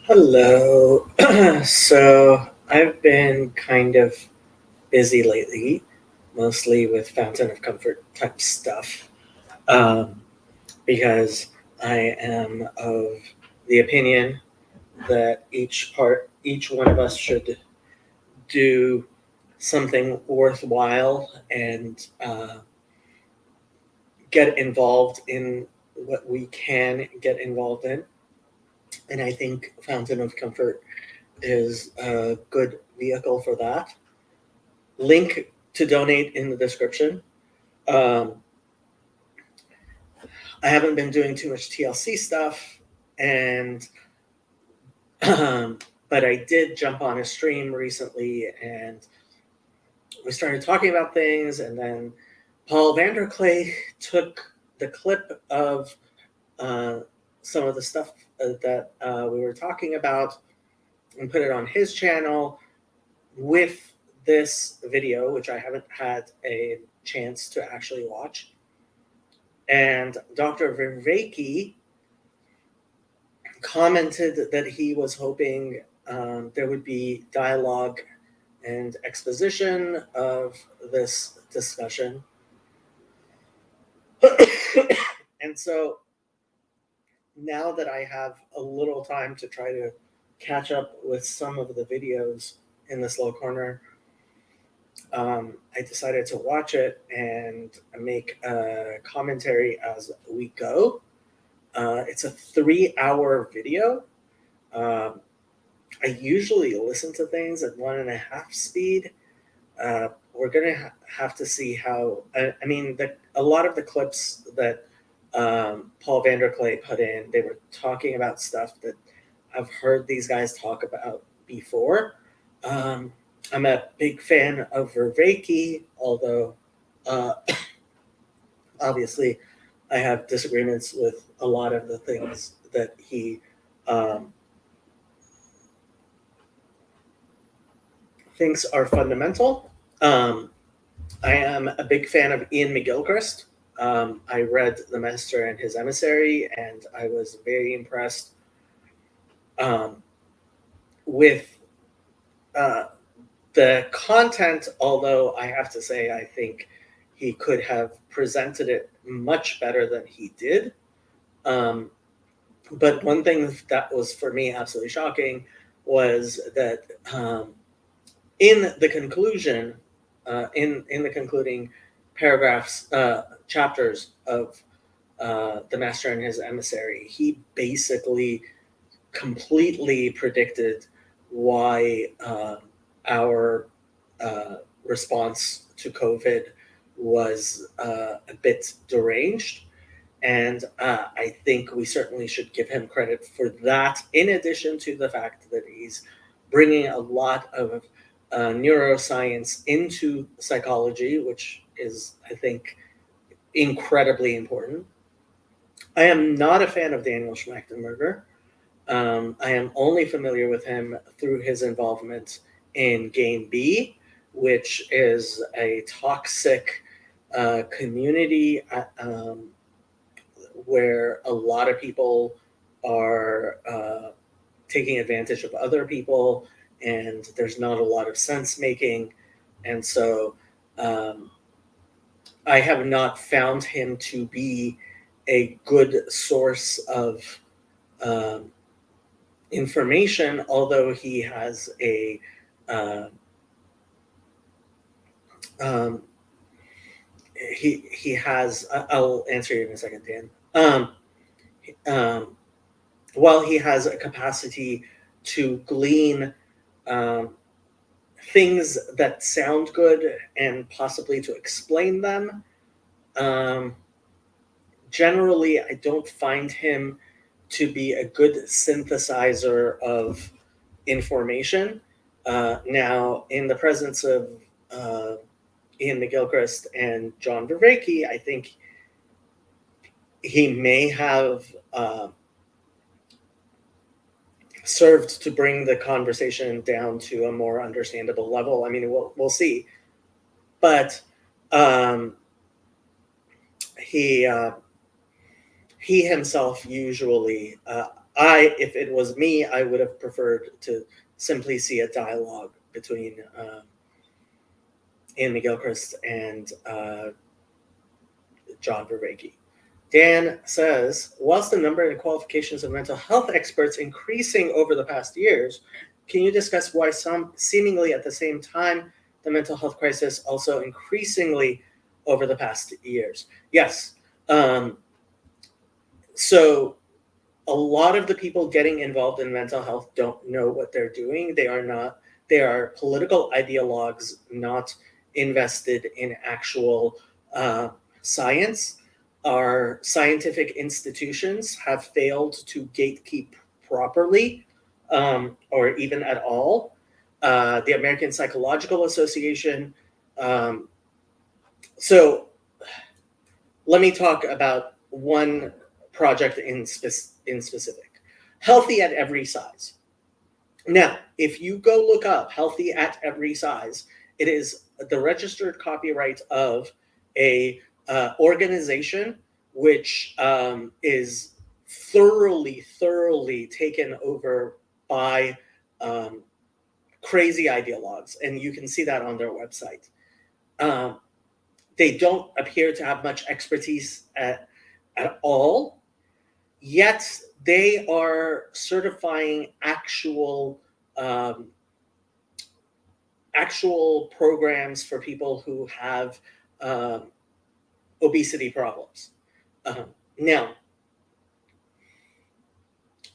Hello. So I've been kind of busy lately, mostly with Fountain of Comfort type stuff, um, because I am of the opinion that each one of us should do something worthwhile and get involved in what we can get involved in. And I think Fountain of Comfort is a good vehicle for that. Link to donate in the description. Um, I haven't been doing too much TLC stuff, and but I did jump on a stream recently, and we started talking about things, and then Paul Vanderklay took the clip of uh, some of the stuff that we were talking about and put it on his channel with this video, which I haven't had a chance to actually watch. And Dr. Vervaeke commented that he was hoping there would be dialogue and exposition of this discussion. And so now that I have a little time to try to catch up with some of the videos in this little corner, I decided to watch it and make a commentary as we go. It's a 3-hour video. I usually listen to things at 1.5 speed. We're going to have to see how. I mean, a lot of the clips that Paul Vanderklay put in, they were talking about stuff that I've heard these guys talk about before. I'm a big fan of Vervaeke, although obviously I have disagreements with a lot of the things that he thinks are fundamental. I am a big fan of Ian McGilchrist. I read The Master and His Emissary, and I was very impressed with the The content, although I have to say, I think he could have presented it much better than he did. But one thing that was for me absolutely shocking was that in the conclusion, in the concluding paragraphs, chapters of the Master and his emissary, he basically completely predicted why our response to COVID was a bit deranged. And I think we certainly should give him credit for that, in addition to the fact that he's bringing a lot of neuroscience into psychology, which is, I think, incredibly important. I am not a fan of Daniel Schmachtenberger. I am only familiar with him through his involvement in Game B, which is a toxic community where a lot of people are taking advantage of other people, and there's not a lot of sense making. And so I have not found him to be a good source of information, although he has a um, he has. I'll answer you in a second, Dan. While he has a capacity to glean things that sound good and possibly to explain them, generally I don't find him to be a good synthesizer of information. Now, in the presence of Ian McGilchrist and John Vervaeke, I think he may have served to bring the conversation down to a more understandable level. I mean, we'll see. But he himself usually, if it was me, I would have preferred to simply see a dialogue between Ian McGilchrist and John Vervaeke. Dan says, whilst the number and qualifications of mental health experts increasing over the past years, can you discuss why some seemingly at the same time the mental health crisis also increasingly over the past years? Yes. So a lot of the people getting involved in mental health don't know what they're doing. They are political ideologues, not invested in actual science. Our scientific institutions have failed to gatekeep properly, or even at all. The American Psychological Association. So let me talk about one project in specific. Healthy at Every Size. Now, if you go look up Healthy at Every Size, it is the registered copyright of a organization which is thoroughly taken over by crazy ideologues, and you can see that on their website. They don't appear to have much expertise at all, yet they are certifying actual programs for people who have obesity problems. Now,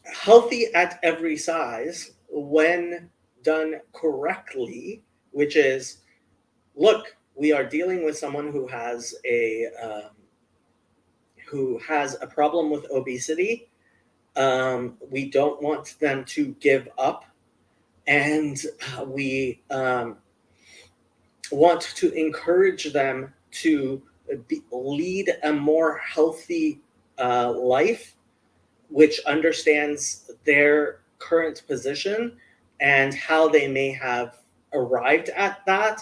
Healthy at Every Size, when done correctly, which is, look, we are dealing with someone who has a problem with obesity. We don't want them to give up, and we want to encourage them to lead a more healthy life, which understands their current position and how they may have arrived at that,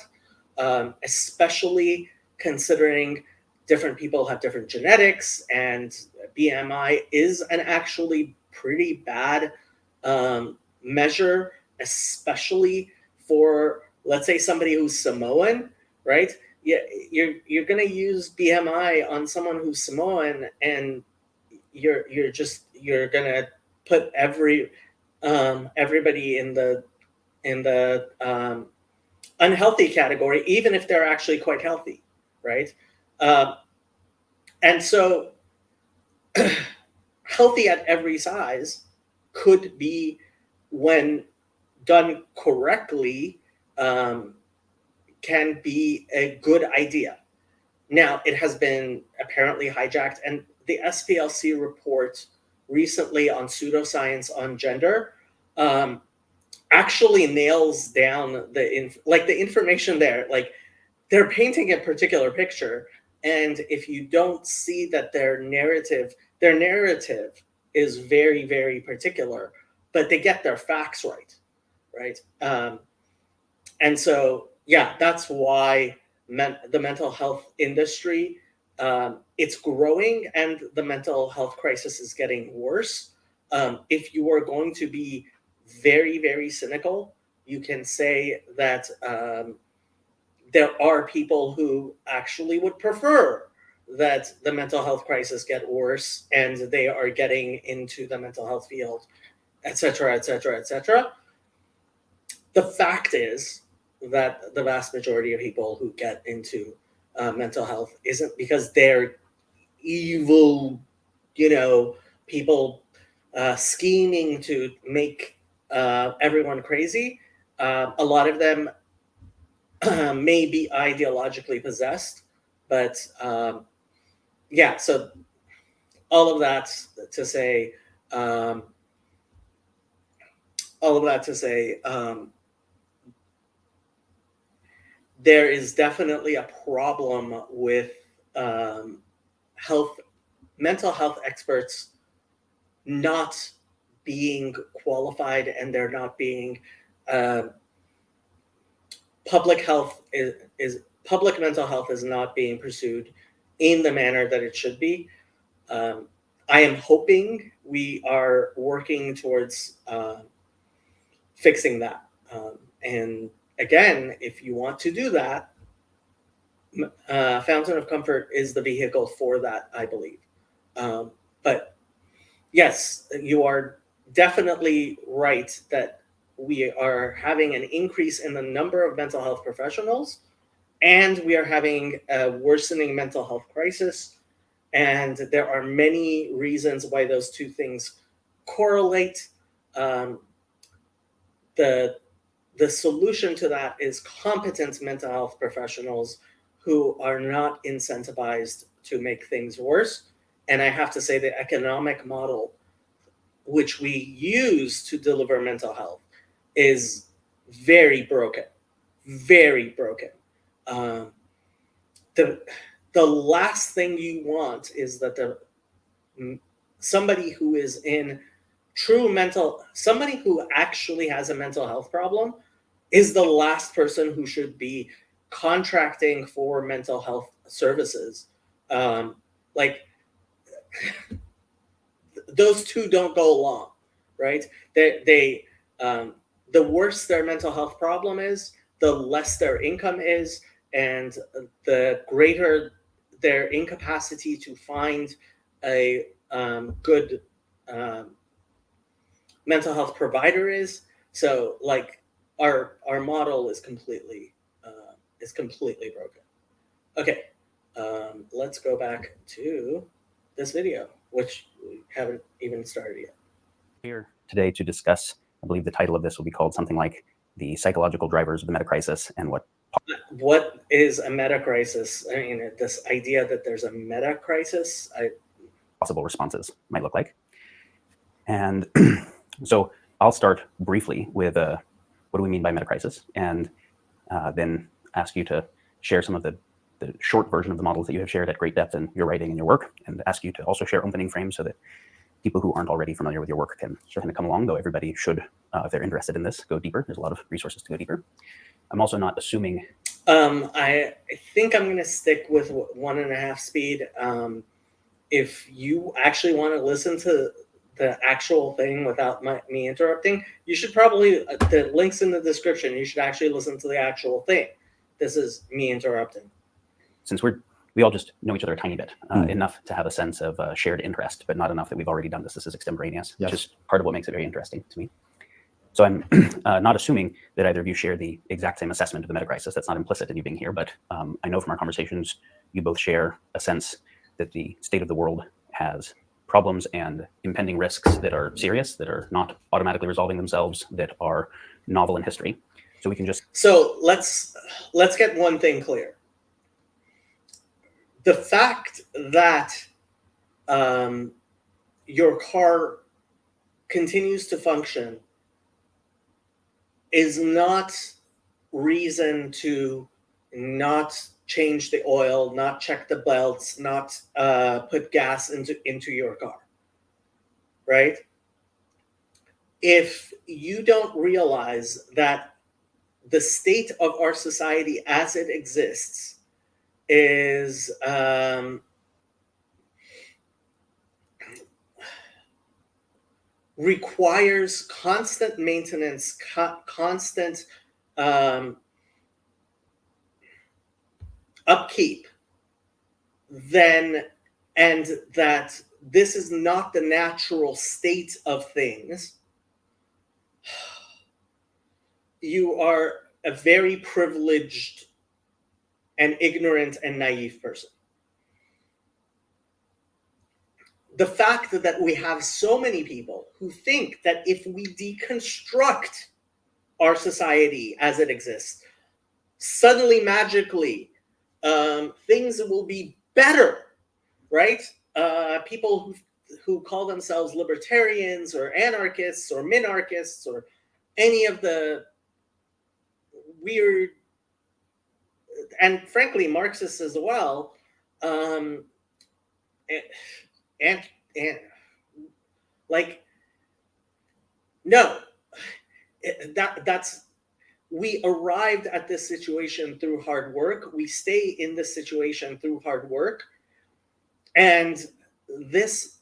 especially considering different people have different genetics, and BMI is an actually pretty bad measure, especially for let's say somebody who's Samoan, right? Yeah, you're gonna use BMI on someone who's Samoan, and you're gonna put everybody in the unhealthy category, even if they're actually quite healthy, right? Um, and so healthy at every size could be, when done correctly, can be a good idea. Now, it has been apparently hijacked, and the SPLC report recently on pseudoscience on gender actually nails down the information there. Like, they're painting a particular picture, and if you don't see that their narrative is very, very particular, but they get their facts right? And so, yeah, that's why the mental health industry, it's growing, and the mental health crisis is getting worse. If you are going to be very, very cynical, you can say that there are people who actually would prefer that the mental health crisis get worse, and they are getting into the mental health field, et cetera, et cetera, et cetera. The fact is that the vast majority of people who get into mental health isn't because they're evil, people scheming to make everyone crazy. A lot of them may be ideologically possessed, but yeah. So all of that to say, um, all of that to say, there is definitely a problem with health, mental health experts not being qualified, and they're not being uh, public health is public mental health is not being pursued in the manner that it should be. Um, I am hoping we are working towards fixing that. And again, if you want to do that, Fountain of Comfort is the vehicle for that, I believe. But yes, you are definitely right that we are having an increase in the number of mental health professionals, and we are having a worsening mental health crisis. And there are many reasons why those two things correlate. Um, the the solution to that is competent mental health professionals who are not incentivized to make things worse. And I have to say, the economic model which we use to deliver mental health is very broken, very broken. Um, the the last thing you want is that somebody who is in somebody who actually has a mental health problem is the last person who should be contracting for mental health services. Like, those two don't go along, right? They the worse their mental health problem is, the less their income is, and the greater their incapacity to find a good mental health provider is. So, like, our model is completely broken. Okay, let's go back to this video, which we haven't even started yet. Here today to discuss, I believe the title of this will be called something like "The Psychological Drivers of the Metacrisis and What is a metacrisis? I mean, this idea that there's a metacrisis, possible responses might look like." And so I'll start briefly with what do we mean by metacrisis, and then ask you to share some of the short version of the models that you have shared at great depth in your writing and your work, and ask you to also share opening frames so that people who aren't already familiar with your work can kind of come along, though everybody should, if they're interested in this, go deeper. There's a lot of resources to go deeper. I'm also not assuming... I think I'm going to stick with 1.5 speed. If you actually want to listen to the actual thing without me interrupting, you should probably, the links in the description, you should actually listen to the actual thing. This is me interrupting. Since we all just know each other a tiny bit, enough to have a sense of shared interest, but not enough that we've already done this. This is extemporaneous, Yes. which is part of what makes it very interesting to me. So I'm not assuming that either of you share the exact same assessment of the metacrisis. That's not implicit in you being here, but I know from our conversations, you both share a sense that the state of the world has problems and impending risks that are serious, that are not automatically resolving themselves, that are novel in history. So we can just... So let's get one thing clear. The fact that your car continues to function is not reason to not change the oil, not check the belts, not put gas into your car, right? If you don't realize that the state of our society as it exists is requires constant maintenance, constant upkeep, then, and that this is not the natural state of things, you are a very privileged and ignorant and naive person. The fact that we have so many people who think that if we deconstruct our society as it exists, suddenly, magically, things will be better, right? People who call themselves libertarians or anarchists or minarchists or any of the weird, and frankly, Marxists as well, and like, no, that's, we arrived at this situation through hard work. We stay in this situation through hard work. And this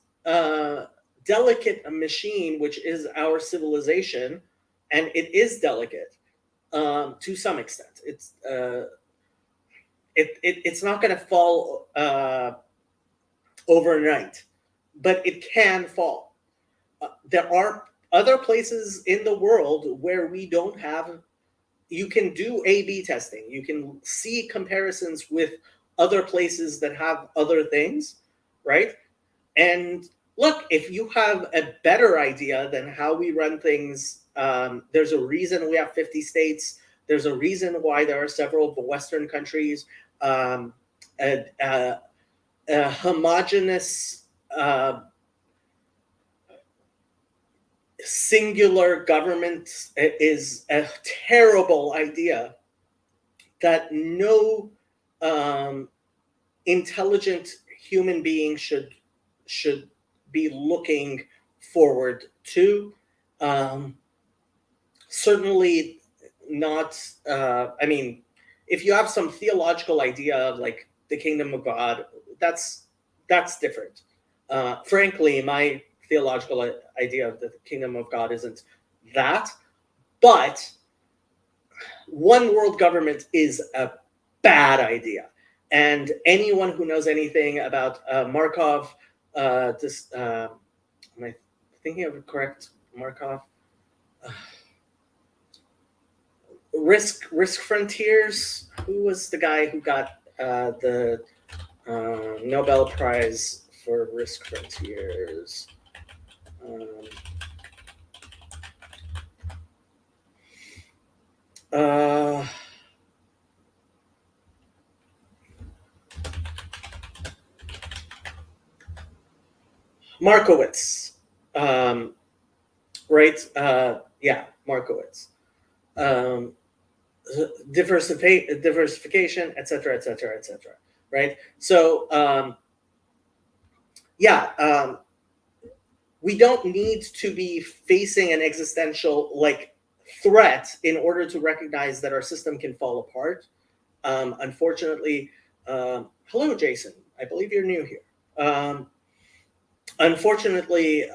delicate machine, which is our civilization, and it is delicate to some extent. It's not going to fall overnight, but it can fall. There are other places in the world where we don't have, you can do A/B testing. You can see comparisons with other places that have other things, right? And look, if you have a better idea than how we run things, there's a reason we have 50 states. There's a reason why there are several Western countries. A homogenous singular government is a terrible idea that no intelligent human being should be looking forward to. Certainly not, I mean, if you have some theological idea of like the kingdom of God, that's different. Frankly, my theological idea of the kingdom of God isn't that, but one world government is a bad idea. And anyone who knows anything about Markov, am I thinking of the correct Markov? Risk Frontiers. Who was the guy who got the Nobel Prize for Risk Frontiers? Markowitz, right? Yeah, Markowitz. Diversification, etc., etc., etc. Right? So, yeah, we don't need to be facing an existential like threat in order to recognize that our system can fall apart. Unfortunately, hello, Jason. I believe you're new here. unfortunately,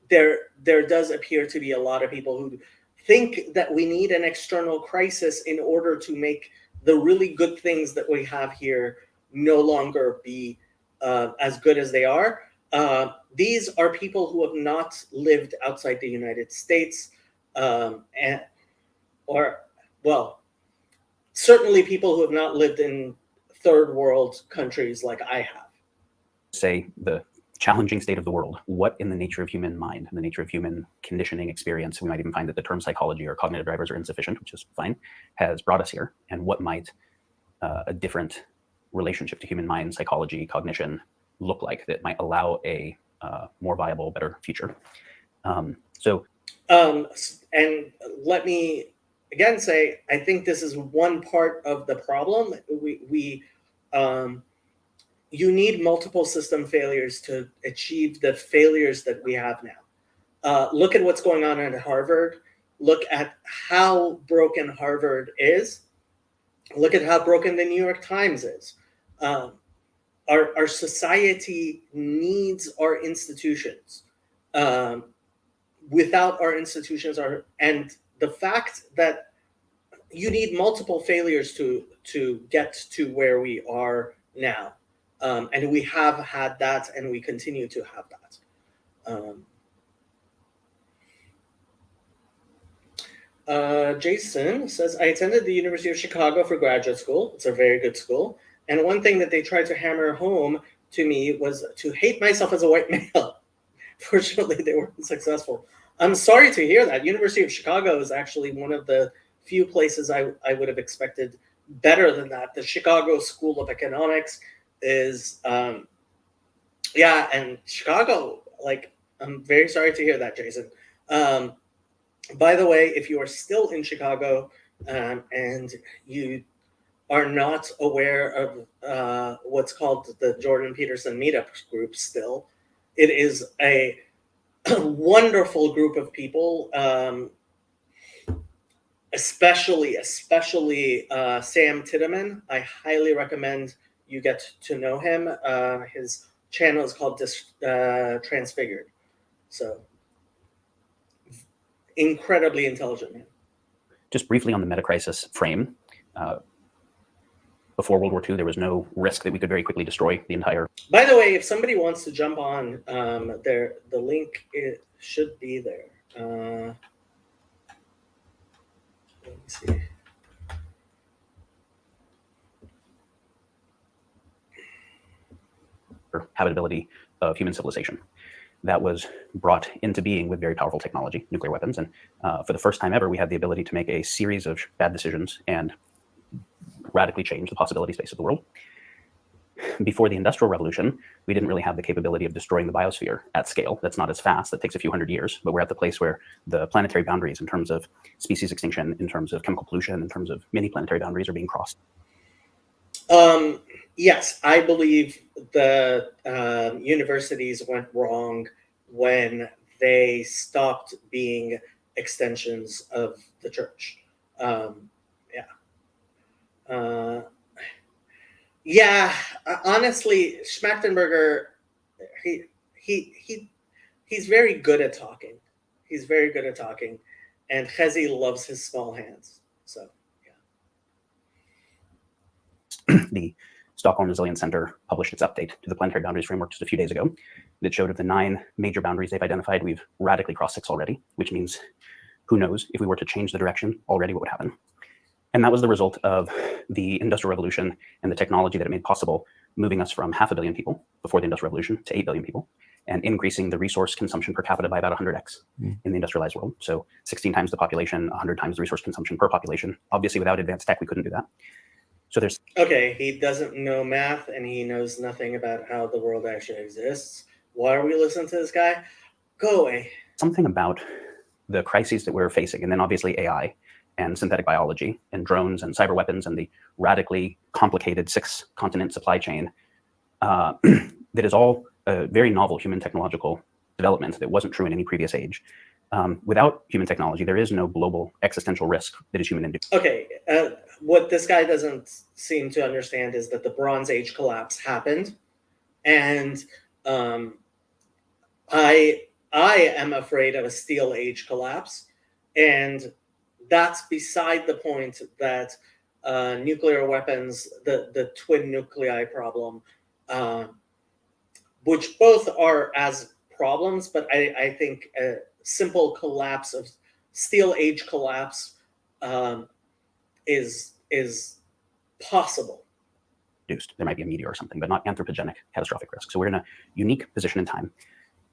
there does appear to be a lot of people who think that we need an external crisis in order to make the really good things that we have here no longer be as good as they are. These are people who have not lived outside the United States, well, certainly people who have not lived in third world countries like I have. Say the challenging state of the world, what in the nature of human mind, in the nature of human conditioning experience, we might even find that the term psychology or cognitive drivers are insufficient, which is fine, has brought us here, and what might a different relationship to human mind, psychology, cognition look like that might allow a more viable, better future. And let me again say, I think this is one part of the problem. You need multiple system failures to achieve the failures that we have now. Look at what's going on at Harvard. Look at how broken Harvard is. Look at how broken the New York Times is. Our society needs our institutions. Without our institutions, and the fact that you need multiple failures to get to where we are now. And we have had that, and we continue to have that. Jason says, I attended the University of Chicago for graduate school. It's a very good school. And one thing that they tried to hammer home to me was to hate myself as a white male. Fortunately, they weren't successful. I'm sorry to hear that. University of Chicago is actually one of the few places I would have expected better than that. The Chicago School of Economics is, and Chicago, like, I'm very sorry to hear that, Jason. By the way, if you are still in Chicago and you are not aware of what's called the Jordan Peterson Meetup Group still, it is a wonderful group of people, especially Sam Titteman. I highly recommend you get to know him. His channel is called Transfigured. So, incredibly intelligent man. Just briefly on the Metacrisis frame, before World War II, there was no risk that we could very quickly destroy the entire. By the way, if somebody wants to jump on, the link should be there. Let me see. Habitability of human civilization that was brought into being with very powerful technology, nuclear weapons. And for the first time ever, we had the ability to make a series of bad decisions and radically change the possibility space of the world. Before the Industrial Revolution, we didn't really have the capability of destroying the biosphere at scale. That's not as fast. That takes a few hundred years. But we're at the place where the planetary boundaries in terms of species extinction, in terms of chemical pollution, in terms of many planetary boundaries are being crossed. Yes, I believe the universities went wrong when they stopped being extensions of the church. Honestly, Schmachtenberger, he's very good at talking. He's very good at talking, and Chezi loves his small hands. So, yeah. The Stockholm Resilience Center published its update to the planetary boundaries framework just a few days ago. That showed of the 9 major boundaries they've identified, we've radically crossed 6 already, which means who knows if we were to change the direction already, what would happen. And that was the result of the Industrial Revolution and the technology that it made possible, moving us from 500 million people before the Industrial Revolution to 8 billion people, and increasing the resource consumption per capita by about 100x in the industrialized world. So 16 times the population, 100 times the resource consumption per population. Obviously, without advanced tech, we couldn't do that. So there's... Okay, he doesn't know math, and he knows nothing about how the world actually exists. Why are we listening to this guy? Go away. Something about the crises that we're facing, and then obviously AI, and synthetic biology, and drones, and cyber weapons, and the radically complicated 6-continent supply chain, that is all a very novel human technological development that wasn't true in any previous age. Without human technology, there is no global existential risk that is human-induced. Okay, what this guy doesn't seem to understand is that the Bronze Age collapse happened, and Um, I am afraid of a steel age collapse, and that's beside the point that nuclear weapons, the twin nuclei problem, uh, which both are as problems, but I think a simple collapse of steel age collapse is possible. There might be a meteor or something, but not anthropogenic catastrophic risk. So we're in a unique position in time.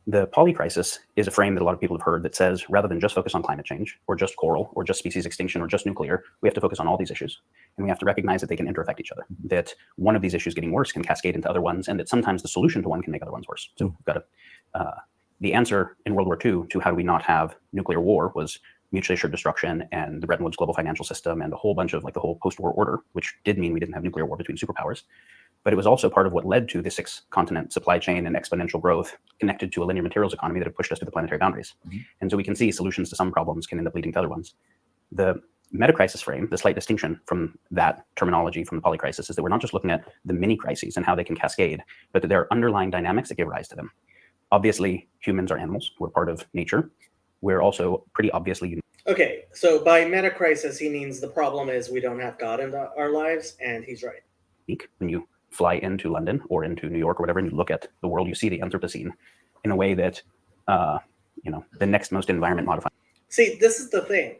The polycrisis is a frame that a lot of people have heard that says rather than just focus on climate change or just coral or just species extinction or just nuclear, we have to focus on all these issues. And we have to recognize that they can interaffect each other, that one of these issues getting worse can cascade into other ones, and that sometimes the solution to one can make other ones worse. So we've got to, the answer in World War II to how do we not have nuclear war was mutually assured destruction and the Bretton Woods global financial system and a whole bunch of like the whole post-war order, which did mean we didn't have nuclear war between superpowers. But it was also part of what led to the 6-continent supply chain and exponential growth connected to a linear materials economy that have pushed us to the planetary boundaries. Mm-hmm. And so we can see solutions to some problems can end up leading to other ones. The metacrisis frame, the slight distinction from that terminology from the polycrisis, is that we're not just looking at the mini crises and how they can cascade, but that there are underlying dynamics that give rise to them. Obviously, humans are animals. We're part of nature. We're also pretty obviously unique. Okay, so by metacrisis, he means the problem is we don't have God in our lives, and he's right. When you fly into London or into New York or whatever, and you look at the world, you see the Anthropocene in a way that, the next most environment modifying. See, this is the thing.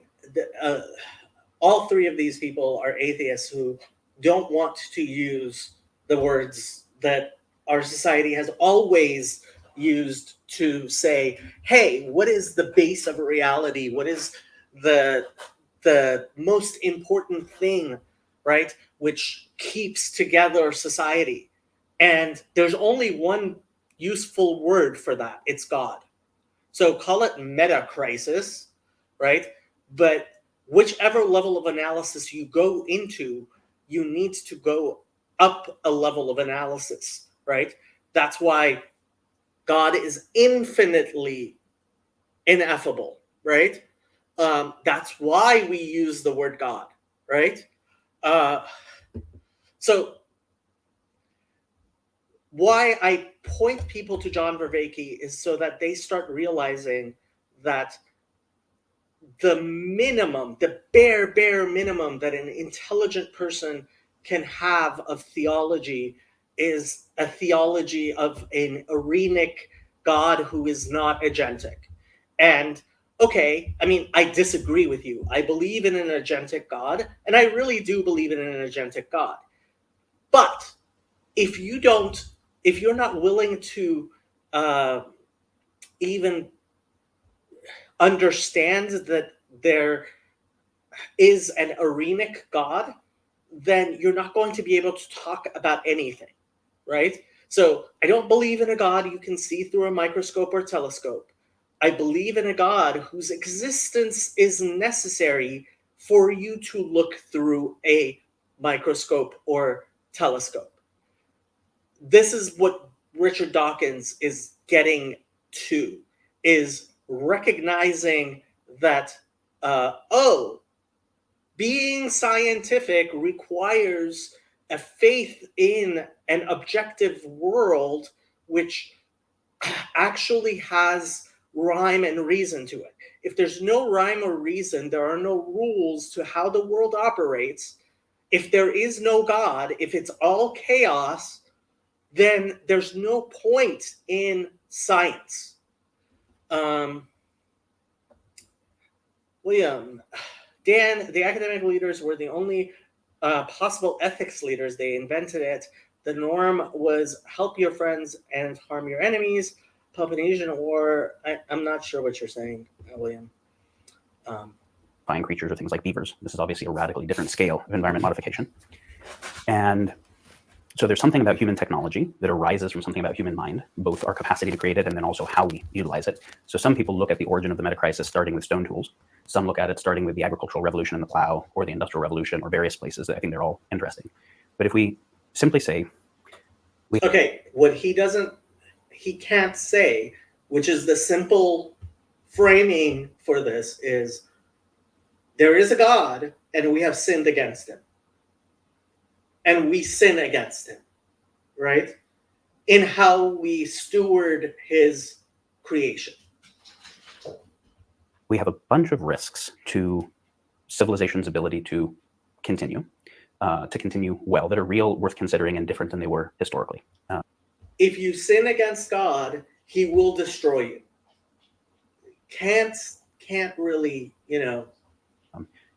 All three of these people are atheists who don't want to use the words that our society has always used to say, hey, what is the base of reality? What is the most important thing, right, which keeps together society? And there's only one useful word for that. It's God. So call it metacrisis, right? But whichever level of analysis you go into, you need to go up a level of analysis, right? That's why God is infinitely ineffable, right? That's why we use the word God, right? So why I point people to John Vervaeke is so that they start realizing that the minimum, the bare minimum that an intelligent person can have of theology is a theology of an Arenic God who is not agentic. And okay, I mean, I disagree with you. I believe in an agentic God, and I really do believe in an agentic God. But if you're not willing to even understand that there is an Arenic God, then you're not going to be able to talk about anything, right? So I don't believe in a God you can see through a microscope or telescope. I believe in a God whose existence is necessary for you to look through a microscope or telescope. This is what Richard Dawkins is getting to, is recognizing that, being scientific requires a faith in an objective world which actually has rhyme and reason to it. If there's no rhyme or reason, there are no rules to how the world operates. If there is no God, if it's all chaos, then there's no point in science. William, Dan, the academic leaders were the only possible ethics leaders. They invented it. The norm was help your friends and harm your enemies. Peloponnesian War, I'm not sure what you're saying, William. Fine creatures or things like beavers. This is obviously a radically different scale of environment modification. And so there's something about human technology that arises from something about human mind, both our capacity to create it and then also how we utilize it. So some people look at the origin of the metacrisis starting with stone tools. Some look at it starting with the agricultural revolution and the plow, or the industrial revolution, or various places. I think they're all interesting. But if we simply say... Okay, what he can't say, which is the simple framing for this, is there is a God and we have sinned against him. And we sin against him, right? in how we steward his creation. We have a bunch of risks to civilization's ability to continue well, that are real, worth considering, and different than they were historically. If you sin against God, he will destroy you. Can't really,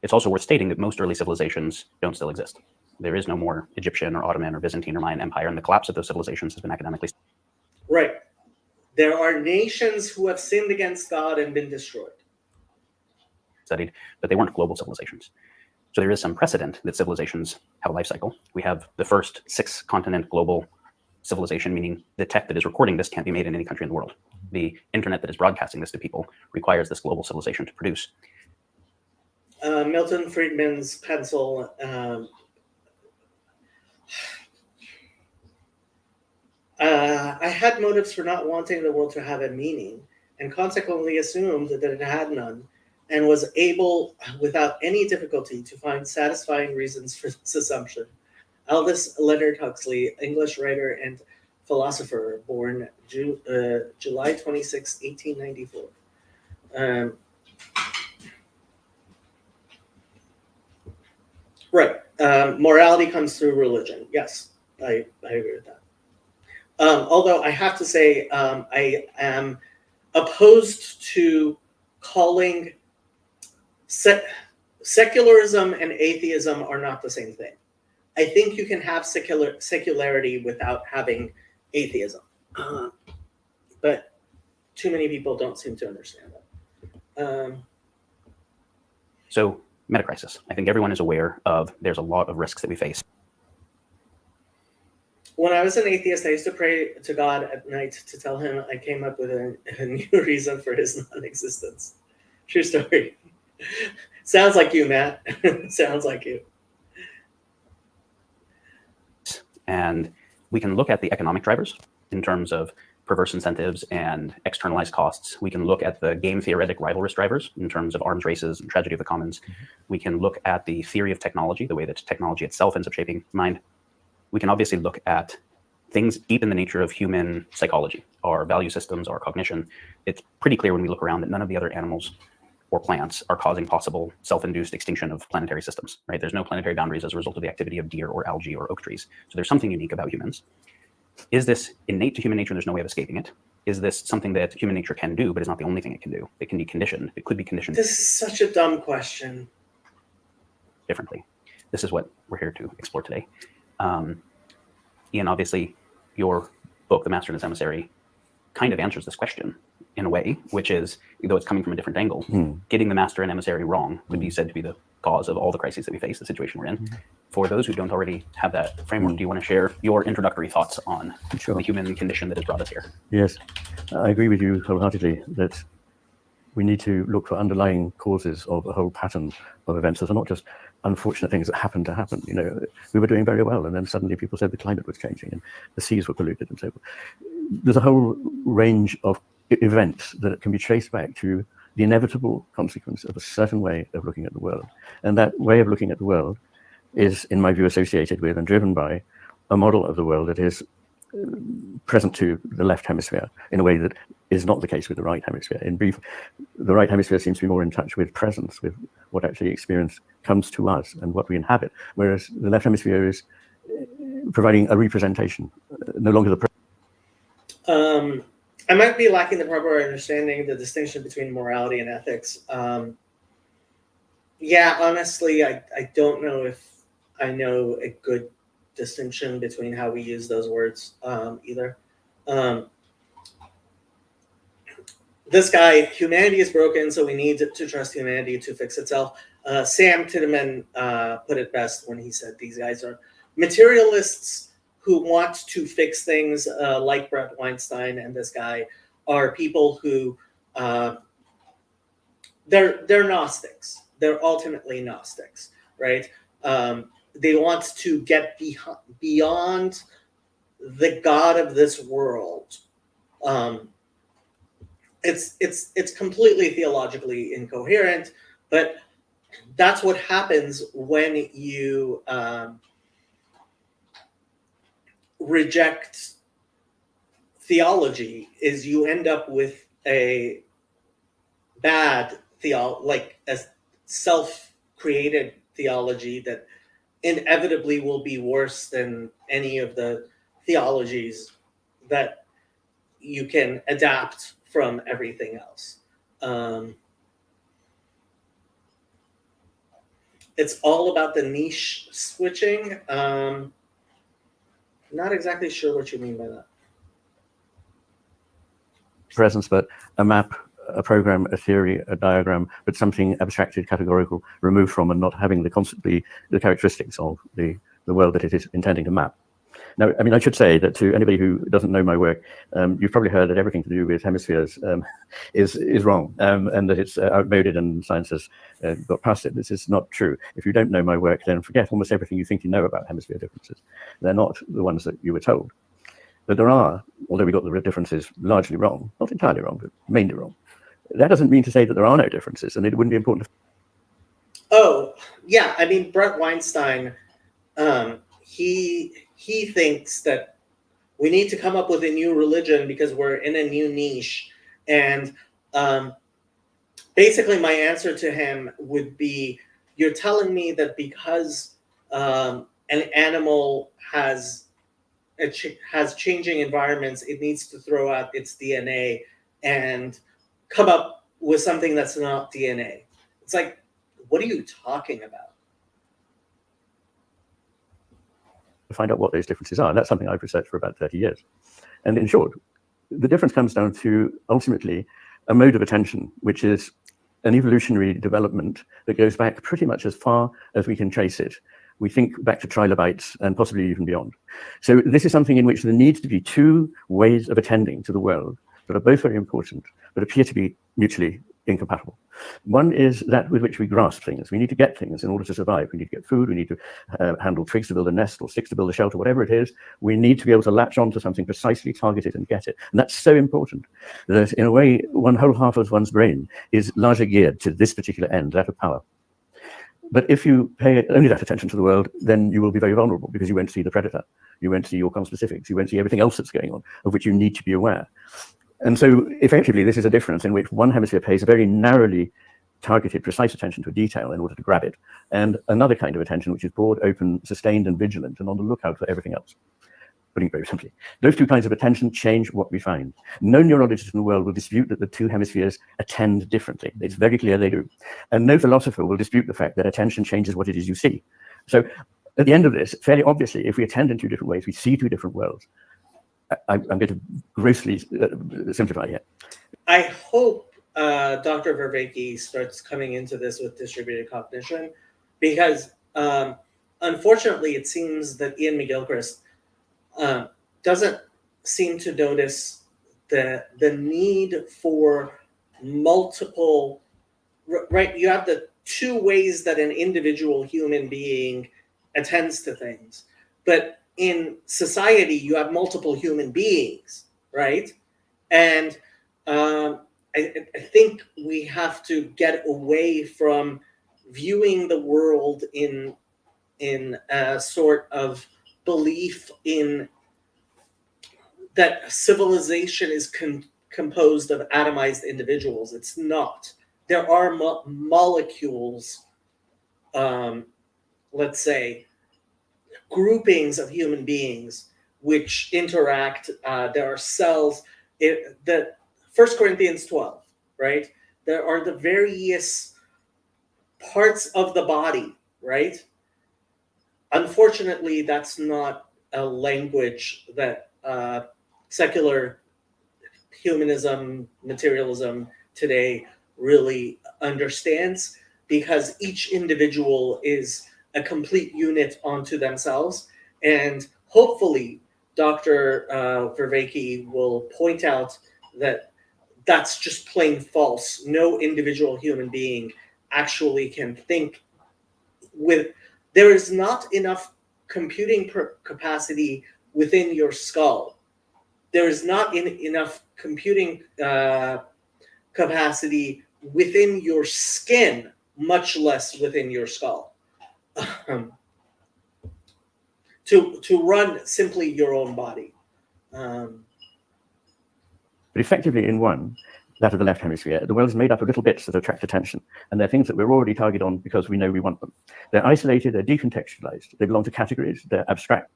It's also worth stating that most early civilizations don't still exist. There is no more Egyptian or Ottoman or Byzantine or Mayan Empire, and the collapse of those civilizations has been academically right. There are nations who have sinned against God and been destroyed. studied, but they weren't global civilizations. So there is some precedent that civilizations have a life cycle. We have the first 6-continent global civilization, meaning the tech that is recording this can't be made in any country in the world. The internet that is broadcasting this to people requires this global civilization to produce. Milton Friedman's pencil. I had motives for not wanting the world to have a meaning, and consequently assumed that it had none, and was able, without any difficulty, to find satisfying reasons for this assumption. Aldous Leonard Huxley, English writer and philosopher, born July 26, 1894. Right. Morality comes through religion. Yes, I agree with that. Although I have to say, I am opposed to calling secularism and atheism are not the same thing. I think you can have secularity without having atheism. But too many people don't seem to understand that. So, Metacrisis. I think everyone is aware of there's a lot of risks that we face. When I was an atheist, I used to pray to God at night to tell him I came up with a new reason for his non-existence. True story. Sounds like you, Matt. Sounds like you. And we can look at the economic drivers in terms of perverse incentives and externalized costs. We can look at the game theoretic rivalrous drivers in terms of arms races and tragedy of the commons. Mm-hmm. We can look at the theory of technology, the way that technology itself ends up shaping mind. We can obviously look at things deep in the nature of human psychology, our value systems, our cognition. It's pretty clear when we look around that none of the other animals or plants are causing possible self-induced extinction of planetary systems, right? There's no planetary boundaries as a result of the activity of deer or algae or oak trees. So there's something unique about humans. Is this innate to human nature and there's no way of escaping it? Is this something that human nature can do, but is not the only thing it can do? It can be conditioned. It could be conditioned. This is such a dumb question. Differently. This is what we're here to explore today. Ian, obviously, your book, The Master and His Emissary, kind of answers this question in a way, which is, though it's coming from a different angle, getting the master and emissary wrong would be said to be the cause of all the crises that we face, the situation we're in. For those who don't already have that framework, do you want to share your introductory thoughts on the human condition that has brought us here? Yes, I agree with you wholeheartedly that we need to look for underlying causes of a whole pattern of events. Those are not just unfortunate things that happen to happen. You know, we were doing very well, and then suddenly people said the climate was changing and the seas were polluted and so forth. There's a whole range of events that can be traced back to the inevitable consequence of a certain way of looking at the world. And that way of looking at the world is, in my view, associated with and driven by a model of the world that is present to the left hemisphere in a way that is not the case with the right hemisphere. In brief, the right hemisphere seems to be more in touch with presence, with what actually experience comes to us and what we inhabit, whereas the left hemisphere is providing a representation, no longer the I might be lacking the proper understanding the distinction between morality and ethics. Yeah, honestly, I don't know if I know a good distinction between how we use those words either. This guy, humanity is broken, so we need to trust humanity to fix itself. Sam Tiedemann put it best when he said these guys are materialists who want to fix things, like Brett Weinstein and this guy are people who they're Gnostics. They're ultimately Gnostics, right? They want to get beyond the God of this world. It's completely theologically incoherent, but that's what happens when you reject theology is you end up with a bad like a self-created theology that inevitably will be worse than any of the theologies that you can adapt from everything else. It's all about the niche switching. Not exactly sure what you mean by that. Presence, but a map, a program, a theory, a diagram, but something abstracted, categorical, removed from, and not having the characteristics of the world that it is intending to map. Now, I mean, I should say that to anybody who doesn't know my work, you've probably heard that everything to do with hemispheres is wrong, and that it's outmoded and science has got past it. This is not true. If you don't know my work, then forget almost everything you think you know about hemisphere differences. They're not the ones that you were told. But there are, although we got the differences largely wrong, not entirely wrong, but mainly wrong, that doesn't mean to say that there are no differences, and it wouldn't be important to... Oh, yeah. I mean, Brett Weinstein, he thinks that we need to come up with a new religion because we're in a new niche. And basically my answer to him would be, you're telling me that because an animal has changing environments, it needs to throw out its DNA and come up with something that's not DNA. It's like, what are you talking about? To find out what those differences are. And that's something I've researched for about 30 years. And in short, the difference comes down to ultimately a mode of attention, which is an evolutionary development that goes back pretty much as far as we can trace it. We think back to trilobites and possibly even beyond. So this is something in which there needs to be two ways of attending to the world that are both very important, but appear to be mutually incompatible. One is that with which we grasp things. We need to get things in order to survive. We need to get food. We need to handle twigs to build a nest or sticks to build a shelter, whatever it is. We need to be able to latch on to something precisely targeted and get it. And that's so important that in a way, one whole half of one's brain is largely geared to this particular end, that of power. But if you pay only that attention to the world, then you will be very vulnerable because you won't see the predator. You won't see your conspecifics. You won't see everything else that's going on, of which you need to be aware. And so effectively, this is a difference in which one hemisphere pays a very narrowly targeted, precise attention to a detail in order to grab it, and another kind of attention, which is broad, open, sustained, and vigilant, and on the lookout for everything else. Putting it very simply, those two kinds of attention change what we find. No neurologist in the world will dispute that the two hemispheres attend differently. It's very clear they do. And no philosopher will dispute the fact that attention changes what it is you see. So at the end of this, fairly obviously, if we attend in two different ways, we see two different worlds. I'm going to grossly simplify here. I hope Dr. Vervaeke starts coming into this with distributed cognition, because unfortunately, it seems that Ian McGilchrist doesn't seem to notice the need for multiple, right? You have the two ways that an individual human being attends to things, but in society, you have multiple human beings, right? And I think we have to get away from viewing the world in a sort of belief in that civilization is composed of atomized individuals. It's not. There are molecules, let's say, groupings of human beings which interact. There are cells. The 1 Corinthians 12, right? There are the various parts of the body, right? Unfortunately, that's not a language that secular humanism, materialism today really understands, because each individual is a complete unit onto themselves. And hopefully Dr. Vervaeke will point out that that's just plain false. No individual human being actually can think with, there is not enough computing capacity within your skull. There is not enough computing capacity within your skin, much less within your skull, to run simply your own body. But effectively in one, that of the left hemisphere, the world is made up of little bits that attract attention. And they're things that we're already targeted on because we know we want them. They're isolated, they're decontextualized, they belong to categories, they're abstract.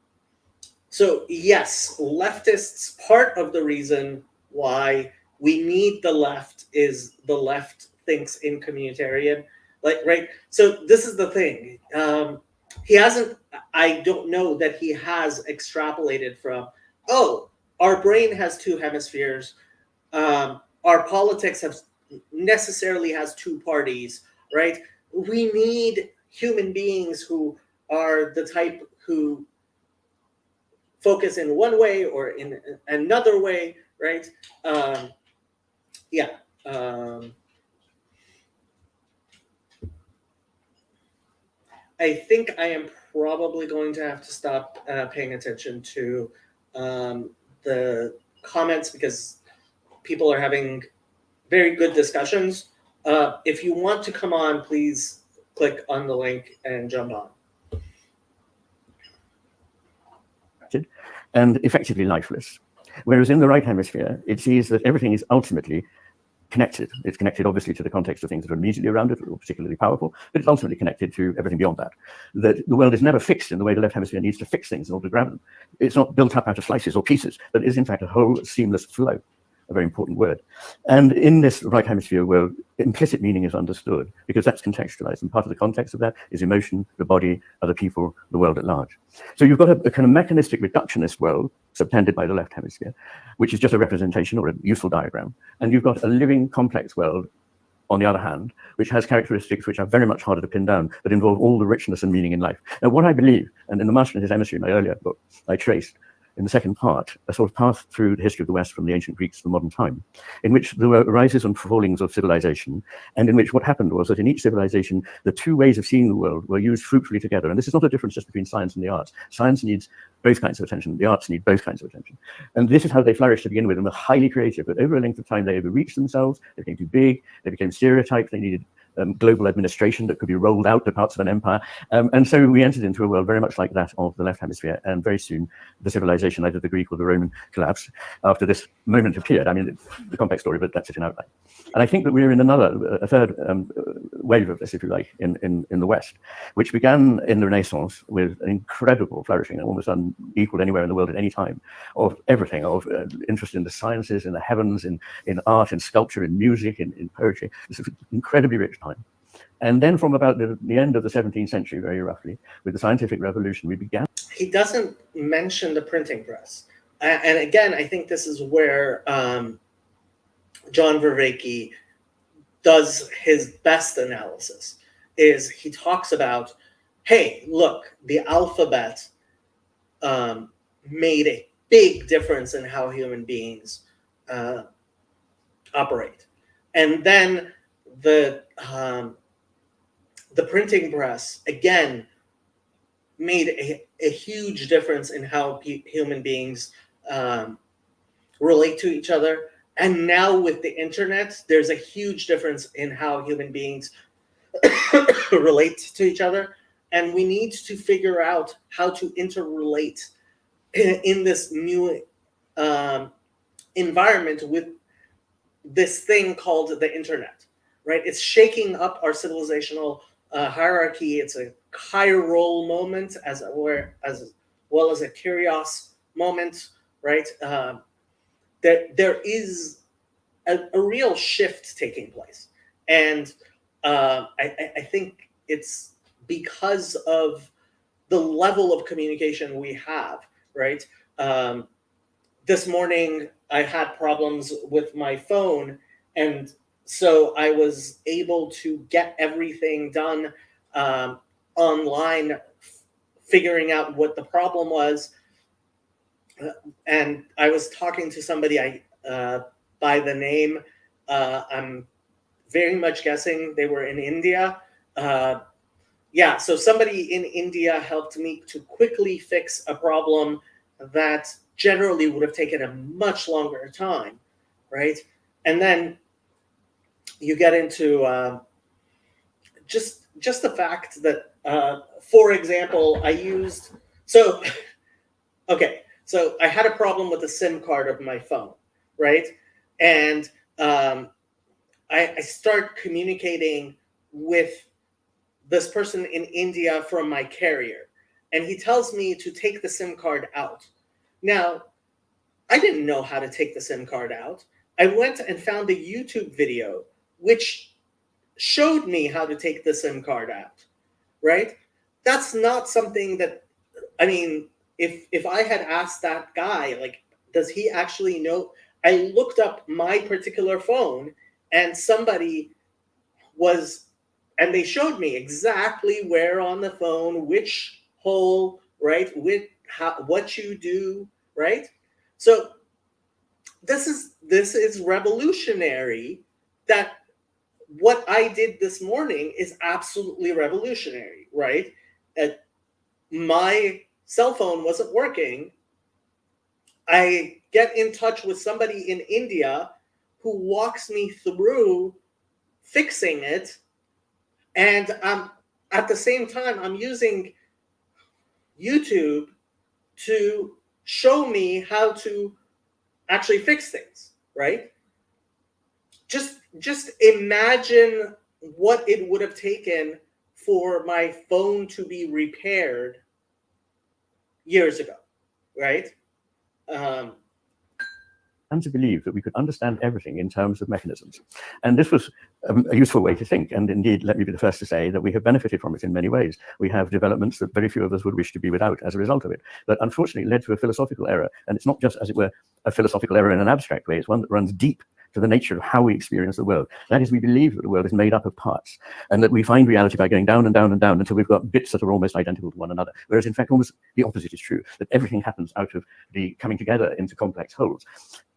So yes, leftists, part of the reason why we need the left is the left thinks in communitarian. Like, right? So this is the thing. He hasn't, I don't know that he has extrapolated from, oh, our brain has two hemispheres. Our politics have necessarily has two parties, right? We need human beings who are the type who focus in one way or in another way, right? Yeah. I think I am probably going to have to stop paying attention to the comments because people are having very good discussions. If you want to come on, please click on the link and jump on. And effectively lifeless. Whereas in the right hemisphere, it sees that everything is ultimately connected. It's connected, obviously, to the context of things that are immediately around it, or particularly powerful, but it's ultimately connected to everything beyond that. That the world is never fixed in the way the left hemisphere needs to fix things in order to grab them. It's not built up out of slices or pieces, but is, in fact, a whole seamless flow. A very important word. And in this right hemisphere world, implicit meaning is understood because that's contextualized. And part of the context of that is emotion, the body, other people, the world at large. So you've got a kind of mechanistic reductionist world subtended by the left hemisphere, which is just a representation or a useful diagram. And you've got a living, complex world, on the other hand, which has characteristics which are very much harder to pin down, that involve all the richness and meaning in life. Now, what I believe, and in The Master and His Emissary, my earlier book, I traced, in the second part, a sort of path through the history of the West from the ancient Greeks to the modern time, in which there were rises and fallings of civilization, and in which what happened was that in each civilization, the two ways of seeing the world were used fruitfully together. And this is not a difference just between science and the arts. Science needs both kinds of attention. The arts need both kinds of attention. And this is how they flourished to begin with, and were highly creative. But over a length of time, they overreached themselves, they became too big, they became stereotyped, they needed global administration that could be rolled out to parts of an empire. And so we entered into a world very much like that of the left hemisphere. And very soon, the civilization, either the Greek or the Roman, collapsed after this moment appeared. I mean, the complex story, but that's it in outline. And I think that we're in a third wave of this, if you like, in the West, which began in the Renaissance with an incredible flourishing, almost unequaled anywhere in the world at any time, of everything, of interest in the sciences, in the heavens, in art, in sculpture, in music, in poetry. This is incredibly rich time. And then from about the end of the 17th century, very roughly, with the scientific revolution, we began. He doesn't mention the printing press. And again, I think this is where John Vervaeke does his best analysis, is he talks about, hey, look, the alphabet made a big difference in how human beings operate. And then the printing press, again, made a huge difference in how human beings relate to each other. And now with the internet, there's a huge difference in how human beings relate to each other. And we need to figure out how to interrelate in this new environment with this thing called the internet, right? It's shaking up our civilizational hierarchy. It's a chiral moment as well as a curios moment, right? There is a real shift taking place. And I think it's because of the level of communication we have, right? This morning, I had problems with my phone, and so I was able to get everything done online, figuring out what the problem was. And I was talking to somebody by the name. I'm very much guessing they were in India. Yeah, so somebody in India helped me to quickly fix a problem that generally would have taken a much longer time, right? And then you get into just the fact that, for example, okay, so I had a problem with the SIM card of my phone, right? And I start communicating with this person in India from my carrier, and he tells me to take the SIM card out. Now, I didn't know how to take the SIM card out. I went and found a YouTube video which showed me how to take the SIM card out, right? That's not something that, I mean, if I had asked that guy, like, does he actually know? I looked up my particular phone, and somebody was, and they showed me exactly where on the phone, which hole, right? With how, what you do, right? So this is revolutionary. That what I did this morning is absolutely revolutionary, right? My cell phone wasn't working. I get in touch with somebody in India who walks me through fixing it, and at the same time I'm using YouTube to show me how to actually fix things, right? Just imagine what it would have taken for my phone to be repaired years ago, right? And to believe that we could understand everything in terms of mechanisms. And this was a useful way to think. And indeed, let me be the first to say that we have benefited from it in many ways. We have developments that very few of us would wish to be without as a result of it, but unfortunately led to a philosophical error. And it's not just, as it were, a philosophical error in an abstract way. It's one that runs deep to the nature of how we experience the world. That is, we believe that the world is made up of parts, and that we find reality by going down and down and down until we've got bits that are almost identical to one another. Whereas in fact, almost the opposite is true, that everything happens out of the coming together into complex wholes.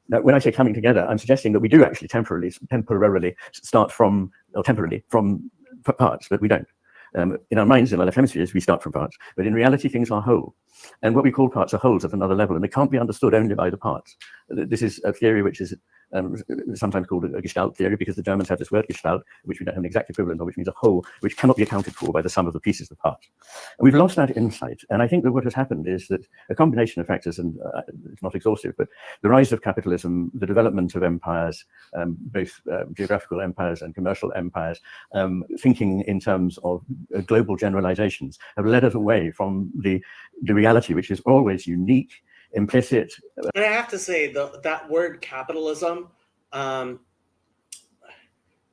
Now, when I say coming together, I'm suggesting that we do actually temporarily start from, or temporarily from parts, but we don't. In our minds, in our left hemispheres, we start from parts, but in reality, things are whole. And what we call parts are wholes at another level, and they can't be understood only by the parts. This is a theory which is sometimes called a Gestalt theory, because the Germans have this word Gestalt, which we don't have an exact equivalent of, which means a whole, which cannot be accounted for by the sum of the pieces of the parts. And we've lost that insight. And I think that what has happened is that a combination of factors, and it's not exhaustive, but the rise of capitalism, the development of empires, both geographical empires and commercial empires, thinking in terms of global generalizations, have led us away from the reality, which is always unique, implicit. And I have to say, that word capitalism,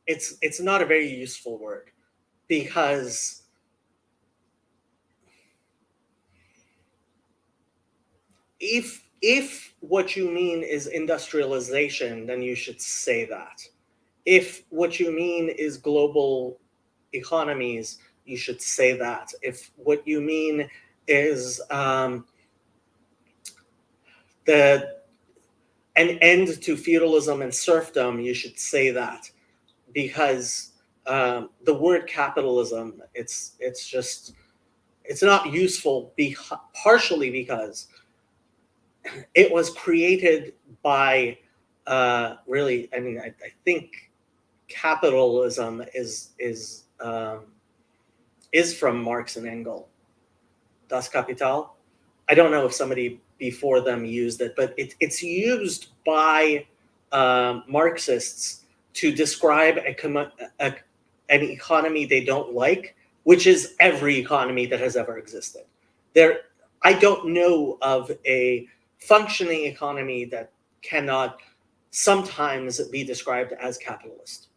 it's not a very useful word, because if what you mean is industrialization, then you should say that. If what you mean is global economies, you should say that. If what you mean is an end to feudalism and serfdom, you should say that, because the word capitalism, it's not useful, partially because it was created by really, I mean, I think capitalism is from Marx and Engels. Das Kapital. I don't know if somebody before them used it, but it's used by Marxists to describe an economy they don't like, which is every economy that has ever existed. I don't know of a functioning economy that cannot sometimes be described as capitalist.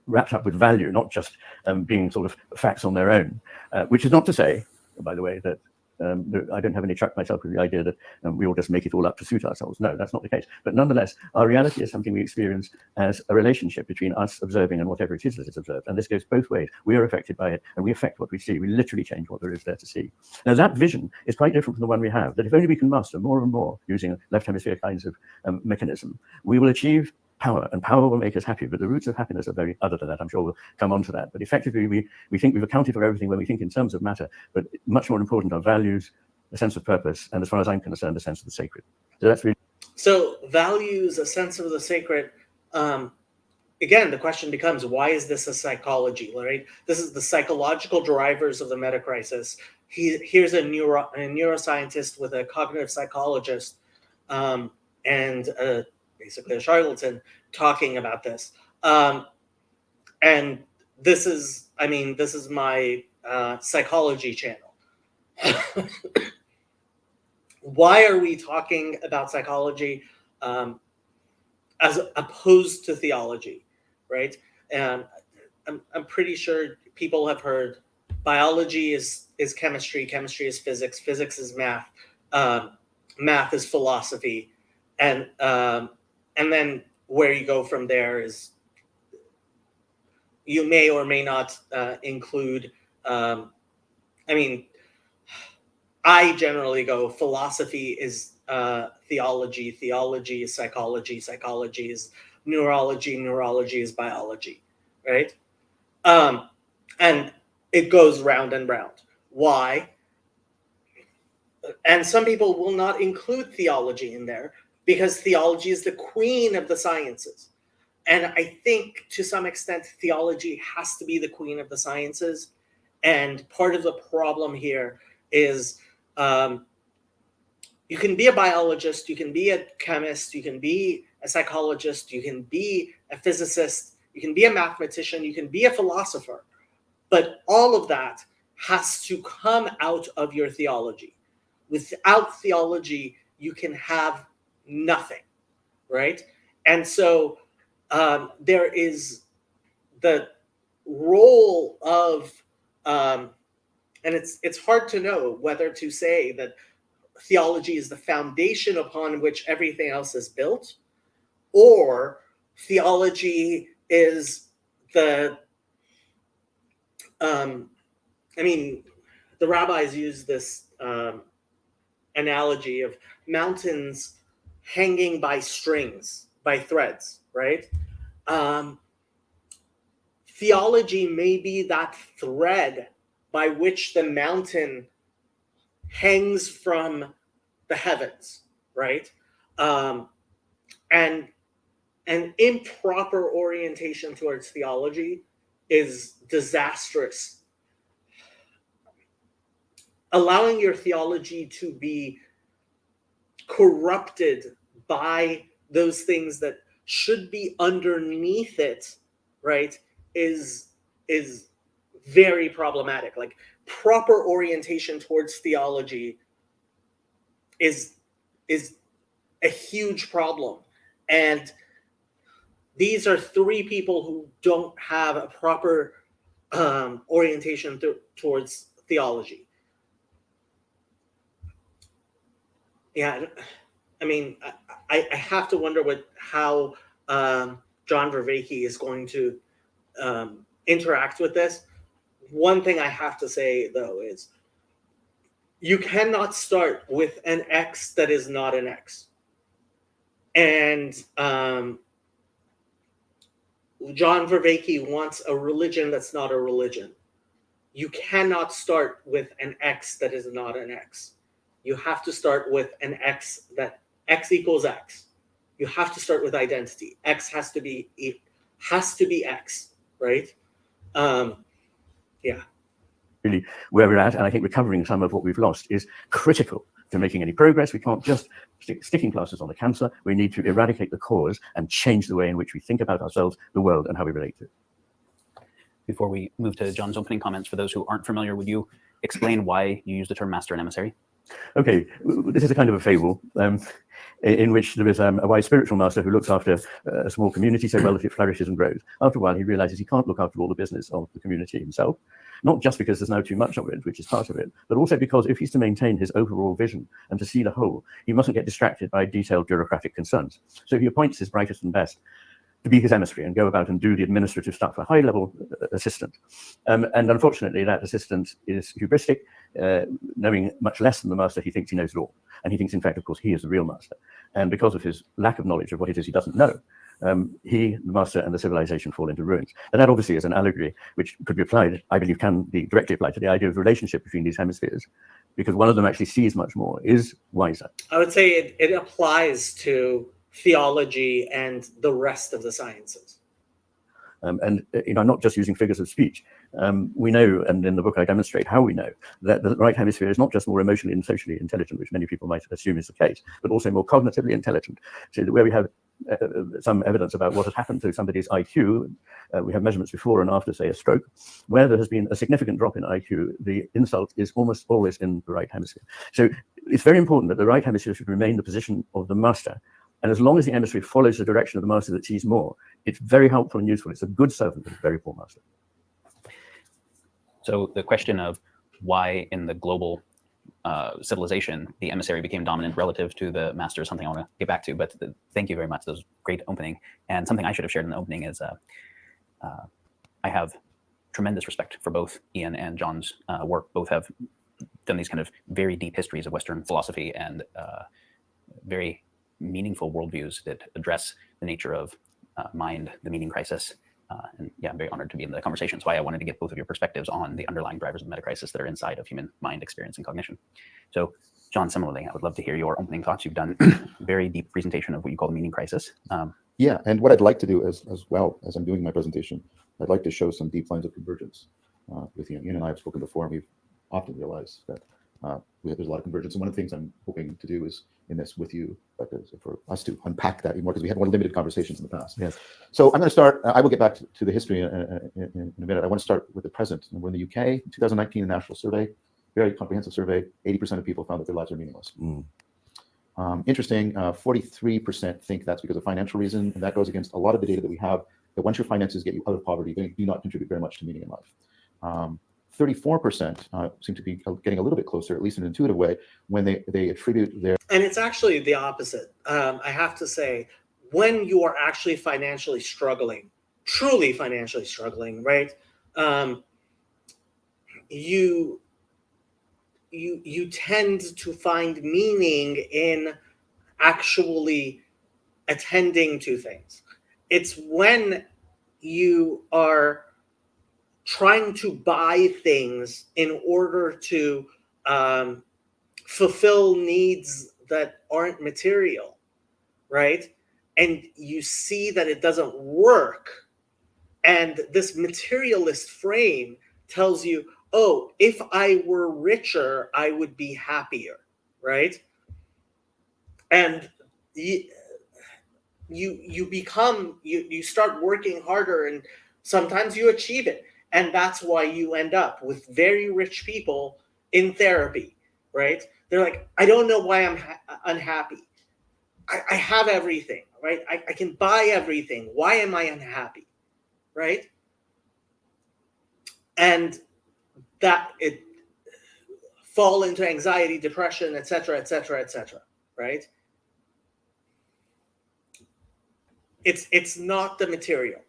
Wrapped up with value, not just being sort of facts on their own, which is not to say, by the way, that I don't have any truck myself with the idea that we all just make it all up to suit ourselves. No, that's not the case. But nonetheless, our reality is something we experience as a relationship between us observing and whatever it is that is observed. And this goes both ways. We are affected by it, and we affect what we see. We literally change what there is there to see. Now, that vision is quite different from the one we have, that if only we can master more and more using left hemisphere kinds of mechanism, we will achieve power, and power will make us happy. But the roots of happiness are very other than that. I'm sure we'll come on to that. But effectively, we think we've accounted for everything when we think in terms of matter, but much more important are values, a sense of purpose, and as far as I'm concerned, a sense of the sacred. So that's really. So values, a sense of the sacred. Again, the question becomes, why is this a psychology, right? This is the psychological drivers of the Metacrisis. Here's a neuroscientist with a cognitive psychologist, and basically a charlatan talking about this. And this is my psychology channel. Why are we talking about psychology as opposed to theology, right? And I'm pretty sure people have heard biology is chemistry, chemistry is physics, physics is math, math is philosophy, and then where you go from there is you may or may not include. I generally go philosophy is theology, theology is psychology, psychology is neurology, neurology is biology, right? And it goes round and round. Why? And some people will not include theology in there because theology is the queen of the sciences. And I think to some extent, theology has to be the queen of the sciences. And part of the problem here is you can be a biologist, you can be a chemist, you can be a psychologist, you can be a physicist, you can be a mathematician, you can be a philosopher. But all of that has to come out of your theology. Without theology, you can have nothing, right? And so there is the role of, and it's hard to know whether to say that theology is the foundation upon which everything else is built, or theology is the, the rabbis use this analogy of mountains hanging by strings, by threads, right? Theology may be that thread by which the mountain hangs from the heavens, right? And an improper orientation towards theology is disastrous. Allowing your theology to be corrupted by those things that should be underneath it, right, is very problematic. Like, proper orientation towards theology is a huge problem. And these are three people who don't have a proper orientation towards theology. Yeah, I have to wonder how John Vervaeke is going to interact with this. One thing I have to say, though, is you cannot start with an X that is not an X. And John Vervaeke wants a religion that's not a religion. You cannot start with an X that is not an X. You have to start with an X that X equals X. You have to start with identity. X has to be X, right? Yeah. Really, where we're at, and I think recovering some of what we've lost is critical to making any progress. We can't just stick sticking plasters on the cancer. We need to eradicate the cause and change the way in which we think about ourselves, the world, and how we relate to it. Before we move to John's opening comments, for those who aren't familiar, would you explain why you use the term master and emissary? Okay, this is a kind of a fable in which there is a wise spiritual master who looks after a small community so well that it flourishes and grows. After a while, he realizes he can't look after all the business of the community himself, not just because there's now too much of it, which is part of it, but also because if he's to maintain his overall vision and to see the whole, he mustn't get distracted by detailed bureaucratic concerns. So he appoints his brightest and best to be his emissary and go about and do the administrative stuff, a high-level assistant. And unfortunately, that assistant is hubristic, knowing much less than the master. He thinks he knows it all. And he thinks, in fact, of course, he is the real master. And because of his lack of knowledge of what it is he doesn't know, he, the master, and the civilization fall into ruins. And that obviously is an allegory which could be applied, I believe can be directly applied to the idea of the relationship between these hemispheres, because one of them actually sees much more, is wiser. I would say it applies to theology and the rest of the sciences. And I'm not just using figures of speech. We know, and in the book I demonstrate how we know, that the right hemisphere is not just more emotionally and socially intelligent, which many people might assume is the case, but also more cognitively intelligent. So that where we have some evidence about what has happened to somebody's IQ. We have measurements before and after, say, a stroke. Where there has been a significant drop in IQ, the insult is almost always in the right hemisphere. So it's very important that the right hemisphere should remain the position of the master. And as long as the hemisphere follows the direction of the master that achieves more, it's very helpful and useful. It's a good servant, but a very poor master. So the question of why in the global civilization the emissary became dominant relative to the master is something I want to get back to. But thank you very much. That was a great opening. And something I should have shared in the opening is I have tremendous respect for both Ian and John's work. Both have done these kind of very deep histories of Western philosophy and very meaningful worldviews that address the nature of mind, the meaning crisis. And yeah, I'm very honored to be in the conversation. That's why I wanted to get both of your perspectives on the underlying drivers of the metacrisis that are inside of human mind, experience, and cognition. So, John, similarly, I would love to hear your opening thoughts. You've done a very deep presentation of what you call the meaning crisis. Yeah, and what I'd like to do as well as I'm doing my presentation, I'd like to show some deep lines of convergence with you. Ian and I have spoken before, and we've often realized that there's a lot of convergence. And one of the things I'm hoping to do is in this with you, but for us to unpack that even more, because we had more limited conversations in the past. Yes. So I'm going to start. I will get back to the history in a minute. I want to start with the present. We're in the UK, 2019 national survey, very comprehensive survey. 80% of people found that their lives are meaningless. Interesting. 43% think that's because of financial reason, and that goes against a lot of the data that we have. That once your finances get you out of poverty, they do not contribute very much to meaning in life. 34% seem to be getting a little bit closer, at least in an intuitive way, when they attribute their... And it's actually the opposite. I have to say, when you are actually financially struggling, truly financially struggling, right? You tend to find meaning in actually attending to things. It's when you are trying to buy things in order to fulfill needs that aren't material, right? And you see that it doesn't work. And this materialist frame tells you, oh, if I were richer, I would be happier, right? And you start working harder, and sometimes you achieve it. And that's why you end up with very rich people in therapy, right? They're like, I don't know why I'm unhappy. I have everything, right? I can buy everything. Why am I unhappy, right? And that it fall into anxiety, depression, etc., etc., etc., right? It's not the material.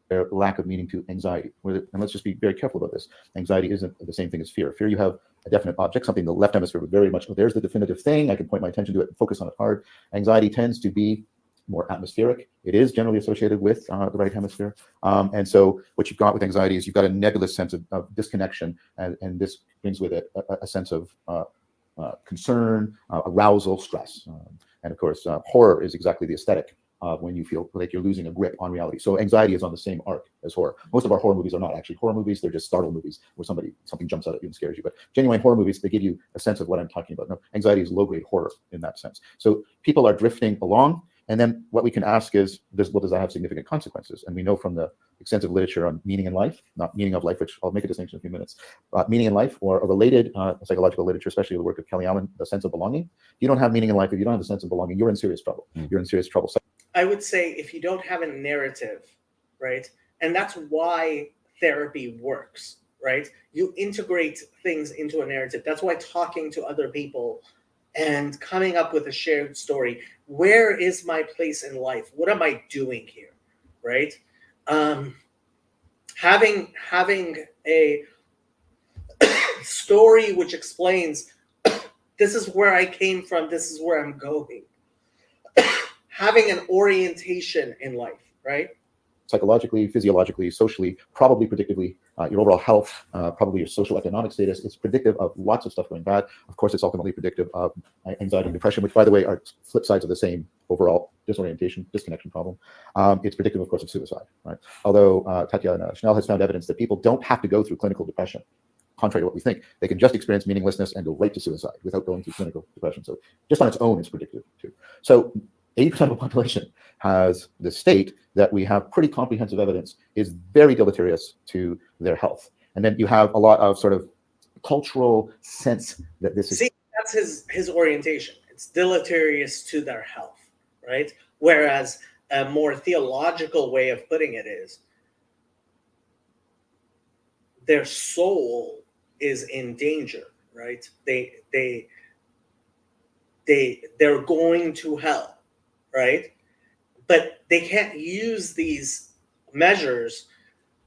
Their lack of meaning to anxiety. And let's just be very careful about this. Anxiety isn't the same thing as fear. Fear, you have a definite object, something the left hemisphere would very much, oh, there's the definitive thing. I can point my attention to it and focus on it hard. Anxiety tends to be more atmospheric. It is generally associated with the right hemisphere. And so what you've got with anxiety is you've got a nebulous sense of disconnection. And this brings with it a sense of concern, arousal, stress. And of course, horror is exactly the aesthetic when you feel like you're losing a grip on reality. So anxiety is on the same arc as horror. Most of our horror movies are not actually horror movies. They're just startle movies where something jumps out at you and scares you. But genuine horror movies, they give you a sense of what I'm talking about. No, anxiety is low-grade horror in that sense. So people are drifting along. And then what we can ask is, does that have significant consequences? And we know from the extensive literature on meaning in life, not meaning of life, which I'll make a distinction in a few minutes, meaning in life, or a related psychological literature, especially the work of Kelly Allen, the sense of belonging. If you don't have meaning in life, if you don't have the sense of belonging, you're in serious trouble. You're in serious trouble. I would say if you don't have a narrative, right? And that's why therapy works, right? You integrate things into a narrative. That's why talking to other people and coming up with a shared story. Where is my place in life? What am I doing here, right? Having a story which explains this is where I came from, this is where I'm going. Having an orientation in life, right? Psychologically, physiologically, socially, probably predictively, your overall health, probably your social economic status. It's predictive of lots of stuff going bad. Of course, it's ultimately predictive of anxiety and depression, which, by the way, are flip sides of the same overall disorientation, disconnection problem. It's predictive, of course, of suicide, right? Although Tatiana Schnell has found evidence that people don't have to go through clinical depression. Contrary to what we think, they can just experience meaninglessness and go right to suicide without going through clinical depression. So just on its own, it's predictive too. So 80% of the population has the state that we have pretty comprehensive evidence is very deleterious to their health. And then you have a lot of sort of cultural sense that this is. See, that's his orientation. It's deleterious to their health, right? Whereas a more theological way of putting it is their soul is in danger, right? They're going to hell, right? But they can't use these measures.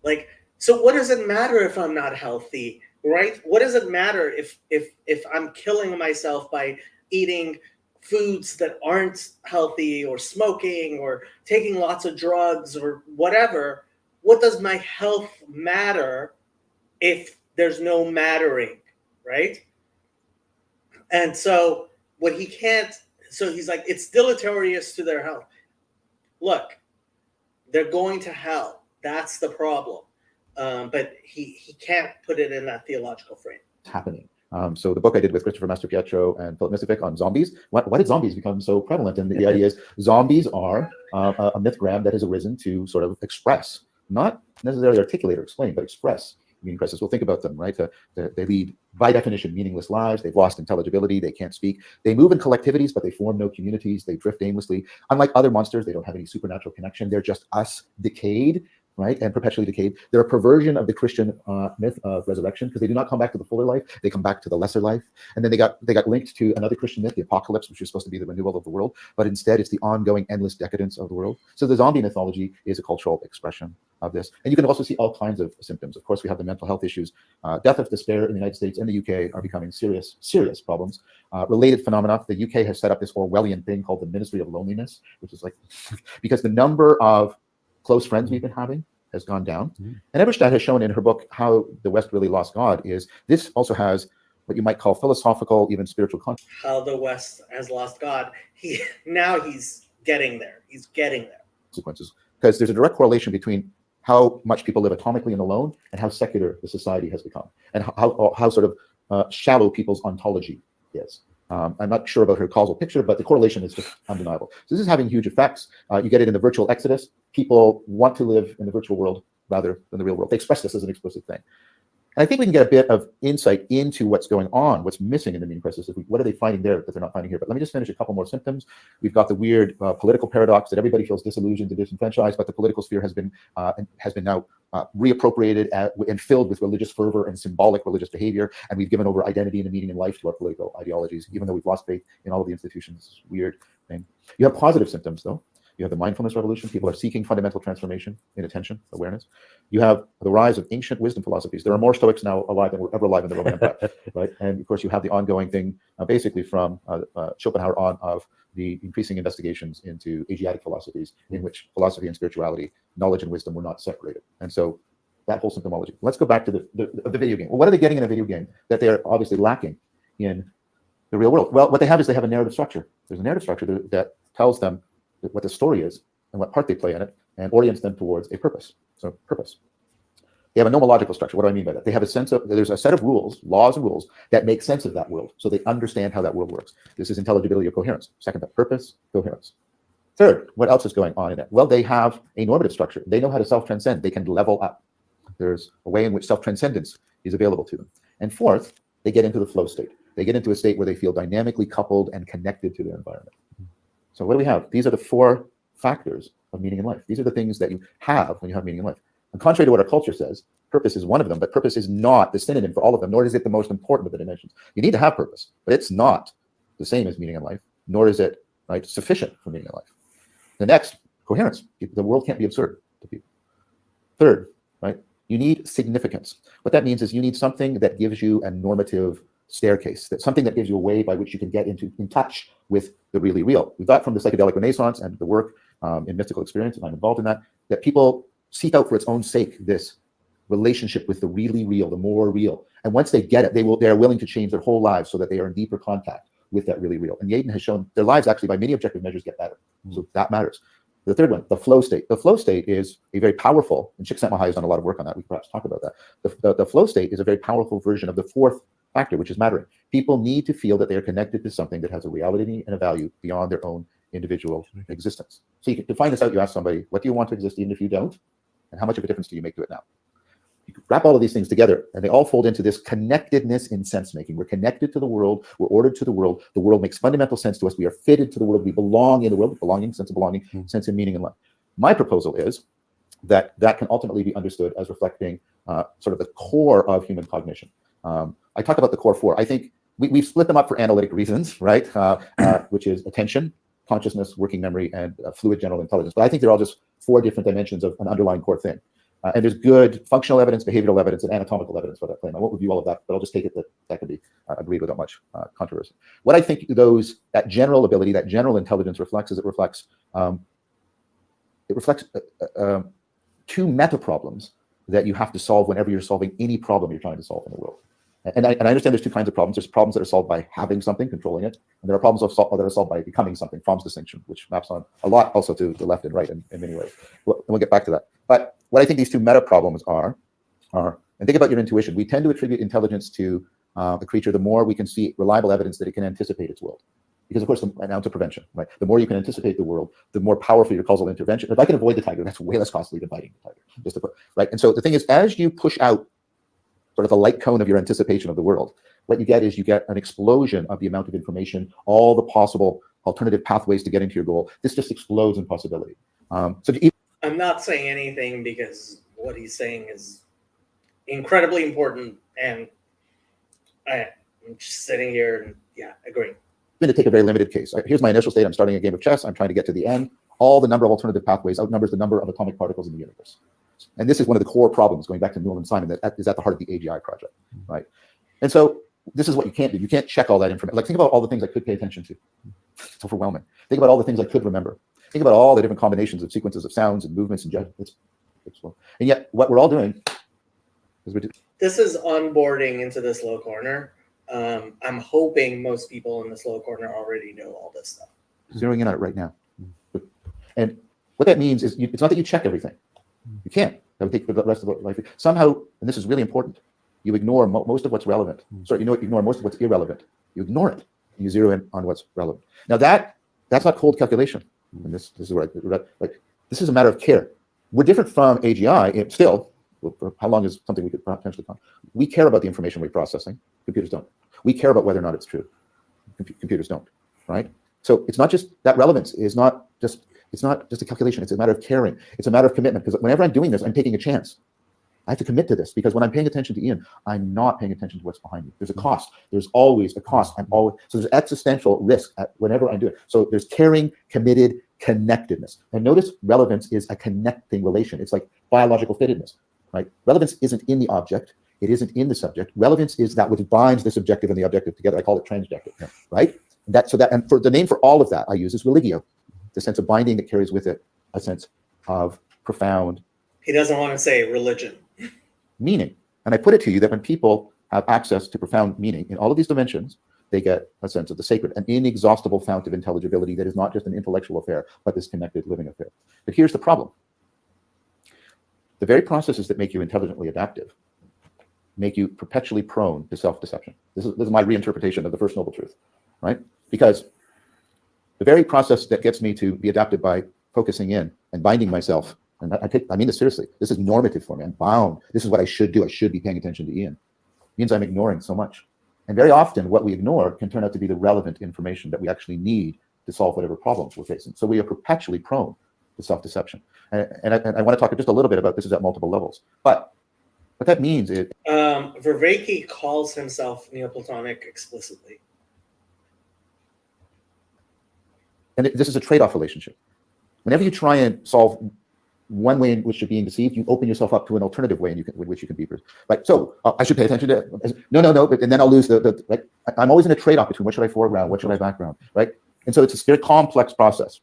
Like, so what does it matter if I'm not healthy, right? What does it matter if I'm killing myself by eating foods that aren't healthy, or smoking, or taking lots of drugs, or whatever? What does my health matter if there's no mattering, right? And so what he can't, so he's like, it's deleterious to their health. Look, they're going to hell. That's the problem. But he can't put it in that theological frame. It's happening. So the book I did with Christopher Mastropietro and Philip Miskovic on zombies, why did zombies become so prevalent? And the idea is zombies are a mythgram that has arisen to sort of express, not necessarily articulate or explain, but express meaning crisis. We'll think about them, right? They lead, by definition, meaningless lives. They've lost intelligibility. They can't speak. They move in collectivities, but they form no communities. They drift aimlessly. Unlike other monsters, they don't have any supernatural connection. They're just us decayed, right? And perpetually decayed. They're a perversion of the Christian myth of resurrection, because they do not come back to the fuller life. They come back to the lesser life. And then they got linked to another Christian myth, the apocalypse, which is supposed to be the renewal of the world. But instead, it's the ongoing endless decadence of the world. So the zombie mythology is a cultural expression of this. And you can also see all kinds of symptoms. Of course, we have the mental health issues. Death of despair in the United States and the UK are becoming serious problems. Related phenomena, the UK has set up this Orwellian thing called the Ministry of Loneliness, which is like, because the number of close friends we've been having has gone down. And Eberstadt has shown in her book How the West Really Lost God is this also has what you might call philosophical, even spiritual content. How the West has lost God. He's getting there. He's getting there. Consequences, because there's a direct correlation between how much people live atomically and alone and how secular the society has become, and how sort of shallow people's ontology is. I'm not sure about her causal picture, but the correlation is just undeniable. So this is having huge effects. You get it in the virtual exodus. People want to live in the virtual world rather than the real world. They express this as an explicit thing. And I think we can get a bit of insight into what's going on, what's missing in the meaning crisis. What are they finding there that they're not finding here? But let me just finish a couple more symptoms. We've got the weird political paradox that everybody feels disillusioned and disenfranchised, but the political sphere has been now reappropriated and filled with religious fervor and symbolic religious behavior. And we've given over identity and a meaning in life to our political ideologies, even though we've lost faith in all of the institutions. It's a weird thing. You have positive symptoms, though. You have the mindfulness revolution. People are seeking fundamental transformation in attention, awareness. You have the rise of ancient wisdom philosophies. There are more Stoics now alive than were ever alive in the Roman Empire, right? And of course, you have the ongoing thing, basically from Schopenhauer on, of the increasing investigations into Asiatic philosophies, in which philosophy and spirituality, knowledge and wisdom were not separated. And so that whole symptomology. Let's go back to the video game. Well, what are they getting in a video game that they're obviously lacking in the real world? Well, what they have is they have a narrative structure. There's a narrative structure that tells them what the story is and what part they play in it, and orients them towards a purpose. So purpose. They have a nomological structure. What do I mean by that? They have a sense of, there's a set of rules, laws and rules that make sense of that world, so they understand how that world works. This is intelligibility or coherence. Second, purpose, coherence. Third, what else is going on in it? Well, they have a normative structure. They know how to self-transcend. They can level up. There's a way in which self-transcendence is available to them. And fourth, they get into the flow state. They get into a state where they feel dynamically coupled and connected to their environment. So what do we have? These are the four factors of meaning in life. These are the things that you have when you have meaning in life. And contrary to what our culture says, purpose is one of them, but purpose is not the synonym for all of them, nor is it the most important of the dimensions. You need to have purpose, but it's not the same as meaning in life, nor is it sufficient for meaning in life. The next, coherence. The world can't be absurd to people. Third, you need significance. What that means is you need something that gives you a normative staircase, that something that gives you a way by which you can get in touch with the really real. We thought from the psychedelic renaissance and the work in mystical experience, and I'm involved in that people seek out for its own sake this relationship with the really real, the more real. And once they get it, they are willing to change their whole lives so that they are in deeper contact with that really real. And Yaden has shown their lives actually by many objective measures get better. So that matters. The third one, the flow state. The flow state is a very powerful, and Csikszentmihalyi has done a lot of work on that. We can perhaps talk about that. The flow state is a very powerful version of the fourth factor, which is mattering. People need to feel that they are connected to something that has a reality and a value beyond their own individual existence. So you can, to find this out, you ask somebody, what do you want to exist even if you don't? And how much of a difference do you make to it now? You can wrap all of these things together, and they all fold into this connectedness in sense making. We're connected to the world. We're ordered to the world. The world makes fundamental sense to us. We are fitted to the world. We belong in the world. Belonging, sense of belonging, sense of meaning in life. My proposal is that that can ultimately be understood as reflecting sort of the core of human cognition. I talked about the core four. I think we've split them up for analytic reasons, right? Which is attention, consciousness, working memory, and fluid general intelligence. But I think they're all just four different dimensions of an underlying core thing. And there's good functional evidence, behavioral evidence, and anatomical evidence for that claim. I won't review all of that, but I'll just take it that that could be agreed without much controversy. What I think that general ability, that general intelligence reflects is it reflects two meta problems that you have to solve whenever you're solving any problem you're trying to solve in the world. And I understand there's two kinds of problems. There's problems that are solved by having something, controlling it, and there are problems that are solved by becoming something, Fromm's distinction, which maps on a lot also to the left and right in many ways. We'll get back to that. But what I think these two meta problems are, and think about your intuition. We tend to attribute intelligence to a creature the more we can see reliable evidence that it can anticipate its world. Because of course, now to prevention, right? The more you can anticipate the world, the more powerful your causal intervention. If I can avoid the tiger, that's way less costly than fighting the tiger. Just to put, right? And so the thing is, as you push out sort of the light cone of your anticipation of the world, what you get is you get an explosion of the amount of information, all the possible alternative pathways to get into your goal. This just explodes in possibility. I'm not saying anything because what he's saying is incredibly important, and I'm just sitting here and agreeing. I'm going to take a very limited case. Here's my initial state. I'm starting a game of chess. I'm trying to get to the end. All the number of alternative pathways outnumbers the number of atomic particles in the universe. And this is one of the core problems, going back to Newell and Simon, that is at the heart of the AGI project, right? And so this is what you can't do. You can't check all that information. Like, think about all the things I could pay attention to. It's overwhelming. Think about all the things I could remember. Think about all the different combinations of sequences of sounds and movements and judgments. And yet, what we're all doing is this is onboarding into this low corner. I'm hoping most people in this low corner already know all this stuff. Zeroing in on it right now. And what that means is it's not that you check everything. You can't. That would take the rest of life. Somehow, and this is really important, you ignore most of what's relevant. Sorry, you ignore most of what's irrelevant. You ignore it, and you zero in on what's relevant. Now that's not cold calculation. And this is where this is a matter of care. We're different from AGI. Still, for how long is something we could potentially come? We care about the information we're processing. Computers don't. We care about whether or not it's true. Computers don't, right? So it's not just that relevance is not just. It's not just a calculation. It's a matter of caring. It's a matter of commitment. Because whenever I'm doing this, I'm taking a chance. I have to commit to this, because when I'm paying attention to Ian, I'm not paying attention to what's behind me. There's a cost. There's always a cost. So there's existential risk whenever I do it. So there's caring, committed, connectedness. And notice relevance is a connecting relation. It's like biological fittedness, right? Relevance isn't in the object. It isn't in the subject. Relevance is that which binds the subjective and the objective together. I call it transjective, right? And for the name for all of that I use is religio. The sense of binding that carries with it a sense of profound. He doesn't want to say religion. Meaning. And I put it to you that when people have access to profound meaning in all of these dimensions, they get a sense of the sacred, an inexhaustible fount of intelligibility that is not just an intellectual affair, but this connected living affair. But here's the problem. The very processes that make you intelligently adaptive make you perpetually prone to self-deception. This is my reinterpretation of the first noble truth, right? Because the very process that gets me to be adapted by focusing in and binding myself, and I mean this seriously, this is normative for me. I'm bound. This is what I should do. I should be paying attention to Ian. It means I'm ignoring so much. And very often what we ignore can turn out to be the relevant information that we actually need to solve whatever problems we're facing. So we are perpetually prone to self-deception. And I want to talk just a little bit about this is at multiple levels. But what that means is... Vervaeke calls himself Neoplatonic explicitly. And this is a trade-off relationship. Whenever you try and solve one way in which you're being deceived, you open yourself up to an alternative way in which you can be. Right. So I should pay attention to it. No. But, and then I'll lose right. I'm always in a trade-off between what should I foreground, what should I background, right? And so it's this very complex process.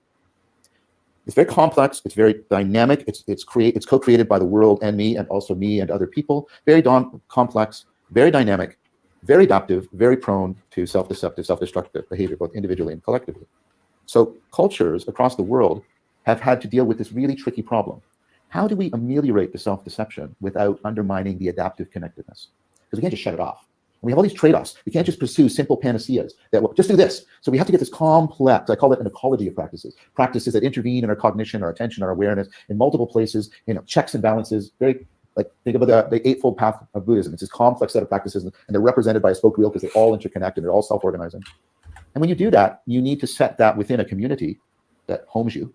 It's very complex. It's very dynamic. It's co-created by the world and me, and also me and other people. Very complex, very dynamic, very adaptive, very prone to self-deceptive, self-destructive behavior, both individually and collectively. So cultures across the world have had to deal with this really tricky problem. How do we ameliorate the self-deception without undermining the adaptive connectedness? Because we can't just shut it off. And we have all these trade-offs. We can't just pursue simple panaceas that will just do this. So we have to get this complex, I call it an ecology of practices, practices that intervene in our cognition, our attention, our awareness in multiple places, checks and balances, very like think about the Eightfold Path of Buddhism. It's this complex set of practices, and they're represented by a spoke wheel because they all interconnect and they're all self-organizing. And when you do that, you need to set that within a community that homes you,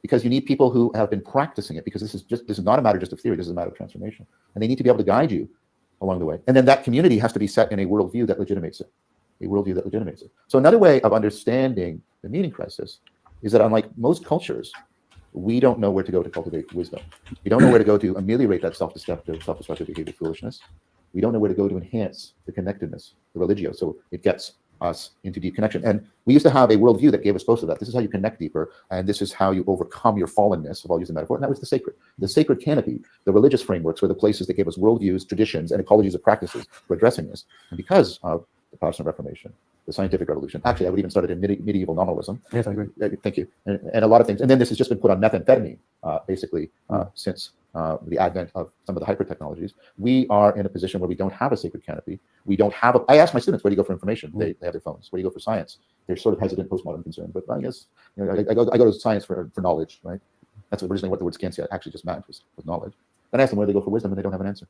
because you need people who have been practicing it, because this is not a matter just of theory, this is a matter of transformation. And they need to be able to guide you along the way. And then that community has to be set in a worldview that legitimates it. So another way of understanding the meaning crisis is that unlike most cultures, we don't know where to go to cultivate wisdom. We don't know where to go to ameliorate that self-destructive behavior foolishness. We don't know where to go to enhance the connectedness, the religio, so it gets us into deep connection. And we used to have a worldview that gave us both of that. This is how you connect deeper, and this is how you overcome your fallenness, if I'll use the metaphor, and that was the sacred. The sacred canopy, the religious frameworks were the places that gave us worldviews, traditions, and ecologies of practices for addressing this. And because of the Protestant Reformation, the scientific revolution. Actually, I would even start it in medieval nominalism. Yes, I agree. Thank you. And a lot of things. And then this has just been put on methamphetamine, basically, since the advent of some of the hyper technologies. We are in a position where we don't have a sacred canopy. We don't have I ask my students, where do you go for information? They have their phones. Where do you go for science? They're sort of hesitant, postmodern concern. But I guess I go to science for knowledge, right? That's originally what the word scientia actually just meant, was knowledge. Then I ask them where they go for wisdom, and they don't have an answer.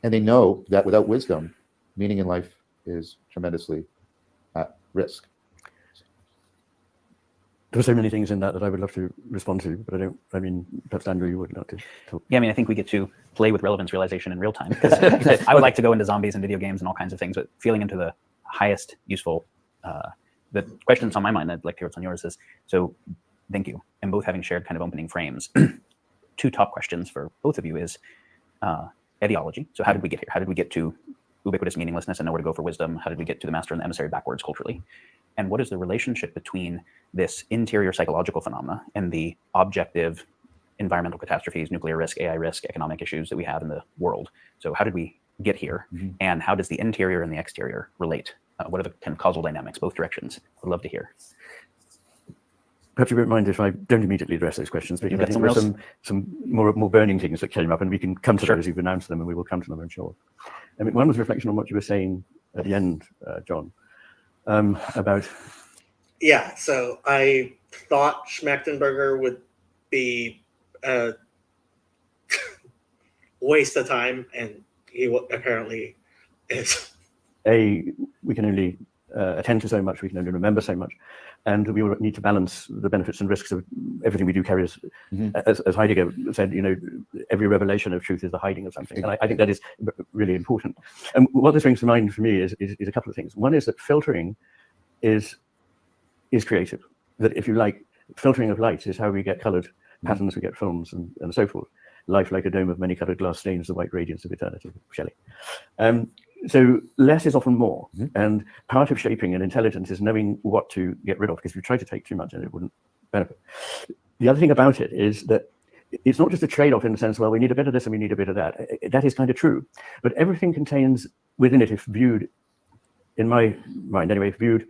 And they know that without wisdom, meaning in life is tremendously at risk. There are so many things in that I would love to respond to, but I mean, perhaps Andrew, you would like to talk. Yeah, I mean, I think we get to play with relevance realization in real time. Because I would like to go into zombies and video games and all kinds of things, but feeling into the highest useful, the question that's on my mind, I'd like to hear what's on yours is, so thank you. And both having shared kind of opening frames, two top questions for both of you is etiology. So how did we get here? How did we get to ubiquitous meaninglessness and nowhere to go for wisdom? How did we get to the master and the emissary backwards culturally? And what is the relationship between this interior psychological phenomena and the objective environmental catastrophes, nuclear risk, AI risk, economic issues that we have in the world? So how did we get here? And how does the interior and the exterior relate? What are the kind of causal dynamics, both directions? I'd love to hear. Perhaps you won't mind if I don't immediately address those questions, because I think there are some more burning things that came up, and we can come to those. You've announced them, and we will come to them, I'm sure. I mean, one was reflection on what you were saying at the end, John, about... Yeah, so I thought Schmechtenberger would be a waste of time, and he apparently is. We can only attend to so much, we can only remember so much, and we will need to balance the benefits and risks of everything we do carries. As Heidegger said, every revelation of truth is the hiding of something, and I think that is really important. And what this brings to mind for me is a couple of things. One is that filtering is creative. That, if you like, filtering of light is how we get colored patterns, we get films, and so forth. Life like a dome of many-colored glass stains the white radiance of eternity, Shelley. So less is often more, and part of shaping and intelligence is knowing what to get rid of, because if you try to take too much, then it wouldn't benefit. The other thing about it is that it's not just a trade-off in the sense, well, we need a bit of this and we need a bit of that. That is kind of true, but everything contains within it, if viewed, in my mind anyway, if viewed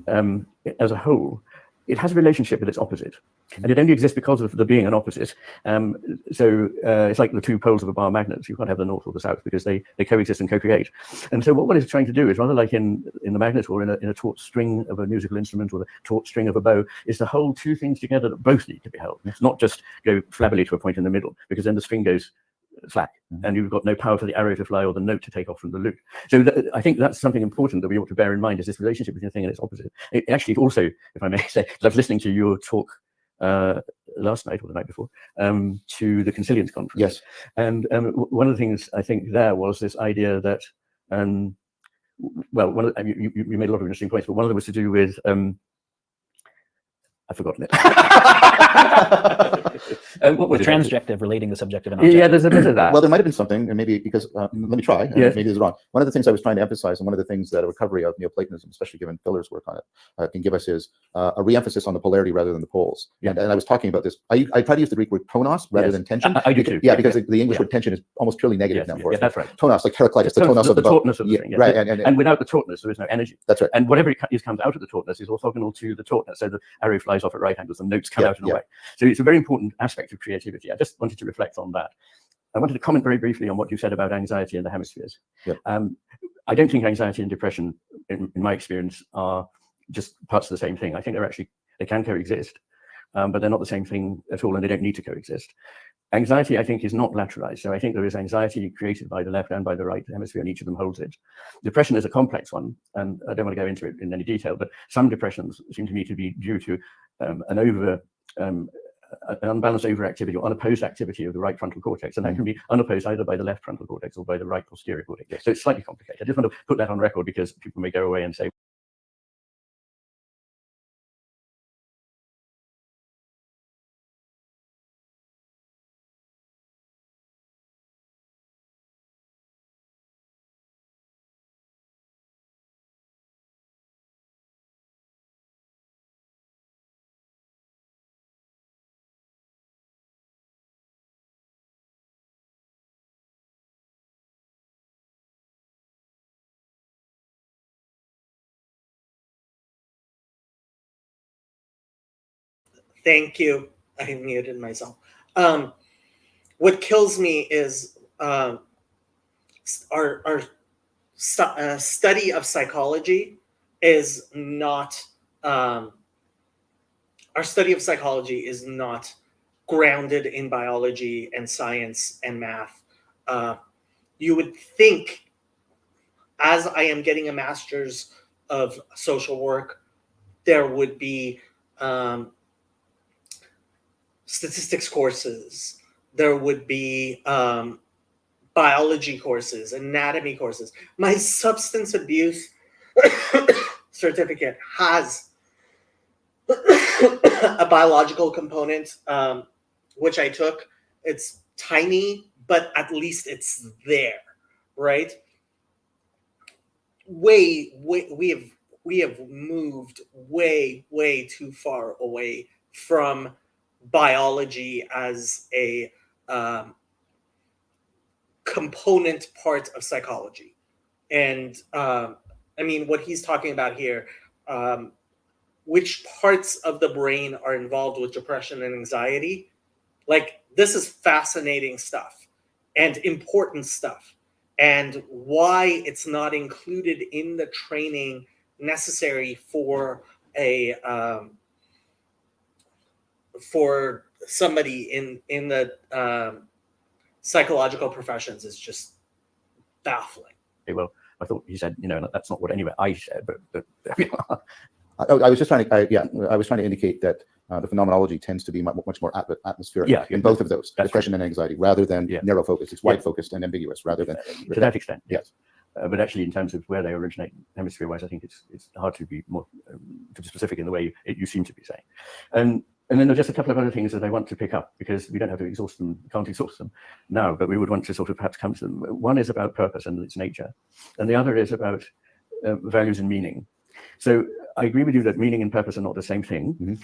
as a whole, it has a relationship with its opposite, and it only exists because of there being an opposite. So it's like the two poles of a bar magnet. You can't have the north or the south, because they coexist and co-create. And so what one is trying to do is, rather like in the magnet or in a taut string of a musical instrument or the taut string of a bow, is to hold two things together that both need to be held. It's not just go flabbily to a point in the middle, because then the string goes slack, and you've got no power for the arrow to fly or the note to take off from the lute. So I think that's something important that we ought to bear in mind, is this relationship between a thing and its opposite. It actually also, if I may say, I was listening to your talk last night or the night before to the Concilians Conference. Yes. And one of the things I think there was this idea that, well, you made a lot of interesting points, but one of them was to do with, I've forgotten it. What was transjective relating the subjective and objective? Yeah, there's a bit of that. Well, there might have been something, and maybe because, let me try, maybe this is wrong. One of the things I was trying to emphasize, and one of the things that a recovery of Neoplatonism, especially given Filler's work on it, can give us is a re-emphasis on the polarity rather than the poles. And I was talking about this. I try to use the Greek word tonos rather than tension. I do too. Yeah, because the English word tension is almost purely negative now for us. That's right. Tonos, like Heraclitus, the tonos of the boat. Tautness of the thing. Right. And without the tautness, there is no energy. That's right. And whatever comes out of the tautness is orthogonal to the tautness. So the arrow flies off at right angles, the notes come out in a way. So it's a very important aspect of creativity. I just wanted to reflect on that. I wanted to comment very briefly on what you said about anxiety in the hemispheres. Yep. I don't think anxiety and depression, in my experience, are just parts of the same thing. I think they can coexist, but they're not the same thing at all, and they don't need to coexist. Anxiety, I think, is not lateralized. So I think there is anxiety created by the left and by the right hemisphere, and each of them holds it. Depression is a complex one, and I don't want to go into it in any detail, but some depressions seem to me to be due to an unbalanced overactivity or unopposed activity of the right frontal cortex, and that can be unopposed either by the left frontal cortex or by the right posterior cortex. Yes. So it's slightly complicated. I just want to put that on record because people may go away and say, Thank you. I muted myself. What kills me is our study of psychology is not our study of psychology is not grounded in biology and science and math. You would think, as I am getting a master's of social work, there would be statistics courses, there would be biology courses, anatomy courses. My substance abuse certificate has a biological component, which I took. It's tiny, but at least it's there, right? We have moved way too far away from biology as a component part of psychology. And I mean, what he's talking about here, which parts of the brain are involved with depression and anxiety, like, this is fascinating stuff and important stuff, and why it's not included in the training necessary for a for somebody in the psychological professions is just baffling. okay, well, I thought he said, that's not what anyway I said, but I was just trying to, I was trying to indicate that the phenomenology tends to be much more atmospheric in both of those, depression and anxiety, rather than narrow focus. It's wide focused and ambiguous rather than to that extent. Yes. But actually, in terms of where they originate hemisphere-wise, I think it's hard to be more to be specific in the way you seem to be saying. And then there's just a couple of other things that I want to pick up, because we don't have to exhaust them, can't exhaust them now, but we would want to sort of perhaps come to them. One is about purpose and its nature, and the other is about values and meaning. So I agree with you that meaning and purpose are not the same thing.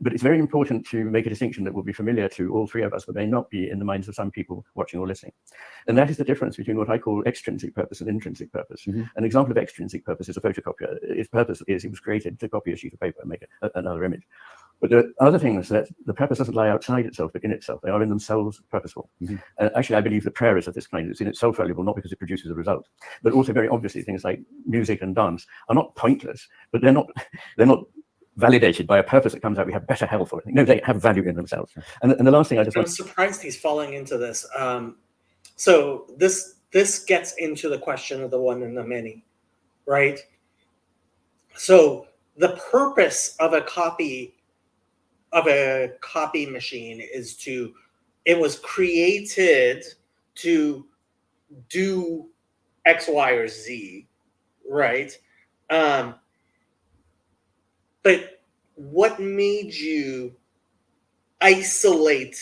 But it's very important to make a distinction that will be familiar to all three of us, but may not be in the minds of some people watching or listening. And that is the difference between what I call extrinsic purpose and intrinsic purpose. An example of extrinsic purpose is a photocopier. Its purpose is it was created to copy a sheet of paper and make another image. But the other thing is that the purpose doesn't lie outside itself, but in itself. They are in themselves purposeful. Actually, I believe that prayer is of this kind. It's in itself valuable, not because it produces a result, but also very obviously things like music and dance are not pointless, but they're not validated by a purpose that comes out. We have better health or anything. No, they have value in themselves. And the last thing I'm surprised he's falling into this. So this gets into the question of the one and the many, right? So the purpose of a copy machine is it was created to do X, Y, or Z, right? But what made you isolate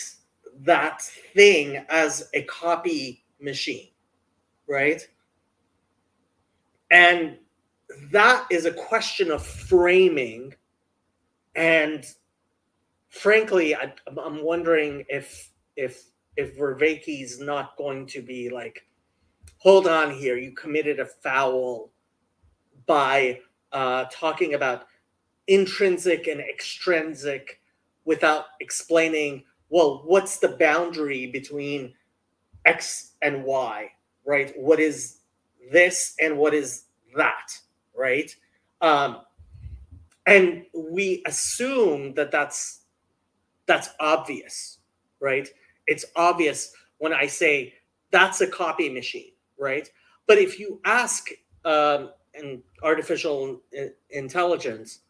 that thing as a copy machine, right? And that is a question of framing. And frankly, I'm wondering if Vervaeke's not going to be like, hold on here, you committed a foul by talking about intrinsic and extrinsic without explaining, well, what's the boundary between X and Y, right? What is this and what is that, right? And we assume that that's obvious, right? It's obvious when I say that's a copy machine, right? But if you ask an artificial intelligence,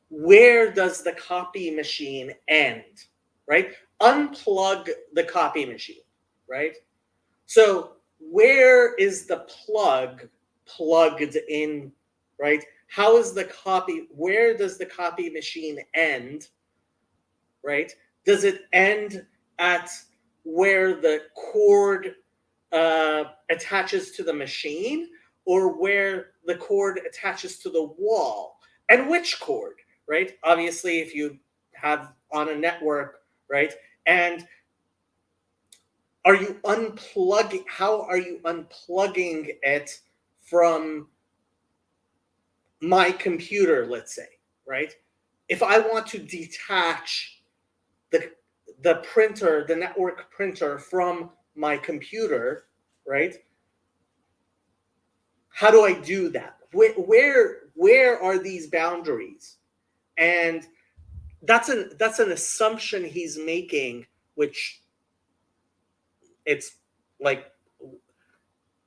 where does the copy machine end, right? Unplug the copy machine, right? So where is the plug plugged in, right? How is the copy, where does the copy machine end, right? Does it end at where the cord attaches to the machine, or where the cord attaches to the wall? And which cord, right? Obviously, if you have on a network, right? And are you unplugging, how are you unplugging it from my computer, let's say, right? If I want to detach the printer, the network printer from my computer, right? How do I do that? Where are these boundaries? And that's an assumption he's making, which it's like,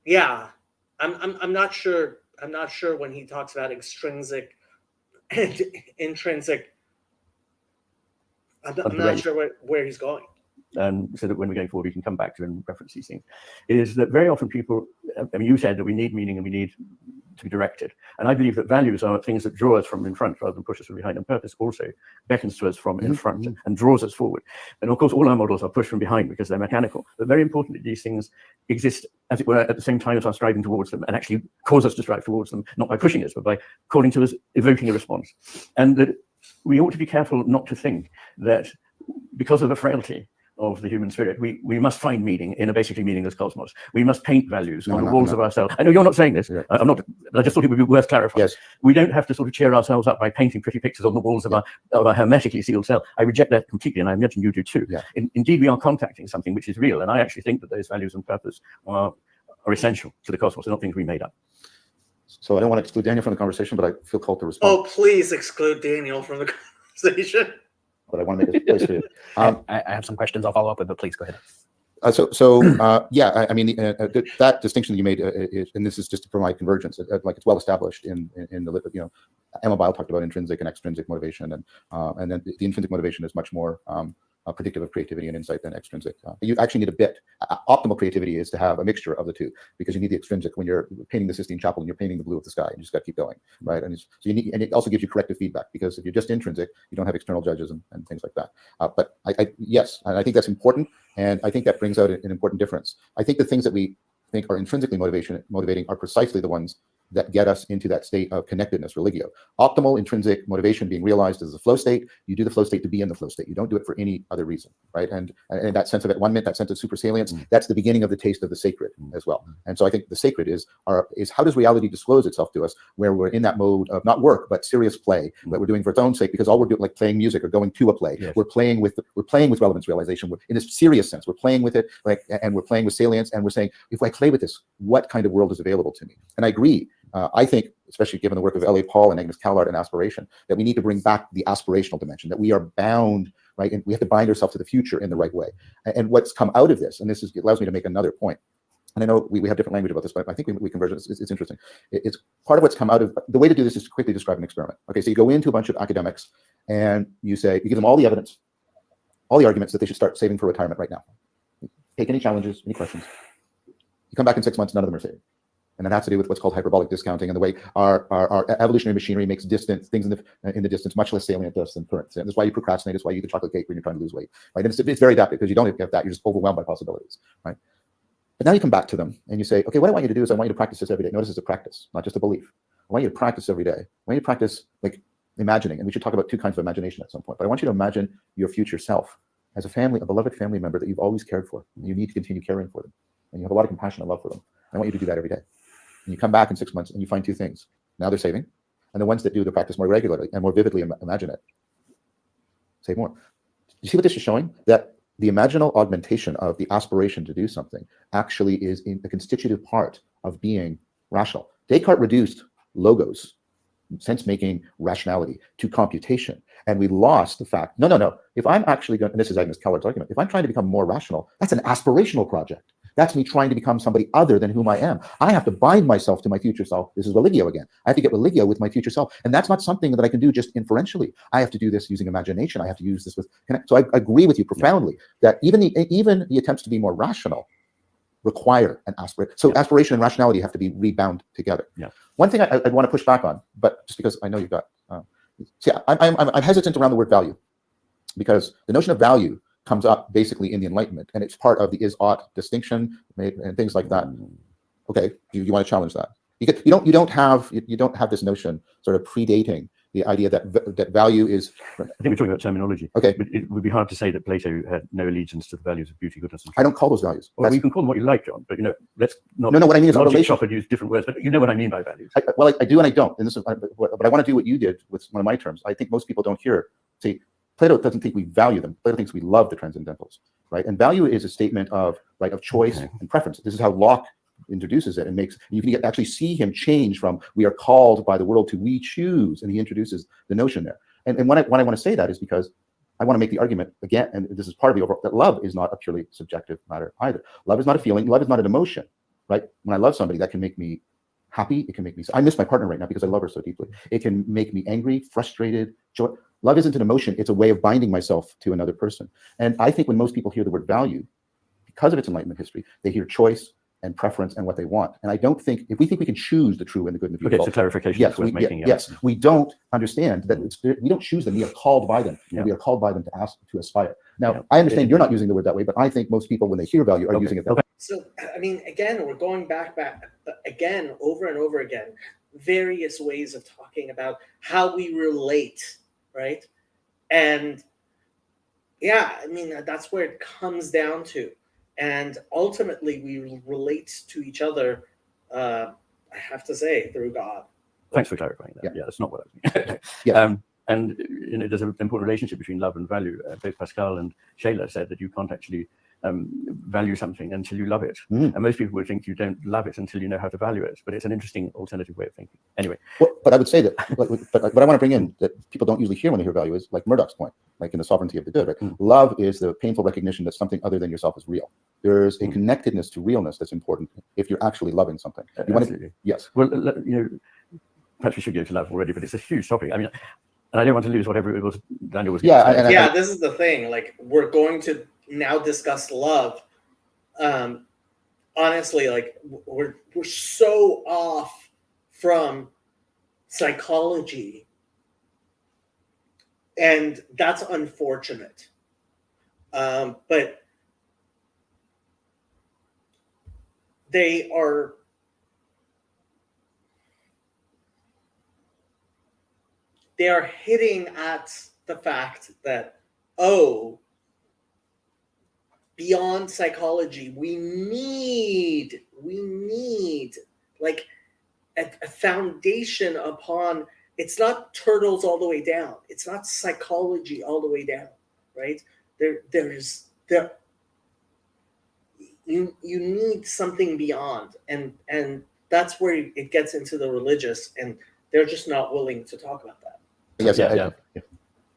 yeah, I'm not sure. I'm not sure when he talks about extrinsic and intrinsic. I'm not sure where he's going. So that when we're going forward, we can come back to and reference these things, is that very often people, I mean, you said that we need meaning and we need to be directed. And I believe that values are things that draw us from in front rather than push us from behind. And purpose also beckons to us from in front and draws us forward. And of course, all our models are pushed from behind because they're mechanical. But very importantly, these things exist, as it were, at the same time as our striving towards them, and actually cause us to strive towards them, not by pushing us, but by calling to us, evoking a response. And that we ought to be careful not to think that because of the frailty of the human spirit, we must find meaning in a basically meaningless cosmos. We must paint values on the walls of ourselves. I know you're not saying this. Yeah. I'm not. I just thought it would be worth clarifying. Yes. We don't have to sort of cheer ourselves up by painting pretty pictures on the walls of our hermetically sealed cell. I reject that completely, and I imagine you do too. Yeah. Indeed, we are contacting something which is real, and I actually think that those values and purpose are essential to the cosmos. They're not things we made up. So I don't want to exclude Daniel from the conversation, but I feel called to respond. Oh, please exclude Daniel from the conversation. But I want to make a place for you. I have some questions I'll follow up with, but please go ahead. I mean, that distinction you made, and this is just to provide convergence, like it's well established in the, Emma Bile talked about intrinsic and extrinsic motivation, and then the intrinsic motivation is much more predictive of creativity and insight than extrinsic. You actually need a bit. Optimal creativity is to have a mixture of the two, because you need the extrinsic when you're painting the Sistine Chapel and you're painting the blue of the sky. You just got to keep going, right? And so you need, and it also gives you corrective feedback, because if you're just intrinsic, you don't have external judges and things like that. But yes, and I think that's important, and I think that brings out an important difference. I think the things that we think are intrinsically motivating are precisely the ones that get us into that state of connectedness, religio. Optimal intrinsic motivation being realized as a flow state. You do the flow state to be in the flow state. You don't do it for any other reason, right? And that sense of at-one-ment, that sense of supersalience, that's the beginning of the taste of the sacred as well. And so I think the sacred is how does reality disclose itself to us, where we're in that mode of not work, but serious play that we're doing for its own sake, because all we're doing, like playing music or going to a play, yes. we're playing with relevance realization. We're, in a serious sense, we're playing with it, and we're playing with salience, and we're saying, if I play with this, what kind of world is available to me? And I agree. I think, especially given the work of L.A. Paul and Agnes Callard and aspiration, that we need to bring back the aspirational dimension, that we are bound, right? And we have to bind ourselves to the future in the right way. And what's come out of this, and this allows me to make another point, and I know we have different language about this, but I think we converge. It's interesting. It's part of what's come out of, the way to do this is to quickly describe an experiment. Okay, so you go into a bunch of academics and you give them all the evidence, all the arguments that they should start saving for retirement right now. Take any challenges, any questions. You come back in 6 months, none of them are saving. And that has to do with what's called hyperbolic discounting and the way our evolutionary machinery makes distant things in the distance much less salient to us than current. And that's why you procrastinate. That's why you eat the chocolate cake when you're trying to lose weight, right? And it's very adaptive, because you don't have that. You're just overwhelmed by possibilities, right? But now you come back to them and you say, okay, what I want you to do is I want you to practice this every day. Notice it's a practice, not just a belief. I want you to practice every day. I want you to practice like imagining, and we should talk about two kinds of imagination at some point. But I want you to imagine your future self as a beloved family member that you've always cared for. And you need to continue caring for them, and you have a lot of compassion and love for them. I want you to do that every day. And you come back in 6 months and you find two things. Now they're saving. And the ones that do the practice more regularly and more vividly imagine it, save more. You see what this is showing? That the imaginal augmentation of the aspiration to do something actually is a constitutive part of being rational. Descartes reduced logos, sense-making rationality, to computation. And we lost the fact, no. If I'm actually going, and this is Agnes Keller's argument, if I'm trying to become more rational, that's an aspirational project. That's me trying to become somebody other than whom I am. I have to bind myself to my future self. This is religio again. I have to get religio with my future self. And that's not something that I can do just inferentially. I have to do this using imagination. I have to use this with connect. So I agree with you profoundly that even the attempts to be more rational require an aspiration. So aspiration and rationality have to be rebound together. One thing I'd want to push back on, but just because I know you've got, I'm hesitant around the word value, because the notion of value comes up basically in the Enlightenment, and it's part of the is-ought distinction and things like that. Okay, you want to challenge that? Because you don't have this notion sort of predating the idea that value is. I think we're talking about terminology. Okay, but it would be hard to say that Plato had no allegiance to the values of beauty, goodness, and truth. I don't call those values. Well, you can call them what you like, John. But let's not. No. What I mean is logic shop and use different words. But you know what I mean by values. I do and I don't. And this is, but I want to do what you did with one of my terms. I think most people don't hear. See, Plato doesn't think we value them. Plato thinks we love the transcendentals, right? And value is a statement of choice and preference. This is how Locke introduces it and makes. You can actually see him change from "we are called by the world" to "we choose," and he introduces the notion there. And when I want to say that is because I want to make the argument again, and this is part of the overall, that love is not a purely subjective matter either. Love is not a feeling. Love is not an emotion, right? When I love somebody, that can make me happy. It can make me. I miss my partner right now because I love her so deeply. It can make me angry, frustrated, joy. Love isn't an emotion. It's a way of binding myself to another person. And I think when most people hear the word value, because of its Enlightenment history, they hear choice and preference and what they want. And I don't think, if we think we can choose the true and the good and the beautiful. Okay, so clarification. Yes, we don't understand that we don't choose them. We are called by them, and we are called by them to ask, to aspire. Now, I understand you're not using the word that way, but I think most people, when they hear value, are using it that way. So, I mean, again, we're going back again, over and over again, various ways of talking about how we relate, right? And yeah, I mean, that's where it comes down to. And ultimately, we relate to each other, I have to say, through God. Thanks for clarifying that. Yeah, that's not what I mean. And there's an important relationship between love and value. Both Pascal and Shayla said that you can't actually value something until you love it. And most people would think you don't love it until you know how to value it. But it's an interesting alternative way of thinking. Anyway. Well, but I would say that, but what I want to bring in that people don't usually hear when they hear value is like Murdoch's point, like in the sovereignty of the good. Right? Love is the painful recognition that something other than yourself is real. There's a connectedness to realness that's important if you're actually loving something. Yes. Well, perhaps we should go to love already, but it's a huge topic. I mean, and I don't want to lose whatever it was Daniel was. This is the thing. Like, we're going to now discuss love. Honestly, like we're so off from psychology, and that's unfortunate. But they are hitting at the fact that, beyond psychology, we need like a foundation upon. It's not turtles all the way down. It's not psychology all the way down, right? You need something beyond, and that's where it gets into the religious, and they're just not willing to talk about that. Yes,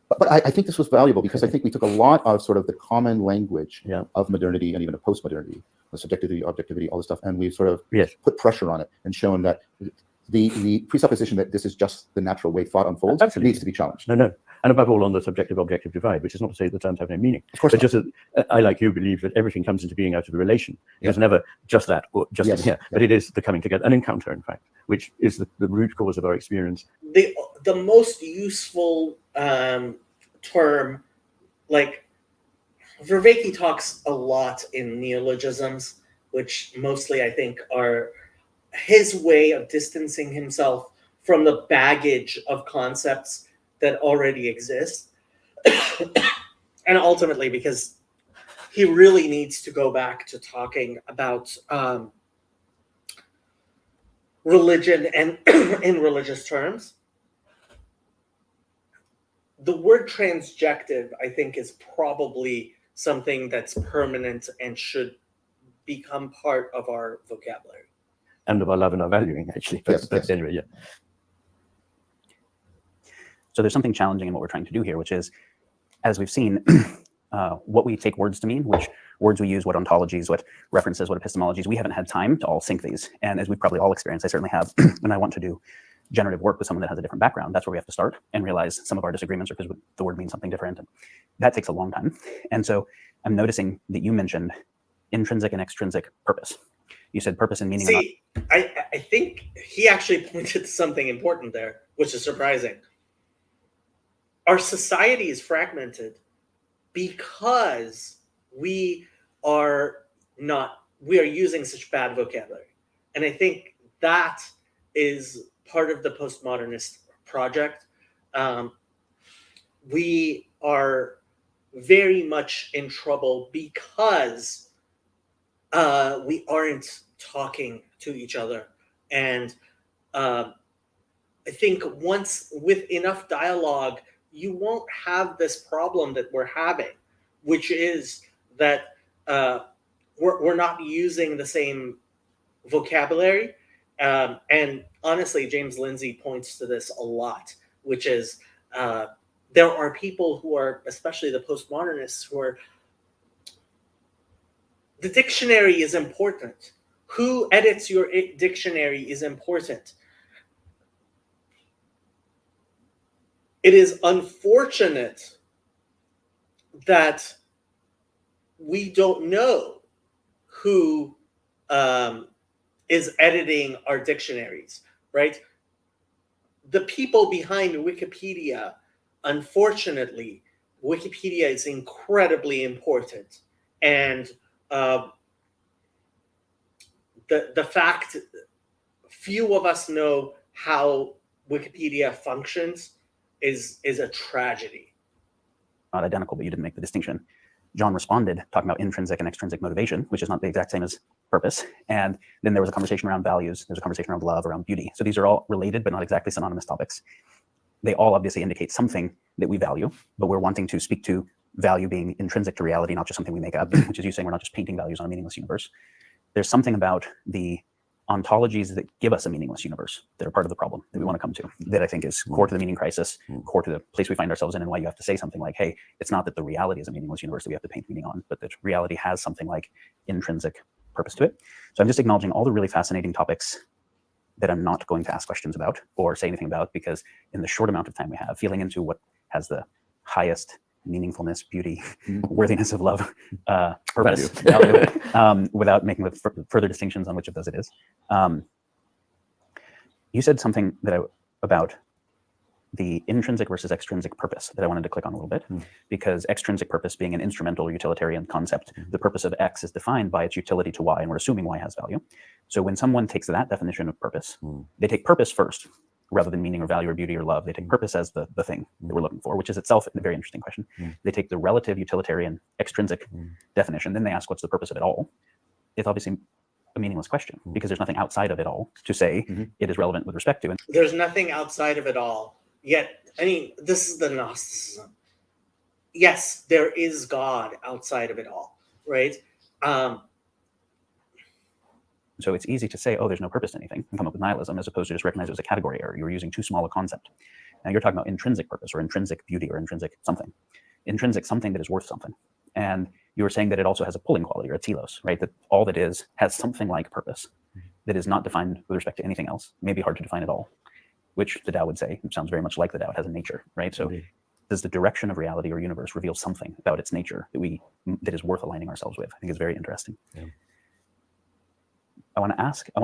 But I think this was valuable because I think we took a lot of sort of the common language of modernity and even of postmodernity, the subjectivity, objectivity, all this stuff, and we've sort of put pressure on it and shown that the presupposition that this is just the natural way thought unfolds needs to be challenged. No. And above all, on the subjective-objective divide, which is not to say that the terms have no meaning. Of course, but just that I, like you, believe that everything comes into being out of a relation. It's never just that or just here, but it is the coming together, an encounter, in fact, which is the root cause of our experience. The most useful term, like Vervaeke talks a lot in neologisms, which mostly I think are his way of distancing himself from the baggage of concepts that already exist. And ultimately, because he really needs to go back to talking about religion and in religious terms. The word transjective, I think, is probably something that's permanent and should become part of our vocabulary. And of our love and our valuing, actually. But, Yes. anyway, yeah. So there's something challenging in what we're trying to do here, which is, as we've seen, what we take words to mean, which words we use, what ontologies, what references, what epistemologies, we haven't had time to all sync these. And as we've probably all experienced, I certainly have, when I want to do generative work with someone that has a different background, that's where we have to start and realize some of our disagreements are because the word means something different. And that takes a long time. And so I'm noticing that you mentioned intrinsic and extrinsic purpose. You said purpose and meaning. See, I think he actually pointed to something important there, which is surprising. Our society is fragmented because we are using such bad vocabulary. And I think that is part of the postmodernist project. We are very much in trouble because we aren't talking to each other. And I think once with enough dialogue, you won't have this problem that we're having, which is that we're not using the same vocabulary. And honestly, James Lindsay points to this a lot, which is there are people who are, especially the postmodernists, who are, the dictionary is important. Who edits your dictionary is important. It is unfortunate that we don't know who is editing our dictionaries, right? The people behind Wikipedia, unfortunately, Wikipedia is incredibly important. And the fact few of us know how Wikipedia functions is a tragedy. Not identical, but you didn't make the distinction. John responded talking about intrinsic and extrinsic motivation, which is not the exact same as purpose. And then there was a conversation around values. There's a conversation around love, around beauty. So these are all related, but not exactly synonymous topics. They all obviously indicate something that we value, but we're wanting to speak to value being intrinsic to reality, not just something we make up, which is you saying we're not just painting values on a meaningless universe. There's something about the ontologies that give us a meaningless universe that are part of the problem that we want to come to, that I think is core to the meaning crisis, core to the place we find ourselves in, and why you have to say something like, hey, it's not that the reality is a meaningless universe that we have to paint meaning on, but that reality has something like intrinsic purpose to it. So I'm just acknowledging all the really fascinating topics that I'm not going to ask questions about or say anything about, because in the short amount of time we have, feeling into what has the highest meaningfulness, beauty, worthiness of love, purpose, without making the further distinctions on which of those it is. You said something about the intrinsic versus extrinsic purpose that I wanted to click on a little bit, because extrinsic purpose being an instrumental or utilitarian concept, the purpose of X is defined by its utility to Y, and we're assuming Y has value. So when someone takes that definition of purpose, they take purpose first, rather than meaning or value or beauty or love. They take purpose as the thing that we're looking for, which is itself a very interesting question. They take the relative utilitarian extrinsic definition, then they ask what's the purpose of it all. It's obviously a meaningless question because there's nothing outside of it all to say it is relevant with respect to. And there's nothing outside of it all. Yet, I mean, this is the Gnosticism. Yes, there is God outside of it all, right? So it's easy to say, oh, there's no purpose to anything, and come up with nihilism, as opposed to just recognize it as a category error. You're using too small a concept. Now you're talking about intrinsic purpose or intrinsic beauty or intrinsic something. Intrinsic something that is worth something. And you were saying that it also has a pulling quality or a telos, right? That all that is has something like purpose that is not defined with respect to anything else. Maybe hard to define at all, which the Tao would say, it sounds very much like the Tao, it has a nature, right? So does the direction of reality or universe reveal something about its nature that is worth aligning ourselves with? I think it's very interesting. Yeah. I want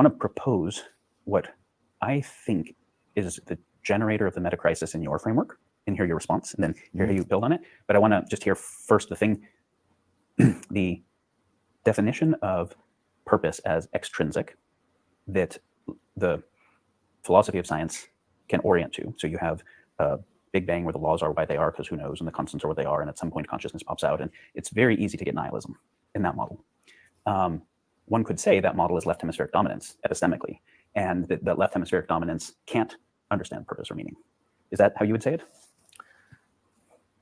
to propose what I think is the generator of the metacrisis in your framework, and hear your response, and then hear how you build on it. But I want to just hear first the thing, the definition of purpose as extrinsic that the philosophy of science can orient to. So you have Big Bang where the laws are why they are because who knows, and the constants are what they are, and at some point consciousness pops out, and it's very easy to get nihilism in that model. One could say that model is left hemispheric dominance epistemically, and that left hemispheric dominance can't understand purpose or meaning. Is that how you would say it?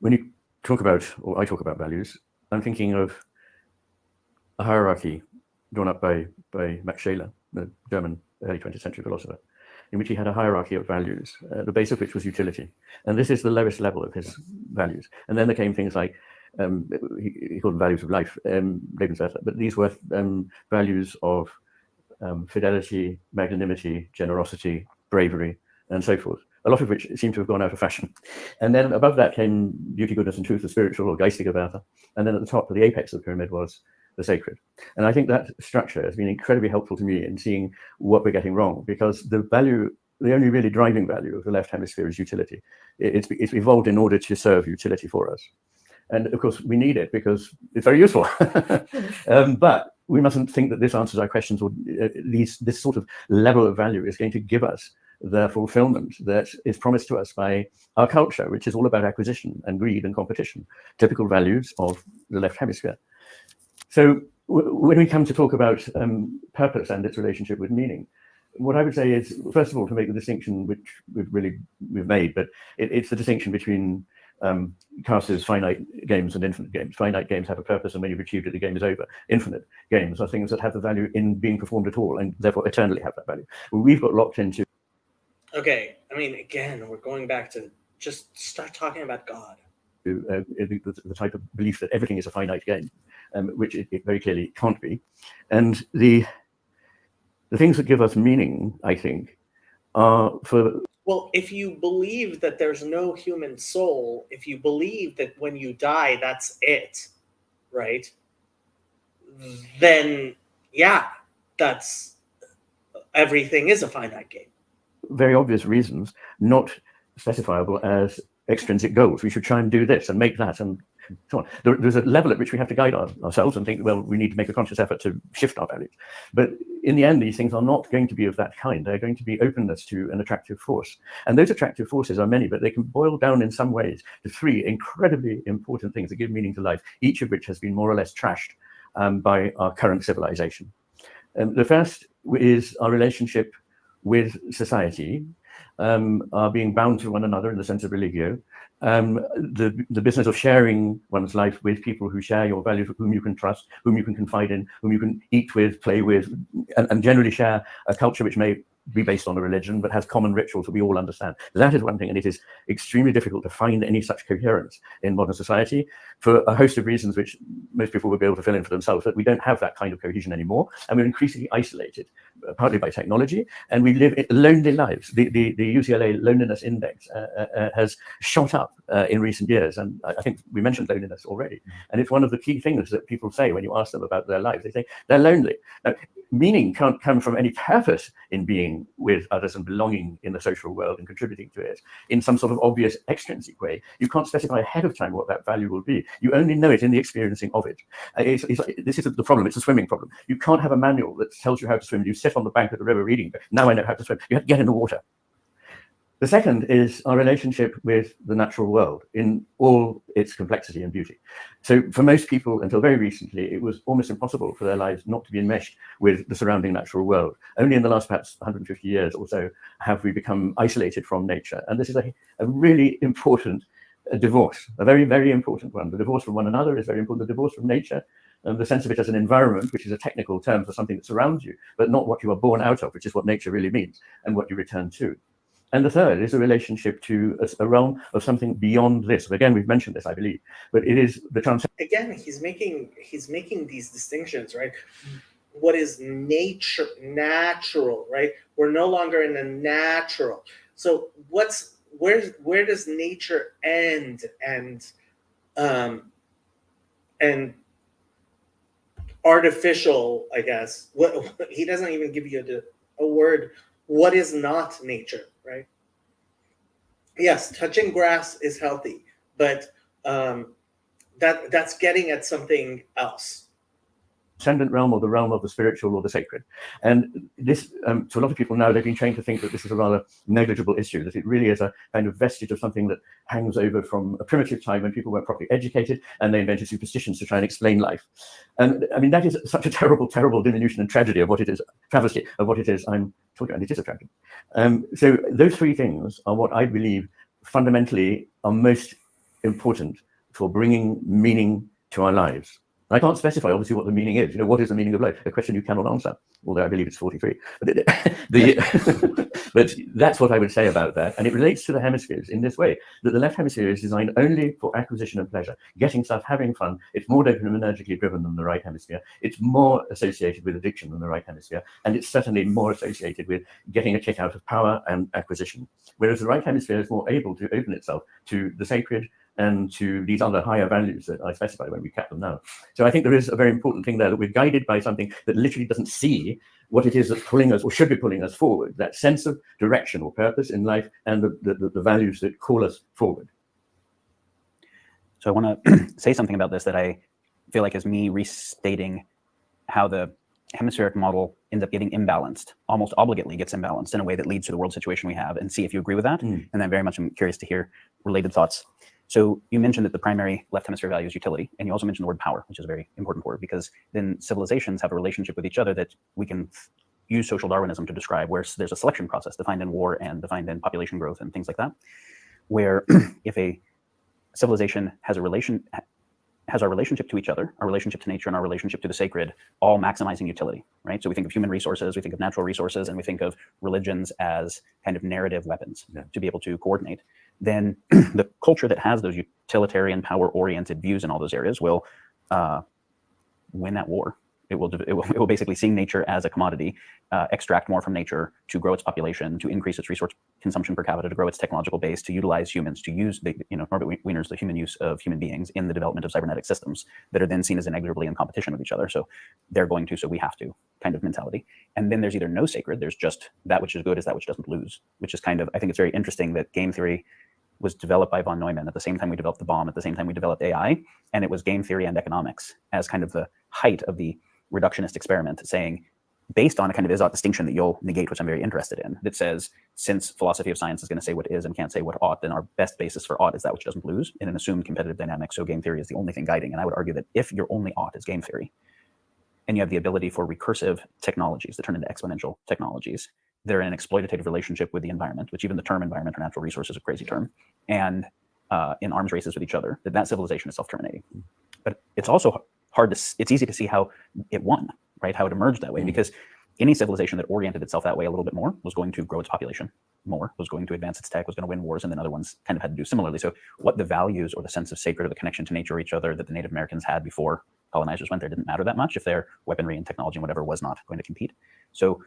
When you talk about, or I talk about values, I'm thinking of a hierarchy drawn up by Max Scheler, the German early 20th century philosopher, in which he had a hierarchy of values, the base of which was utility. And this is the lowest level of his values. And then there came things like, he called them values of life, Lebenswerte, but these were values of fidelity, magnanimity, generosity, bravery, and so forth, a lot of which seem to have gone out of fashion. And then above that came beauty, goodness, and truth, the spiritual or geistige Werte. And then at the top, the apex of the pyramid, was the sacred. And I think that structure has been incredibly helpful to me in seeing what we're getting wrong, because the only really driving value of the left hemisphere is utility. It's evolved in order to serve utility for us. And of course, we need it because it's very useful. But we mustn't think that this answers our questions, or this sort of level of value is going to give us the fulfillment that is promised to us by our culture, which is all about acquisition and greed and competition, typical values of the left hemisphere. So when we come to talk about purpose and its relationship with meaning, what I would say is, first of all, to make the distinction which we've made, but it's the distinction between Carse's finite games and infinite games. Finite games have a purpose, and when you've achieved it, the game is over. Infinite games are things that have the value in being performed at all, and therefore eternally have that value. We've got locked into. Okay, I mean, again, we're going back to just start talking about God. The type of belief that everything is a finite game, which it very clearly can't be. And the things that give us meaning, I think, are for... Well, if you believe that there's no human soul, if you believe that when you die, that's it, right? Then, yeah, that's... everything is a finite game. Very obvious reasons, not specifiable as extrinsic goals. We should try and do this and make that and so on. There's a level at which we have to guide ourselves and think, well, we need to make a conscious effort to shift our values. But in the end, these things are not going to be of that kind. They're going to be openness to an attractive force. And those attractive forces are many, but they can boil down in some ways to three incredibly important things that give meaning to life, each of which has been more or less trashed by our current civilization. The first is our relationship with society, are being bound to one another in the sense of religio, the business of sharing one's life with people who share your values, whom you can trust, whom you can confide in, whom you can eat with, play with, and generally share a culture which may be based on a religion, but has common rituals that we all understand. That is one thing, and it is extremely difficult to find any such coherence in modern society for a host of reasons which most people will be able to fill in for themselves, that we don't have that kind of cohesion anymore, and we're increasingly isolated, partly by technology, and we live lonely lives. The UCLA Loneliness Index has shot up in recent years, and I think we mentioned loneliness already, and it's one of the key things that people say when you ask them about their lives. They say they're lonely. Now, meaning can't come from any purpose in being with others and belonging in the social world and contributing to it in some sort of obvious extrinsic way. You can't specify ahead of time what that value will be. You only know it in the experiencing of it. This is the problem. It's a swimming problem. You can't have a manual that tells you how to swim. You sit on the bank of the river reading, now I know how to swim. You have to get in the water. The second is our relationship with the natural world in all its complexity and beauty. So for most people, until very recently, it was almost impossible for their lives not to be enmeshed with the surrounding natural world. Only in the last perhaps 150 years or so have we become isolated from nature. And this is a really important divorce, a very, very important one. The divorce from one another is very important. The divorce from nature, and the sense of it as an environment, which is a technical term for something that surrounds you, but not what you are born out of, which is what nature really means, and what you return to. And the third is a relationship to a realm of something beyond this. Again, we've mentioned this, I believe, but it is the Again, he's making these distinctions, right? What is nature, natural, right? We're no longer in a natural. So where does nature end and artificial, I guess. What he doesn't even give you a word. What is not nature, right? Yes, touching grass is healthy, but that's getting at something else. Transcendent realm, or the realm of the spiritual or the sacred. And this, to a lot of people now, they've been trained to think that this is a rather negligible issue, that it really is a kind of vestige of something that hangs over from a primitive time when people weren't properly educated and they invented superstitions to try and explain life. And I mean, that is such a terrible, terrible diminution and tragedy of what it is, travesty of what it is I'm talking about, and it is a tragedy. So those three things are what I believe fundamentally are most important for bringing meaning to our lives. I can't specify, obviously, what the meaning is. What is the meaning of life? A question you cannot answer, although I believe it's 43. But, but that's what I would say about that. And it relates to the hemispheres in this way, that the left hemisphere is designed only for acquisition and pleasure, getting stuff, having fun. It's more dopaminergically driven than the right hemisphere. It's more associated with addiction than the right hemisphere. And it's certainly more associated with getting a kick out of power and acquisition. Whereas the right hemisphere is more able to open itself to the sacred and to these other higher values that I specify when we cap them now. So I think there is a very important thing there, that we're guided by something that literally doesn't see what it is that's pulling us, or should be pulling us forward, that sense of direction or purpose in life, and the values that call us forward. So I want to say something about this that I feel like is me restating how the hemispheric model ends up getting imbalanced, almost obligately gets imbalanced in a way that leads to the world situation we have, and see if you agree with that. And then very much I'm curious to hear related thoughts. So you mentioned that the primary left hemisphere value is utility, and you also mentioned the word power, which is a very important word, because then civilizations have a relationship with each other that we can use social Darwinism to describe, where there's a selection process defined in war and defined in population growth and things like that, where if a civilization has our relationship to each other, our relationship to nature, and our relationship to the sacred, all maximizing utility, right? So we think of human resources, we think of natural resources, and we think of religions as kind of narrative weapons to be able to coordinate. Then the culture that has those utilitarian, power-oriented views in all those areas will win at war. It will basically see nature as a commodity, extract more from nature to grow its population, to increase its resource consumption per capita, to grow its technological base, to utilize humans, to use Norbert Wiener's the human use of human beings in the development of cybernetic systems that are then seen as inexorably in competition with each other. So they're going to, so we have to kind of mentality. And then there's either no sacred, there's just that which is good is that which doesn't lose, which is kind of, I think it's very interesting that game theory was developed by von Neumann at the same time we developed the bomb, at the same time we developed AI, and it was game theory and economics as kind of the height of the reductionist experiment, saying, based on a kind of is-ought distinction that you'll negate, which I'm very interested in, that says, since philosophy of science is going to say what is and can't say what ought, then our best basis for ought is that which doesn't lose in an assumed competitive dynamic. So game theory is the only thing guiding. And I would argue that if your only ought is game theory, and you have the ability for recursive technologies that turn into exponential technologies that are in an exploitative relationship with the environment, which even the term environment or natural resource is a crazy term, and in arms races with each other, that civilization is self-terminating. But it's also it's easy to see how it won, right? How it emerged that way, because any civilization that oriented itself that way a little bit more was going to grow its population more, was going to advance its tech, was going to win wars, and then other ones kind of had to do similarly. So what the values or the sense of sacred or the connection to nature or each other that the Native Americans had before colonizers went there didn't matter that much if their weaponry and technology and whatever was not going to compete. So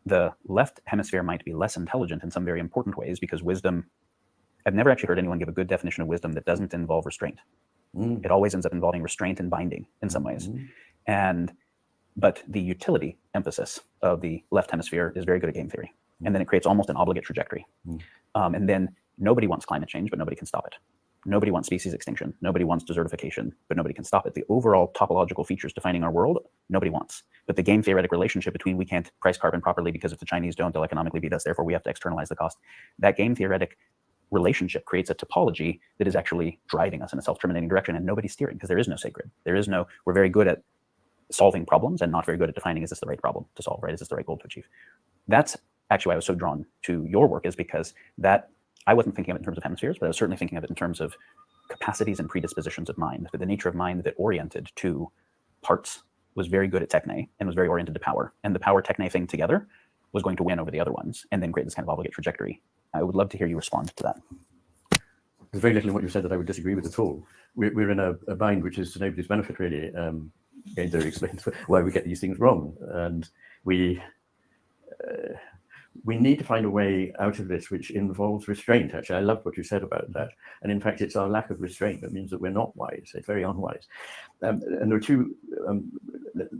the left hemisphere might be less intelligent in some very important ways, because wisdom, I've never actually heard anyone give a good definition of wisdom that doesn't involve restraint. It always ends up involving restraint and binding in some ways. But the utility emphasis of the left hemisphere is very good at game theory. And then it creates almost an obligate trajectory. And then nobody wants climate change, but nobody can stop it. Nobody wants species extinction. Nobody wants desertification, but nobody can stop it. The overall topological features defining our world, nobody wants. But the game theoretic relationship between we can't price carbon properly because if the Chinese don't, they'll economically beat us, therefore we have to externalize the cost. That game theoretic relationship creates a topology that is actually driving us in a self-terminating direction, and nobody's steering, because there is no sacred. We're very good at solving problems and not very good at defining, is this the right problem to solve, right? Is this the right goal to achieve? That's actually why I was so drawn to your work, is because that I wasn't thinking of it in terms of hemispheres, but I was certainly thinking of it in terms of capacities and predispositions of mind, that the nature of mind that oriented to parts was very good at techne and was very oriented to power. And the power techne thing together was going to win over the other ones and then create this kind of obligate trajectory. I would love to hear you respond to that. There's very little in what you said that I would disagree with at all. We're in a bind which is to nobody's benefit, really. Game theory explains why we get these things wrong. And we need to find a way out of this which involves restraint. Actually, I love what you said about that. And in fact, it's our lack of restraint that means that we're not wise. It's very unwise. And there are two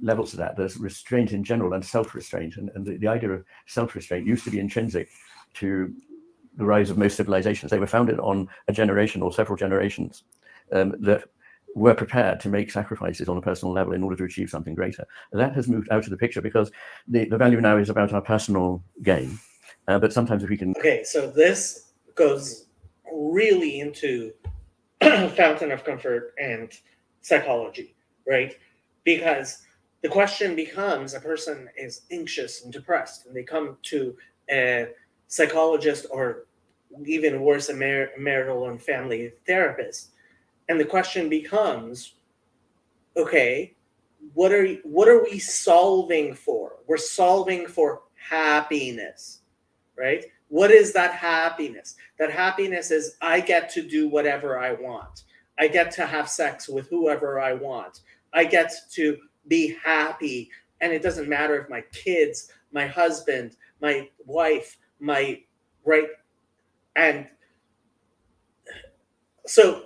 levels to that. There's restraint in general and self-restraint. And the idea of self-restraint used to be intrinsic to the rise of most civilizations. They were founded on a generation or several generations that were prepared to make sacrifices on a personal level in order to achieve something greater. That has moved out of the picture because the value now is about our personal gain. But sometimes if we can... Okay, so this goes really into fountain of comfort and psychology, right? Because the question becomes, a person is anxious and depressed, and they come to a psychologist or even worse, a marital and family therapist. And the question becomes, okay, what are we solving for? We're solving for happiness, right? What is that happiness? That happiness is I get to do whatever I want. I get to have sex with whoever I want. I get to be happy. And it doesn't matter if my kids, my husband, my wife, my right. And so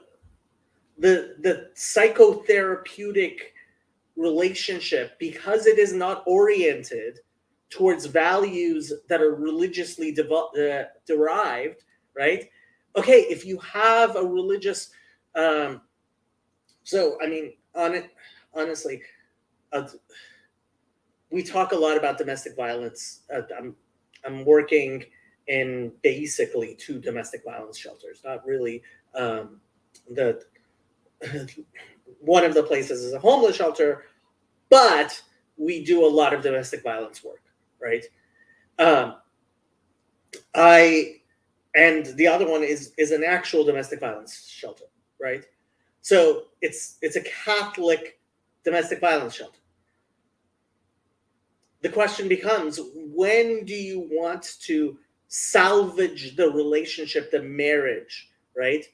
the psychotherapeutic relationship, because it is not oriented towards values that are religiously derived, right? Okay, if you have a religious, so I mean, honestly, we talk a lot about domestic violence. I'm working in basically 2 domestic violence shelters. Not really. The one of the places is a homeless shelter, but we do a lot of domestic violence work, right? And the other one is an actual domestic violence shelter, right? So it's a Catholic domestic violence shelter. The question becomes, when do you want to salvage the relationship, the marriage, right?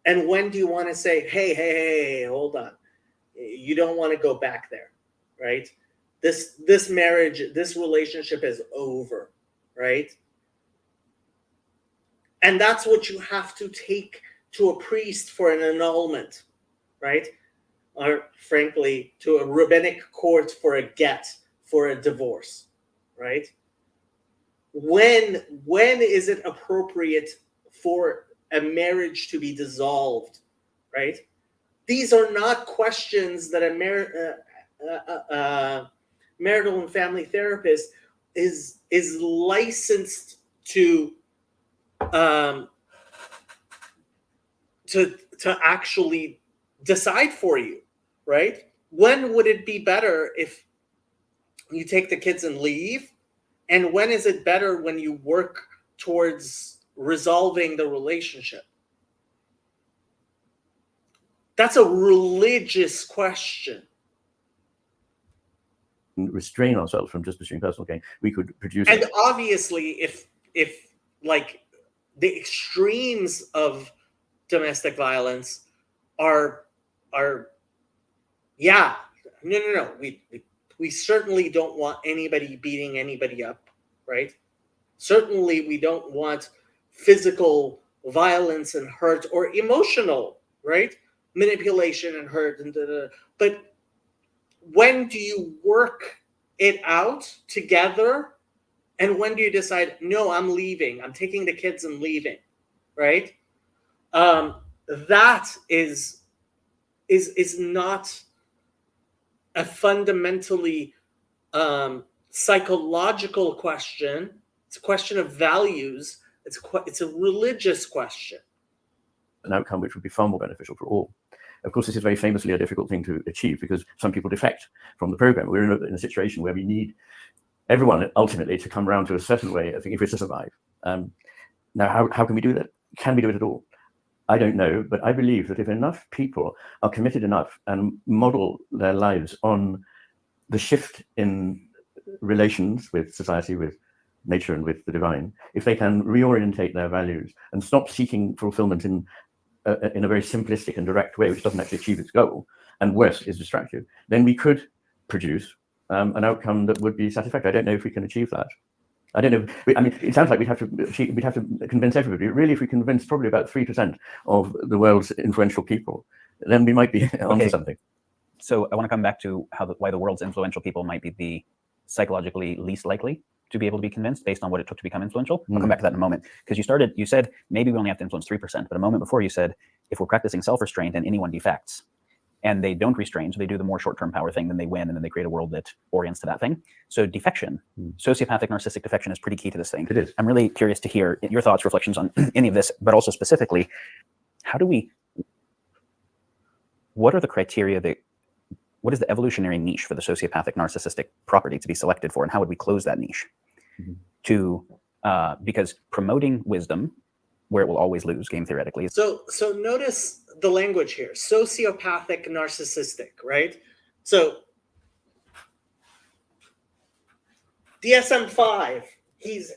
And when do you want to say, hey, hold on. You don't want to go back there, right? This marriage, this relationship is over, right? And that's what you have to take to a priest for an annulment, right? Or frankly, to a rabbinic court for a get, for a divorce, right? When is it appropriate for a marriage to be dissolved, right? These are not questions that a marital and family therapist is licensed to actually decide for you, right? When would it be better if you take the kids and leave? And when is it better when you work towards resolving the relationship? That's a religious question. Restrain ourselves from just pursuing personal gain. We could produce. And obviously, if like the extremes of domestic violence are yeah, no. We certainly don't want anybody beating anybody up, right? Certainly, we don't want physical violence and hurt, or emotional, right? Manipulation and hurt, but when do you work it out together, and when do you decide, no, I'm leaving, I'm taking the kids and leaving, right? That is not a fundamentally psychological question. It's a question of values. It's a religious question. An outcome which would be far more beneficial for all. Of course, this is very famously a difficult thing to achieve because some people defect from the program. We're in a situation where we need everyone ultimately to come around to a certain way of thinking if we're to survive. Now, how can we do that? Can we do it at all? I don't know, but I believe that if enough people are committed enough and model their lives on the shift in relations with society, with nature, and with the divine, if they can reorientate their values and stop seeking fulfillment in a very simplistic and direct way, which doesn't actually achieve its goal, and worse, is destructive, then we could produce an outcome that would be satisfactory. I don't know if we can achieve that. I don't know. I mean, it sounds like we'd have to convince everybody. Really, if we convince probably about 3% of the world's influential people, then we might be onto something. So I want to come back to why the world's influential people might be the psychologically least likely to be able to be convinced based on what it took to become influential. I'll come back to that in a moment, because you said maybe we only have to influence 3%, but a moment before you said if we're practicing self-restraint and anyone defects and they don't restrain, so they do the more short-term power thing, then they win, and then they create a world that orients to that thing. So defection, sociopathic narcissistic defection, is pretty key to this thing. It is. I'm really curious to hear your thoughts, reflections on any of this, but also specifically, what are the criteria what is the evolutionary niche for the sociopathic narcissistic property to be selected for, and how would we close that niche? Because promoting wisdom where it will always lose game theoretically. So notice the language here: sociopathic, narcissistic, right? So DSM-5, he's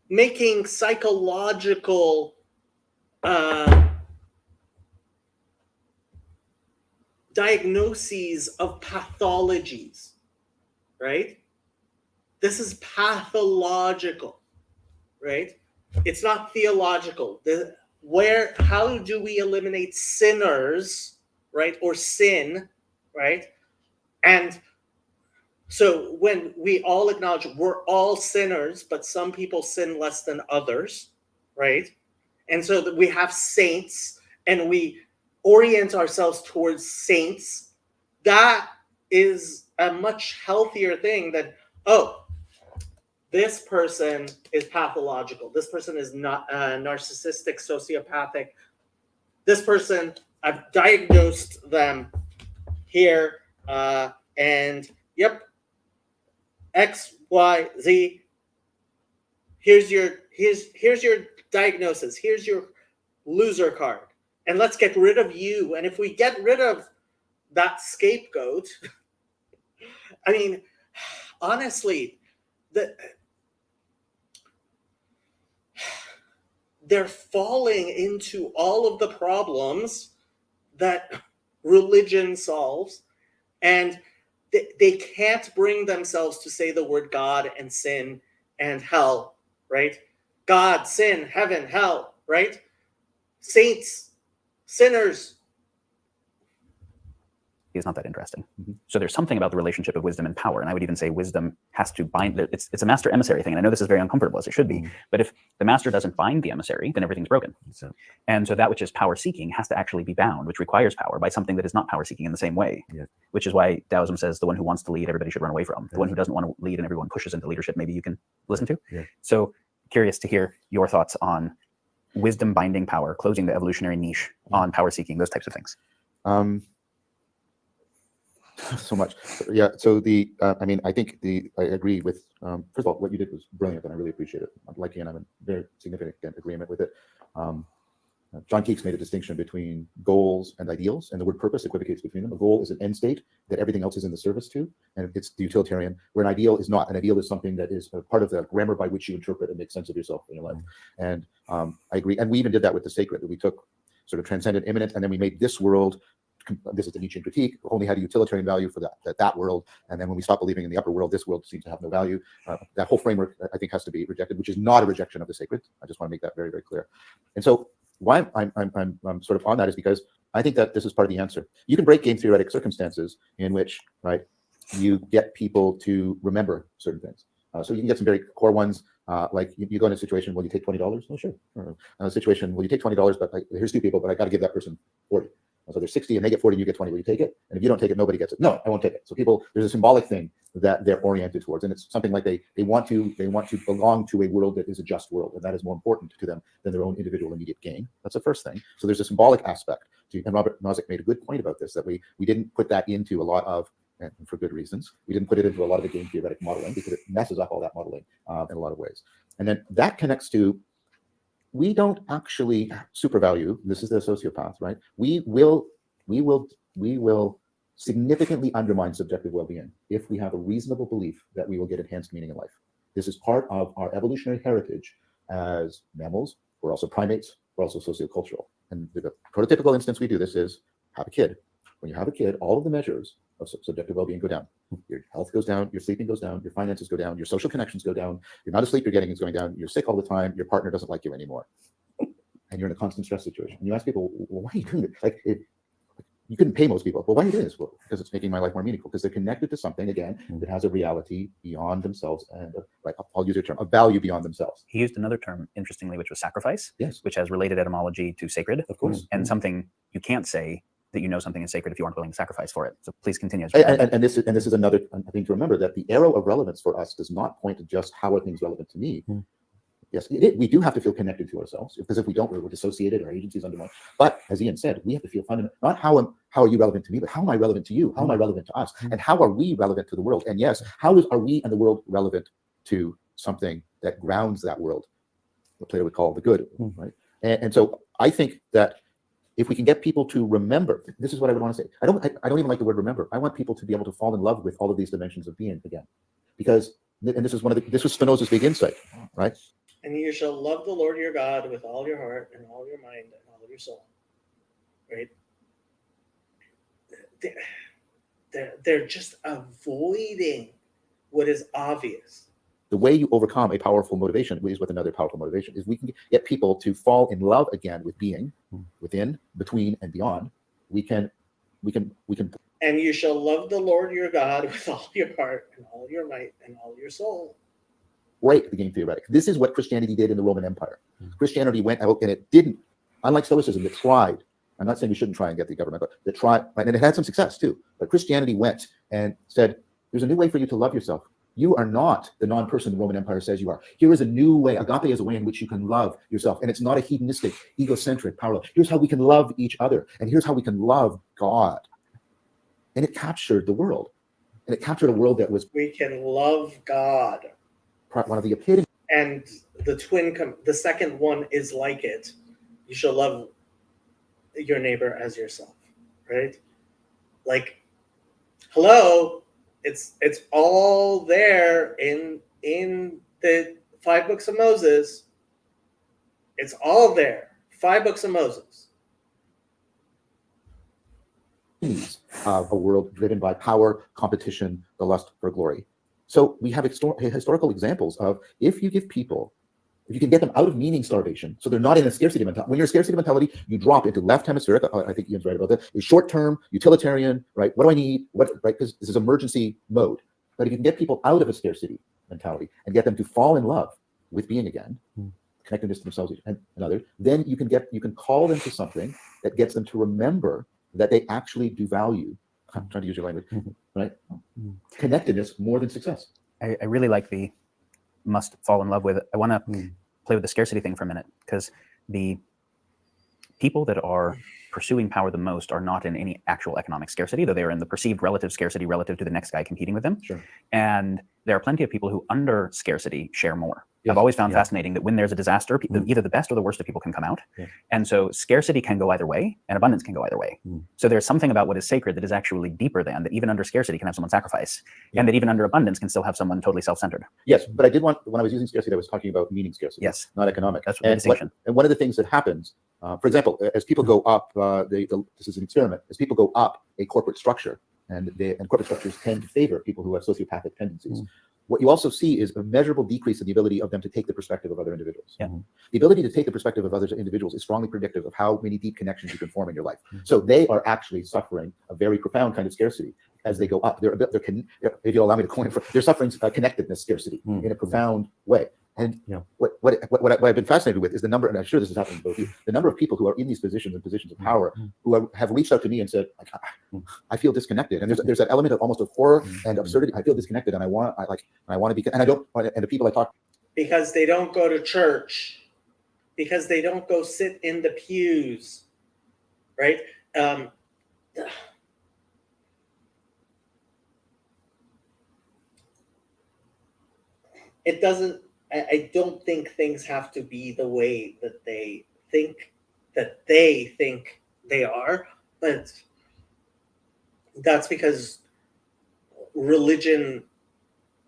making psychological diagnoses of pathologies, right? This is pathological, right? It's not theological. How do we eliminate sinners, right? Or sin, right? And so when we all acknowledge we're all sinners, but some people sin less than others, right? And so that we have saints and we orient ourselves towards saints, that is a much healthier thing than, oh, this person is pathological. This person is not narcissistic, sociopathic. This person, I've diagnosed them here, and yep, X, Y, Z. Here's your diagnosis. Here's your loser card, and let's get rid of you. And if we get rid of that scapegoat, I mean, honestly, they're falling into all of the problems that religion solves, and they can't bring themselves to say the word God and sin and hell, right? God, sin, heaven, hell, right? Saints, sinners. Is not that interesting. So there's something about the relationship of wisdom and power, and I would even say wisdom has to bind. It's a master emissary thing, and I know this is very uncomfortable, as it should be. But if the master doesn't bind the emissary, then everything's broken. And so that which is power seeking has to actually be bound, which requires power, by something that is not power seeking in the same way. Which is why Taoism says the one who wants to lead, everybody should run away from. The one who doesn't want to lead and everyone pushes into leadership, maybe you can listen to. So curious to hear your thoughts on wisdom binding power, closing the evolutionary niche on power seeking, those types of things. So much. Yeah. So I mean, I think I agree with, first of all, what you did was brilliant and I really appreciate it. Like you, and I'm in very significant agreement with it. John Keats made a distinction between goals and ideals, and the word purpose equivocates between them. A goal is an end state that everything else is in the service to, and it's the utilitarian, where an ideal is not. An ideal is something that is a part of the grammar by which you interpret and make sense of yourself in your life. And I agree. And we even did that with the sacred, that we took sort of transcendent, immanent, and then we made this world. This is the Nietzschean critique, only had a utilitarian value for that world. And then when we stop believing in the upper world, this world seems to have no value. That whole framework, I think, has to be rejected, which is not a rejection of the sacred. I just want to make that very, very clear. And so why I'm sort of on that is because I think that this is part of the answer. You can break game theoretic circumstances in which, right, you get people to remember certain things. So you can get some very core ones, like you go in a situation, will you take $20? Oh, sure. A situation, will you take $20? But here's two people, but I got to give that person 40. So there's 60 and they get 40 and you get 20. Will you take it? And if you don't take it, nobody gets it. No, I won't take it. So people, there's a symbolic thing that they're oriented towards. And it's something like they want to belong to a world that is a just world. And that is more important to them than their own individual immediate gain. That's the first thing. So there's a symbolic aspect to, and Robert Nozick made a good point about this, that we didn't put that into a lot of, and for good reasons, we didn't put it into a lot of the game theoretic modeling because it messes up all that modeling in a lot of ways. And then that connects to, we don't actually supervalue, this is the sociopath, right? We will significantly undermine subjective well-being if we have a reasonable belief that we will get enhanced meaning in life. This is part of our evolutionary heritage as mammals. We're also primates. We're also sociocultural. And the prototypical instance we do this is have a kid. When you have a kid, all of the measures of subjective well-being go down. Your health goes down, your sleeping goes down, your finances go down, your social connections go down, the amount of sleep you're getting is going down, you're sick all the time, your partner doesn't like you anymore. And you're in a constant stress situation. And you ask people, well, why are you doing it? Like, you couldn't pay most people. Well, why are you doing this? Well, because it's making my life more meaningful, because they're connected to something, again, that has a reality beyond themselves, and I'll use a term, a value beyond themselves. He used another term, interestingly, which was sacrifice, yes, which has related etymology to sacred, of course, and something you can't say that you know something is sacred if you aren't willing to sacrifice for it. So please continue. And this is another thing to remember, that the arrow of relevance for us does not point to just how are things relevant to me. Yes, we do have to feel connected to ourselves, because if we don't, we're dissociated, our agency is undermined. But as Ian said, we have to feel fundamental, not how are you relevant to me, but how am I relevant to you? How am I relevant to us? And how are we relevant to the world? And yes, how are we and the world relevant to something that grounds that world, what Plato would call the good, right? And so I think that if we can get people to remember, this is what I would want to say. I don't even like the word remember. I want people to be able to fall in love with all of these dimensions of being again, because, and this was Spinoza's big insight, right? And you shall love the Lord your God with all your heart and all your mind and all your soul, right? They're just avoiding what is obvious. The way you overcome a powerful motivation is with another powerful motivation. Is we can get people to fall in love again with being, within, between, and beyond. We can. And you shall love the Lord your God with all your heart and all your might and all your soul. Right, the game theoretic. This is what Christianity did in the Roman Empire. Christianity went out and it didn't, unlike Stoicism, that tried. I'm not saying we shouldn't try and get the government, but that tried, and it had some success too. But Christianity went and said, "There's a new way for you to love yourself. You are not the non-person the Roman Empire says you are. Here is a new way. Agape is a way in which you can love yourself. And it's not a hedonistic, egocentric, power love. Here's how we can love each other. And here's how we can love God." And it captured the world. And it captured a world that was... We can love God. One of the epitome. And the second one is like it. You shall love your neighbor as yourself, right? Like, hello, it's all there in the 5 books of Moses. It's all there. 5 books of Moses. A world driven by power, competition, the lust for glory. So we have historical examples of if you give people, if you can get them out of meaning starvation, so they're not in a scarcity mentality. When you're a scarcity mentality, you drop into left hemispheric. I think Ian's right about that. It's short-term, utilitarian, right? What do I need? What, right? Because this is emergency mode. But if you can get people out of a scarcity mentality and get them to fall in love with being again, connectedness to themselves and others, then you can call them to something that gets them to remember that they actually do value. I'm trying to use your language, right? Connectedness more than success. I really like the must fall in love with. I want to play with the scarcity thing for a minute, because the people that are pursuing power the most are not in any actual economic scarcity, though they are in the perceived relative scarcity relative to the next guy competing with them. Sure. And there are plenty of people who under scarcity share more. Yes. I've always found fascinating that when there's a disaster, either the best or the worst of people can come out. Yeah. And so scarcity can go either way and abundance can go either way. So there's something about what is sacred that is actually deeper than that. Even under scarcity can have someone sacrifice, and that even under abundance can still have someone totally self-centered. Yes, but I did want, when I was using scarcity, I was talking about meaning scarcity. Yes. Not economic. That's the distinction. And one of the things that happens, for example, as people go up, this is an experiment, as people go up a corporate structure, and corporate structures tend to favor people who have sociopathic tendencies. What you also see is a measurable decrease in the ability of them to take the perspective of other individuals. Yeah. The ability to take the perspective of other individuals is strongly predictive of how many deep connections you can form in your life. So they are actually suffering a very profound kind of scarcity as they go up. If you'll allow me to coin, they're suffering connectedness scarcity in a profound way. And what I've been fascinated with is the number, and I'm sure this is happening to both of you, the number of people who are in these positions and positions of power who have reached out to me and said, I feel disconnected. And there's that element of almost of horror and absurdity. I feel disconnected, and I want to be, and I don't, and the people I talk. Because they don't go to church. Because they don't go sit in the pews. Right? It doesn't, I don't think things have to be the way that they think they are, but that's because religion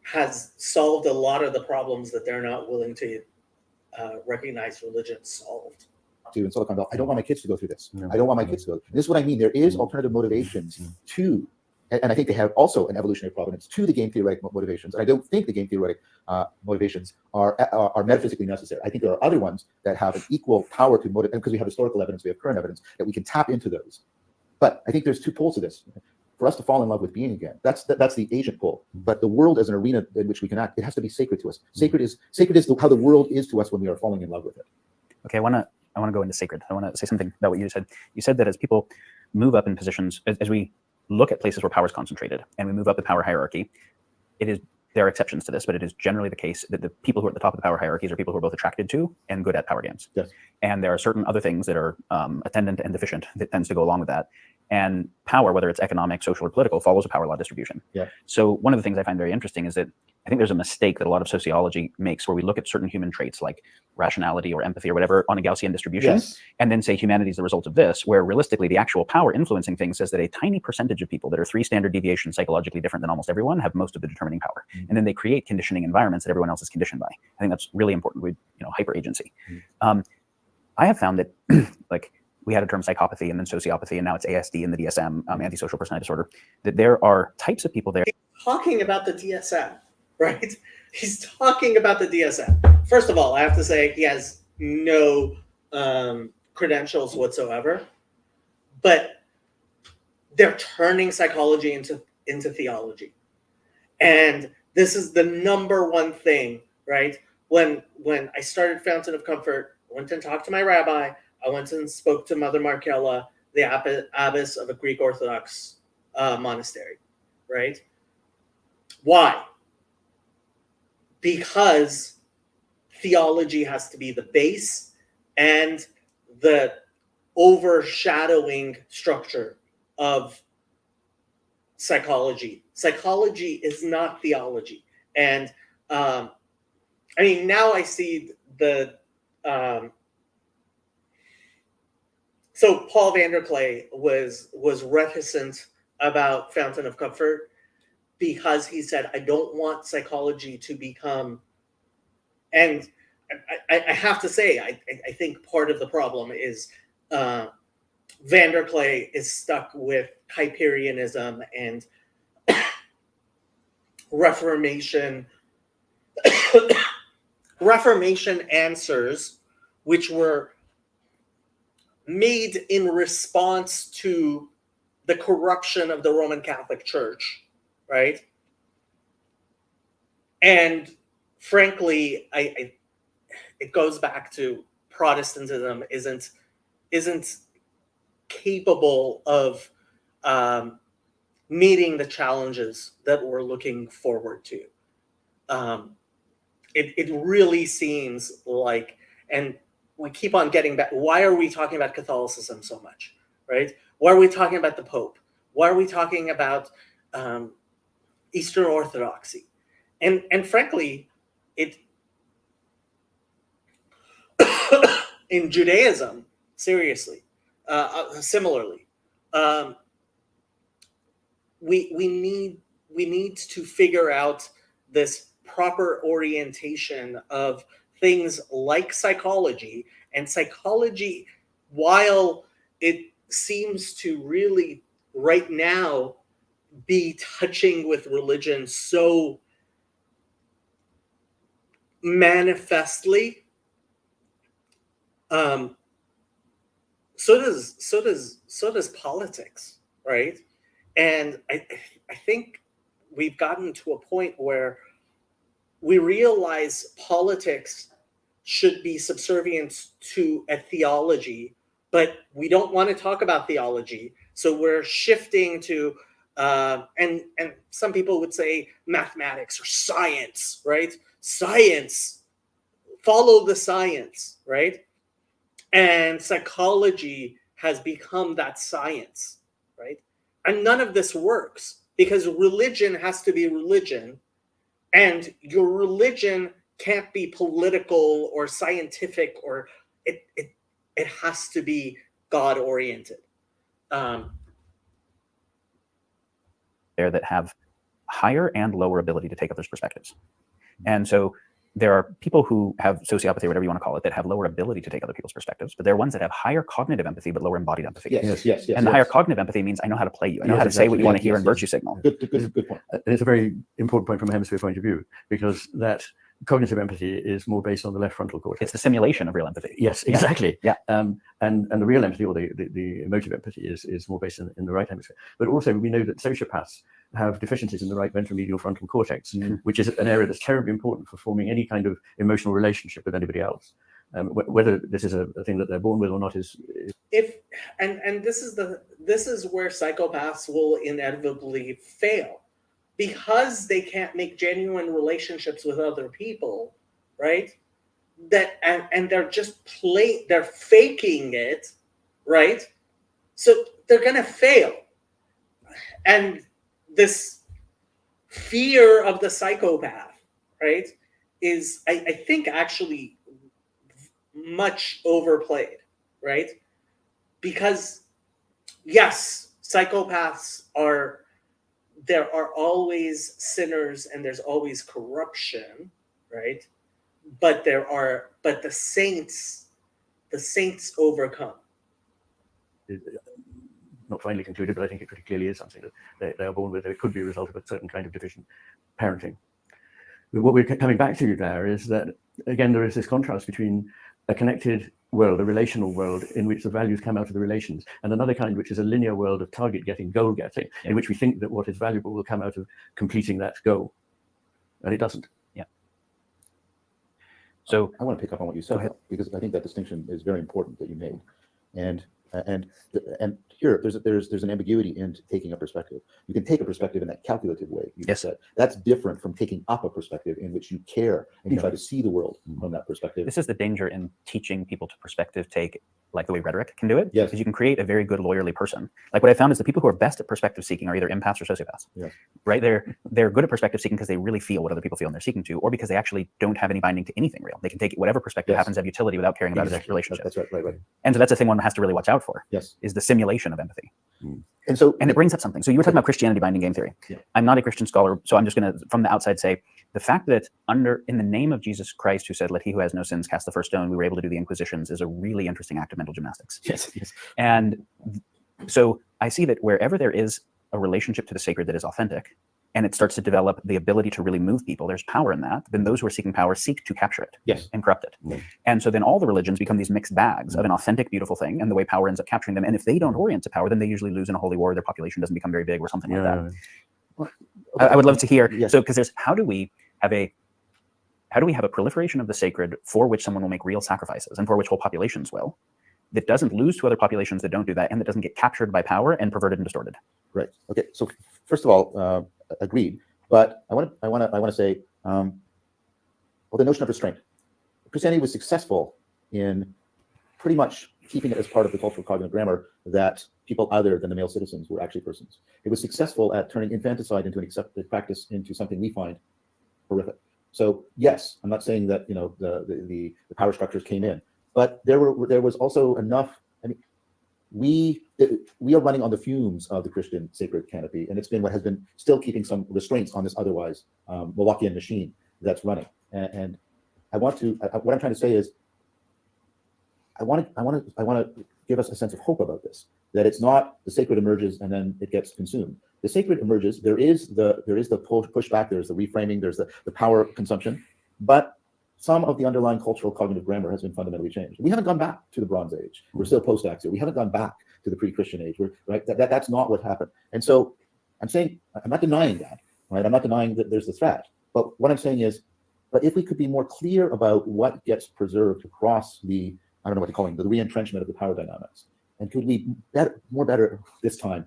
has solved a lot of the problems that they're not willing to recognize religion solved. In Silicon Valley, I don't want my kids to go through this. I don't want my kids to go. This is what I mean. There is alternative motivations to, and I think they have also an evolutionary provenance to the game theoretic motivations. And I don't think the game theoretic motivations are metaphysically necessary. I think there are other ones that have an equal power to motivate, because we have historical evidence, we have current evidence, that we can tap into those. But I think there's two poles to this. For us to fall in love with being again, that's the agent pole. But the world as an arena in which we can act, it has to be sacred to us. Sacred is how the world is to us when we are falling in love with it. Okay, I want to go into sacred. I want to say something about what you said. You said that as people move up in positions, as we look at places where power is concentrated and we move up the power hierarchy, there are exceptions to this, but it is generally the case that the people who are at the top of the power hierarchies are people who are both attracted to and good at power games. Yes. And there are certain other things that are attendant and deficient that tends to go along with that. And power, whether it's economic, social, or political, follows a power law distribution. Yeah. So one of the things I find very interesting is that I think there's a mistake that a lot of sociology makes where we look at certain human traits like rationality or empathy or whatever on a Gaussian distribution, Yes. and then say humanity is the result of this, where realistically the actual power influencing things says that a tiny percentage of people that are 3 standard deviations psychologically different than almost everyone have most of the determining power. And then they create conditioning environments that everyone else is conditioned by. I think that's really important with hyper agency. I have found that like we had a term psychopathy and then sociopathy, and now it's ASD in the DSM, antisocial personality disorder, that there are types of people there. Talking about the DSM, right? He's talking about the DSM. First of all, I have to say he has no credentials whatsoever, but they're turning psychology into theology. And this is the number one thing, right? When I started Fountain of Comfort, I went and talked to my rabbi. I went and spoke to Mother Markella, the abbess of a Greek Orthodox monastery, right? Why? Because theology has to be the base and the overshadowing structure of psychology. Psychology is not theology. And I mean, now I see so Paul Vanderklay was reticent about Fountain of Comfort because he said, I don't want psychology to become, and I have to say, I think part of the problem is Vanderklay is stuck with Hyperianism and Reformation answers, which were made in response to the corruption of the Roman Catholic Church, right? And frankly, it goes back to Protestantism isn't capable of meeting the challenges that we're looking forward to. It really seems like, and we keep on getting back. Why are we talking about Catholicism so much, right? Why are we talking about the Pope? Why are we talking about Eastern Orthodoxy? And frankly, it in Judaism, seriously, similarly, we need to figure out this proper orientation of things like psychology. And psychology, while it seems to really right now be touching with religion so manifestly, so does politics, right? And I think we've gotten to a point where we realize politics should be subservient to a theology, but we don't want to talk about theology. So we're shifting to, and some people would say mathematics or science, right? Science, follow the science, right? And psychology has become that science, right? And none of this works because religion has to be religion. And your religion can't be political or scientific, or it has to be God-oriented. There that have higher and lower ability to take others' perspectives. And so there are people who have sociopathy, or whatever you want to call it, that have lower ability to take other people's perspectives, but there are ones that have higher cognitive empathy, but lower embodied empathy. Yes. And the higher cognitive empathy means I know how to play you. I know how to say what you want to hear and virtue signal. Good point. And it's a very important point from a hemisphere point of view, because that cognitive empathy is more based on the left frontal cortex. It's the simulation of real empathy. Yes, exactly. Yeah. And the real empathy, or the emotive empathy, is more based in the right hemisphere. But also we know that sociopaths have deficiencies in the right ventromedial frontal cortex, which is an area that's terribly important for forming any kind of emotional relationship with anybody else. Whether this is a thing that they're born with or not is and this is where psychopaths will inevitably fail, because they can't make genuine relationships with other people, right? That and they're just they're faking it, right? So they're gonna fail. And this fear of the psychopath, right, is I think actually much overplayed, right? Because yes, psychopaths are, there are always sinners and there's always corruption, right? But the saints overcome. Not finally concluded, but I think it pretty clearly is something that they are born with. It could be a result of a certain kind of deficient parenting. But what we're coming back to there is that, again, there is this contrast between a connected world, a relational world in which the values come out of the relations, and another kind which is a linear world of target getting, goal getting, in which we think that what is valuable will come out of completing that goal. And it doesn't. Yeah. So I want to pick up on what you said, because I think that distinction is very important that you made. And here there's an ambiguity in taking a perspective. You can take a perspective in that calculative way you Yes. said. That's different from taking up a perspective in which you care and you try to see the world from that perspective. this is the danger in teaching people to perspective take, like the way rhetoric can do it. Yes. Because you can create a very good lawyerly person. Like what I found is the people who are best at perspective seeking are either empaths or sociopaths. Yes. Right? They're good at perspective seeking because they really feel what other people feel and they're seeking to, or because they actually don't have any binding to anything real. They can take whatever perspective Yes. happens to have utility without caring about its Exactly. relationship. That's right. And so that's the thing one has to really watch out for. Yes. Is the simulation of empathy. And it brings up something. So you were talking about Christianity binding game theory. Yeah. I'm not a Christian scholar, so I'm just going to, from the outside, say the fact that in the name of Jesus Christ, who said, "Let he who has no sins cast the first stone," we were able to do the Inquisitions, is a really interesting act of mental gymnastics. Yes. And so I see that wherever there is a relationship to the sacred that is authentic, and it starts to develop the ability to really move people, there's power in that, then those who are seeking power seek to capture it Yes. and corrupt it. Mm. And so then all the religions become these mixed bags of an authentic, beautiful thing, and the way power ends up capturing them. And if they don't orient to power, then they usually lose in a holy war, their population doesn't become very big or something like that. I would love to hear, Yes. so because there's, how do we have a proliferation of the sacred for which someone will make real sacrifices and for which whole populations will, that doesn't lose to other populations that don't do that, and that doesn't get captured by power and perverted and distorted? Right. Okay. So first of all, agreed. But I want to say, well, the notion of restraint. Christianity was successful in pretty much keeping it as part of the cultural cognitive grammar that people other than the male citizens were actually persons. It was successful at turning infanticide into an accepted practice into something we find horrific. So yes, I'm not saying that the power structures came in, but there was also enough. I mean, we are running on the fumes of the Christian sacred canopy, and it's been what has been still keeping some restraints on this otherwise Milwaukeean machine that's running. And what I'm trying to say is, I want to give us a sense of hope about this. That it's not the sacred emerges and then it gets consumed. The sacred emerges. There is the pushback. There's the reframing. There's the power consumption, but some of the underlying cultural cognitive grammar has been fundamentally changed. We haven't gone back to the Bronze Age. We're still post-axial. We haven't gone back to the pre-Christian age. That's not what happened. And so I'm saying, I'm not denying that, right? I'm not denying that there's the threat. But what I'm saying is, but if we could be more clear about what gets preserved across the, I don't know what to call it, the re-entrenchment of the power dynamics, and could we better this time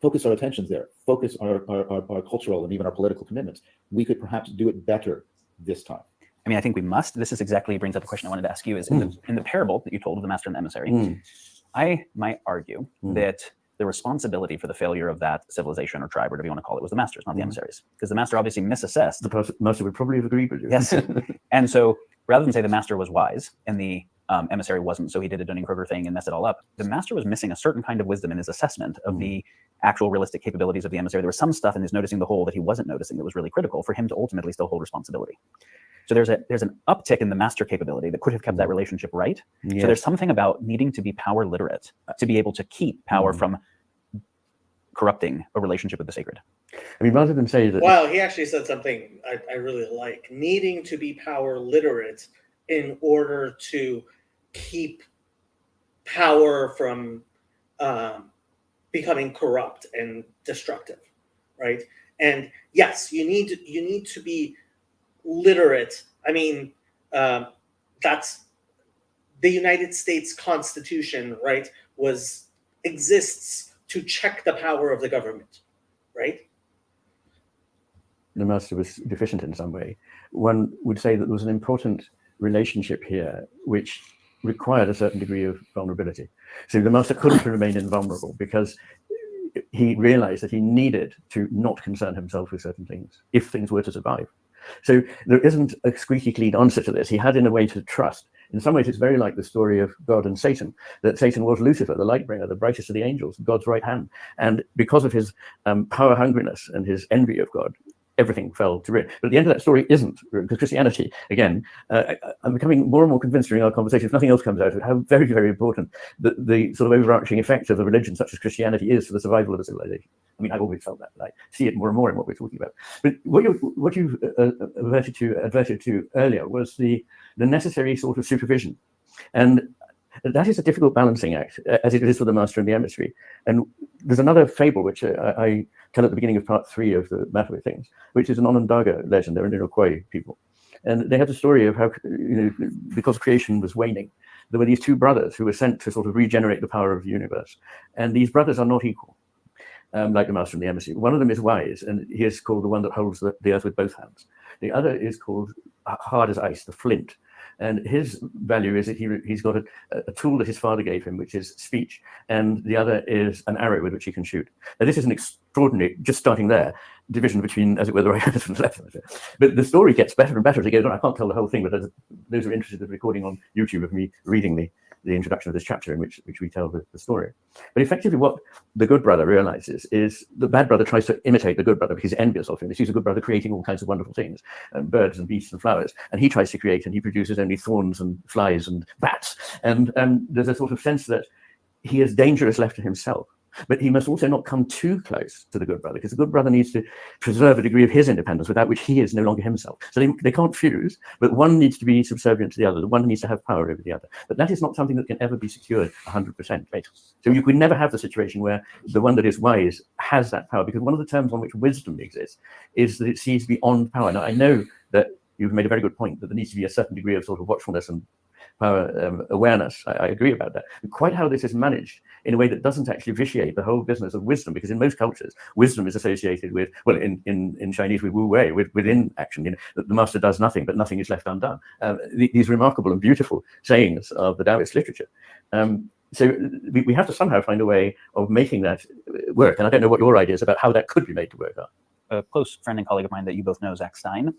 focus our attentions there, focus our cultural and even our political commitments, we could perhaps do it better this time. I mean, I think we must. This is exactly brings up a question I wanted to ask you. Is in the parable that you told of the master and the emissary, I might argue that the responsibility for the failure of that civilization or tribe, or whatever you want to call it, was the masters, not the emissaries, because the master obviously misassessed. The master would probably have agreed with you. Yes, and so rather than say the master was wise and the emissary wasn't, so he did a Dunning-Kruger thing and messed it all up, the master was missing a certain kind of wisdom in his assessment of the actual realistic capabilities of the emissary. There was some stuff in his noticing the whole that he wasn't noticing that was really critical for him to ultimately still hold responsibility. So there's an uptick in the master capability that could have kept that relationship right. Yes. So there's something about needing to be power literate to be able to keep power from corrupting a relationship with the sacred. I mean, rather than say that. Well, he actually said something I really like: needing to be power literate in order to keep power from becoming corrupt and destructive, right? And yes, you need to be literate. I mean, that's the United States Constitution, right? Exists to check the power of the government, right? The master was deficient in some way. One would say that there was an important relationship here which required a certain degree of vulnerability. So the master couldn't remain invulnerable because he realized that he needed to not concern himself with certain things if things were to survive. So there isn't a squeaky clean answer to this. He had, in a way, to trust. In some ways, it's very like the story of God and Satan, that Satan was Lucifer, the light bringer, the brightest of the angels, God's right hand. And because of his power hungriness and his envy of God, everything fell to ruin. But at the end of that story isn't, because Christianity, again, I'm becoming more and more convinced during our conversation, if nothing else comes out of it, how very, very important the sort of overarching effect of a religion such as Christianity is for the survival of a civilization. I mean, I've always felt that, but I see it more and more in what we're talking about. But what you adverted to earlier was the necessary sort of supervision. And that is a difficult balancing act, as it is for the master and the emissary. And there's another fable, which I tell at the beginning of part 3 of the Matter of Things, which is an Onondaga legend. They're an Iroquois people. And they have the story of how, because creation was waning, there were these 2 brothers who were sent to sort of regenerate the power of the universe. And these brothers are not equal, like the master and the emissary. One of them is wise, and he is called the one that holds the earth with both hands. The other is called hard as ice, the flint. And his value is that he's got a tool that his father gave him, which is speech, and the other is an arrow with which he can shoot. Now, this is an extraordinary, just starting there, division between, as it were, the right hand and the left hand. But the story gets better and better as it goes on. I can't tell the whole thing, but those who are interested in the recording on YouTube of me reading the introduction of this chapter in which we tell the story. But effectively what the good brother realizes is the bad brother tries to imitate the good brother because he's envious of him. He sees a good brother creating all kinds of wonderful things, birds and beasts and flowers, and he tries to create, and he produces only thorns and flies and bats. And there's a sort of sense that he is dangerous left to himself. But he must also not come too close to the good brother, because the good brother needs to preserve a degree of his independence without which he is no longer himself. So they can't fuse, but one needs to be subservient to the other. The one needs to have power over the other. But that is not something that can ever be secured 100%. Right? So you could never have the situation where the one that is wise has that power, because one of the terms on which wisdom exists is that it sees beyond power. Now, I know that you've made a very good point that there needs to be a certain degree of sort of watchfulness and power awareness. I agree about that. But quite how this is managed in a way that doesn't actually vitiate the whole business of wisdom, because in most cultures, wisdom is associated with, well, in Chinese with Wu Wei, within action. The master does nothing, but nothing is left undone. These remarkable and beautiful sayings of the Taoist literature. So we have to somehow find a way of making that work. And I don't know what your ideas about how that could be made to work are. A close friend and colleague of mine that you both know, Zach Stein,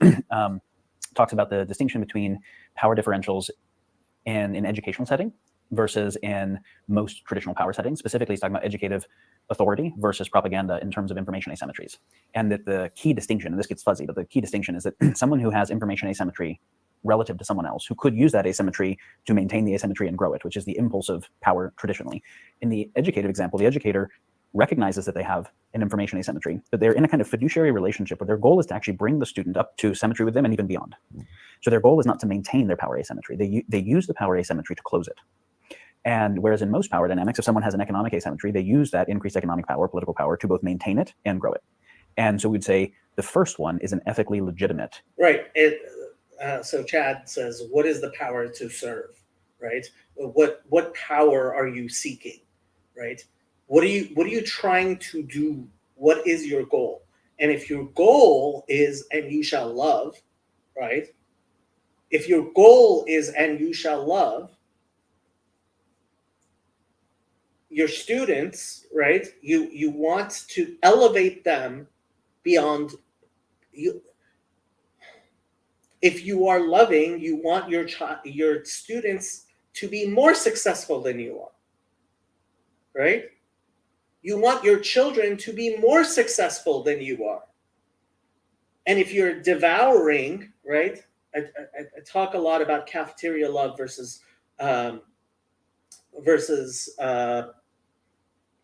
talks about the distinction between power differentials in an educational setting versus in most traditional power settings. Specifically, he's talking about educative authority versus propaganda in terms of information asymmetries. And that the key distinction, and this gets fuzzy, but the key distinction is that someone who has information asymmetry relative to someone else who could use that asymmetry to maintain the asymmetry and grow it, which is the impulse of power traditionally. In the educative example, the educator recognizes that they have an information asymmetry, but they're in a kind of fiduciary relationship where their goal is to actually bring the student up to symmetry with them and even beyond. So their goal is not to maintain their power asymmetry. They use the power asymmetry to close it. And whereas in most power dynamics, if someone has an economic asymmetry, they use that increased economic power, political power, to both maintain it and grow it. And so we'd say the first one is an ethically legitimate. Right. So Chad says, what is the power to serve? Right. What power are you seeking? Right. What are you trying to do? What is your goal? And if your goal is, and you shall love, right? If your goal is, and you shall love your students, right? You want to elevate them beyond you. If you are loving, you want your students to be more successful than you are, right? You want your children to be more successful than you are. And if you're devouring, right? I talk a lot about cafeteria love versus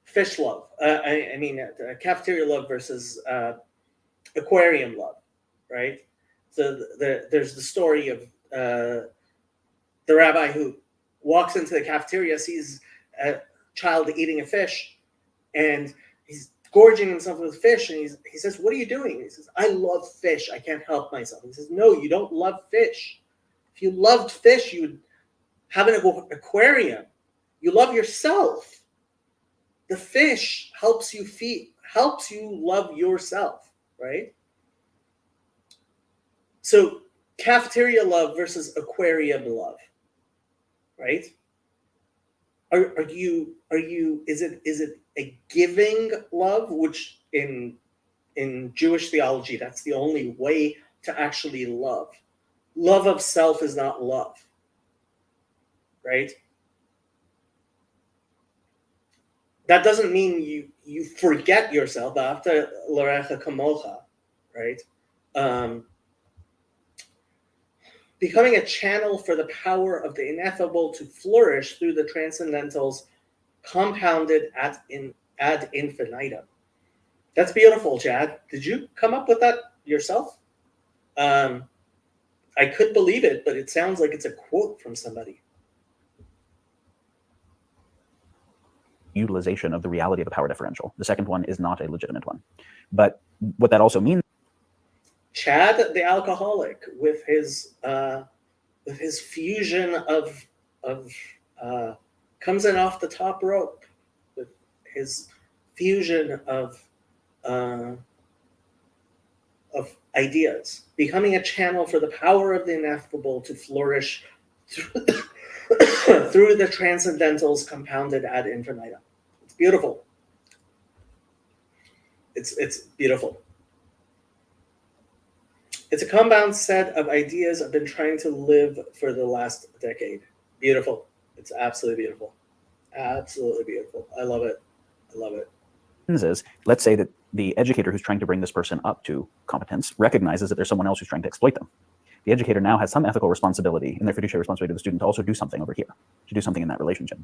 fish love. Cafeteria love versus aquarium love, right? So there's the story of the rabbi who walks into the cafeteria, sees a child eating a fish, and he's gorging himself with fish, and he says, "What are you doing?" He says, "I love fish. I can't help myself." He says, "No, you don't love fish. If you loved fish, you would have an aquarium. You love yourself. The fish helps you love yourself, right?" So cafeteria love versus aquarium love, right? Is it a giving love, which in Jewish theology, that's the only way to actually love. Love of self is not love, right? That doesn't mean you forget yourself. After l'orecha kamocha, right? Becoming a channel for the power of the ineffable to flourish through the transcendentals compounded ad infinitum. That's beautiful, Chad. Did you come up with that yourself? I could believe it, but it sounds like it's a quote from somebody. Utilization of the reality of the power differential. The second one is not a legitimate one. But what that also means, Chad, the alcoholic, with his fusion of comes in off the top rope, with his fusion of ideas, becoming a channel for the power of the ineffable to flourish through, through the transcendentals compounded ad infinitum. It's beautiful. It's beautiful. It's a compound set of ideas I've been trying to live for the last decade. Beautiful. It's absolutely beautiful. Absolutely beautiful. I love it. I love it. is, let's say that the educator who's trying to bring this person up to competence recognizes that there's someone else who's trying to exploit them. The educator now has some ethical responsibility in their fiduciary responsibility to the student to also do something over here, to do something in that relationship.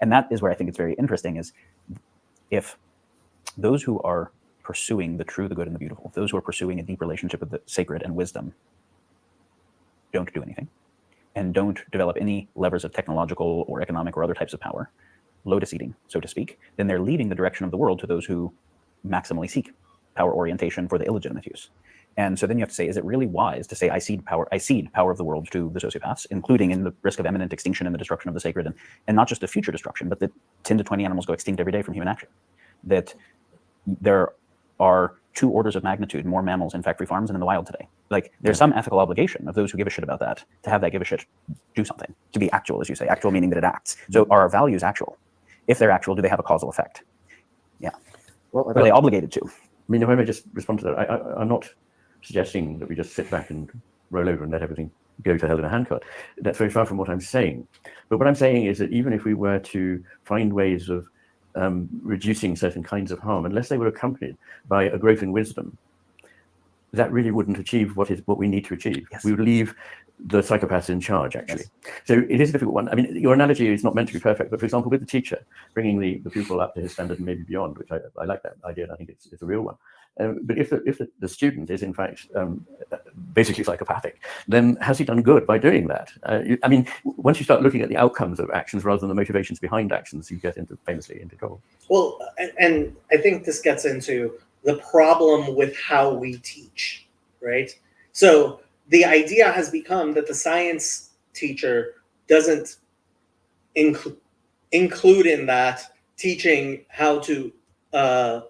And that is where I think it's very interesting, is if those who are pursuing the true, the good, and the beautiful, those who are pursuing a deep relationship with the sacred and wisdom, don't do anything and don't develop any levers of technological or economic or other types of power, lotus eating, so to speak, then they're leading the direction of the world to those who maximally seek power orientation for the illegitimate use. And so then you have to say, is it really wise to say, I cede power of the world to the sociopaths, including in the risk of imminent extinction and the destruction of the sacred, and not just a future destruction, but that 10 to 20 animals go extinct every day from human action? That there are 2 orders of magnitude more mammals in factory farms and in the wild today. Like, there's some ethical obligation of those who give a shit about that to have that give a shit do something, to be actual, as you say, actual meaning that it acts. So are our values actual? If they're actual, do they have a causal effect? Yeah. Well, are they obligated to? I mean, if I may just respond to that, I'm not suggesting that we just sit back and roll over and let everything go to hell in a handcart. That's very far from what I'm saying. But what I'm saying is that even if we were to find ways of reducing certain kinds of harm, unless they were accompanied by a growth in wisdom, that really wouldn't achieve what we need to achieve. Yes. We would leave the psychopaths in charge, actually. Yes. So it is a difficult one. I mean, your analogy is not meant to be perfect, but for example, with the teacher, bringing the pupil up to his standard and maybe beyond, which I like that idea, and I think it's a real one. But if the student is in fact basically psychopathic, then has he done good by doing that? I mean, once you start looking at the outcomes of actions rather than the motivations behind actions, you get famously into trouble. Well, and I think this gets into the problem with how we teach, right? So the idea has become that the science teacher doesn't include in that teaching how to, love,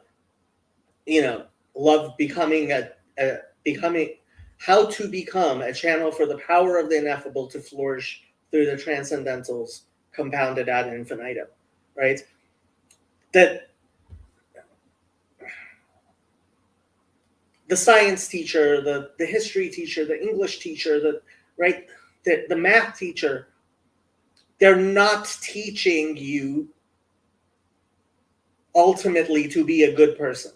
how to become a channel for the power of the ineffable to flourish through the transcendentals compounded ad infinitum, right? That the science teacher, the history teacher, the English teacher, the math teacher, they're not teaching you ultimately to be a good person.